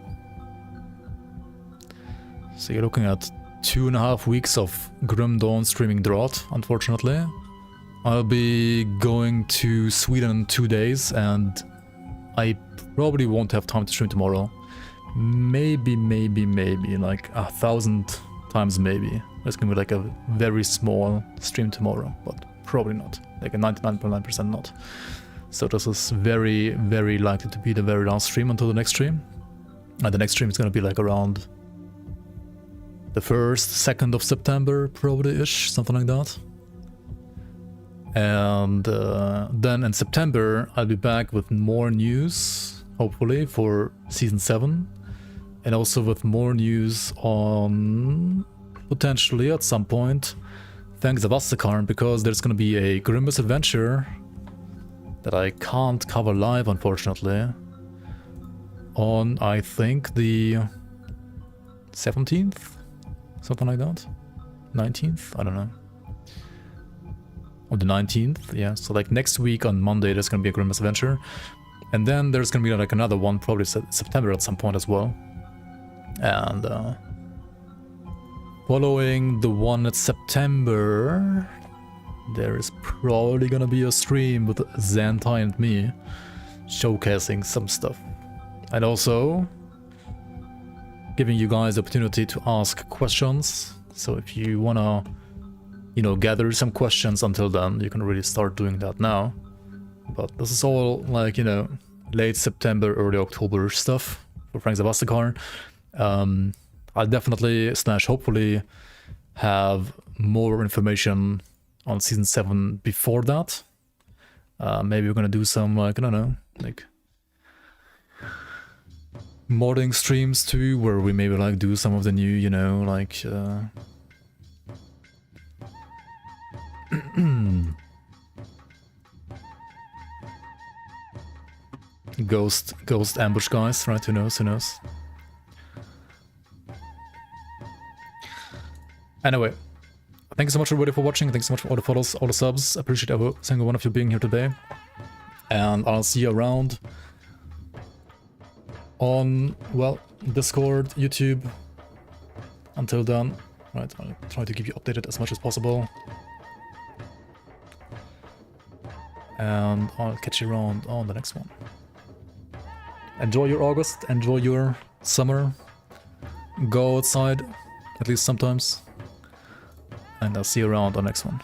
So you're looking at 2.5 weeks of Grim Dawn streaming drought, unfortunately. I'll be going to Sweden in 2 days, and I probably won't have time to stream tomorrow. maybe like 1,000 times maybe. There's gonna be like a very small stream tomorrow, but probably not. Like a 99.9% not. So this is very, very likely to be the very last stream until the next stream. And the next stream is gonna be like around the 1st, 2nd of September, probably-ish, something like that. And then in September, I'll be back with more news, hopefully, for Season 7. And also with more news on, potentially at some point, Finalizing, because there's gonna be a Grimace adventure that I can't cover live, unfortunately, on, I think, the 17th? Something like that? 19th? I don't know. On the 19th, yeah. So like next week on Monday, there's gonna be a Grimace adventure. And then there's gonna be like another one, probably September at some point as well. And following the one at September, there is probably gonna be a stream with Xantai and me showcasing some stuff. And also giving you guys the opportunity to ask questions. So if you wanna, you know, gather some questions until then, you can really start doing that now. But this is all like, you know, late September, early October stuff for Finalizing. I'll definitely / hopefully have more information on Season 7 before that. Maybe we're gonna do some, like, I don't know, like modding streams too, where we maybe like do some of the new, you know, like ghost ambush guys, right? Who knows? Anyway, thank you so much everybody for watching. Thanks so much for all the follows, all the subs. I appreciate every single one of you being here today. And I'll see you around on, well, Discord, YouTube. Until then, right, I'll try to keep you updated as much as possible. And I'll catch you around on the next one. Enjoy your August, enjoy your summer. Go outside, at least sometimes. And I'll see you around on the next one.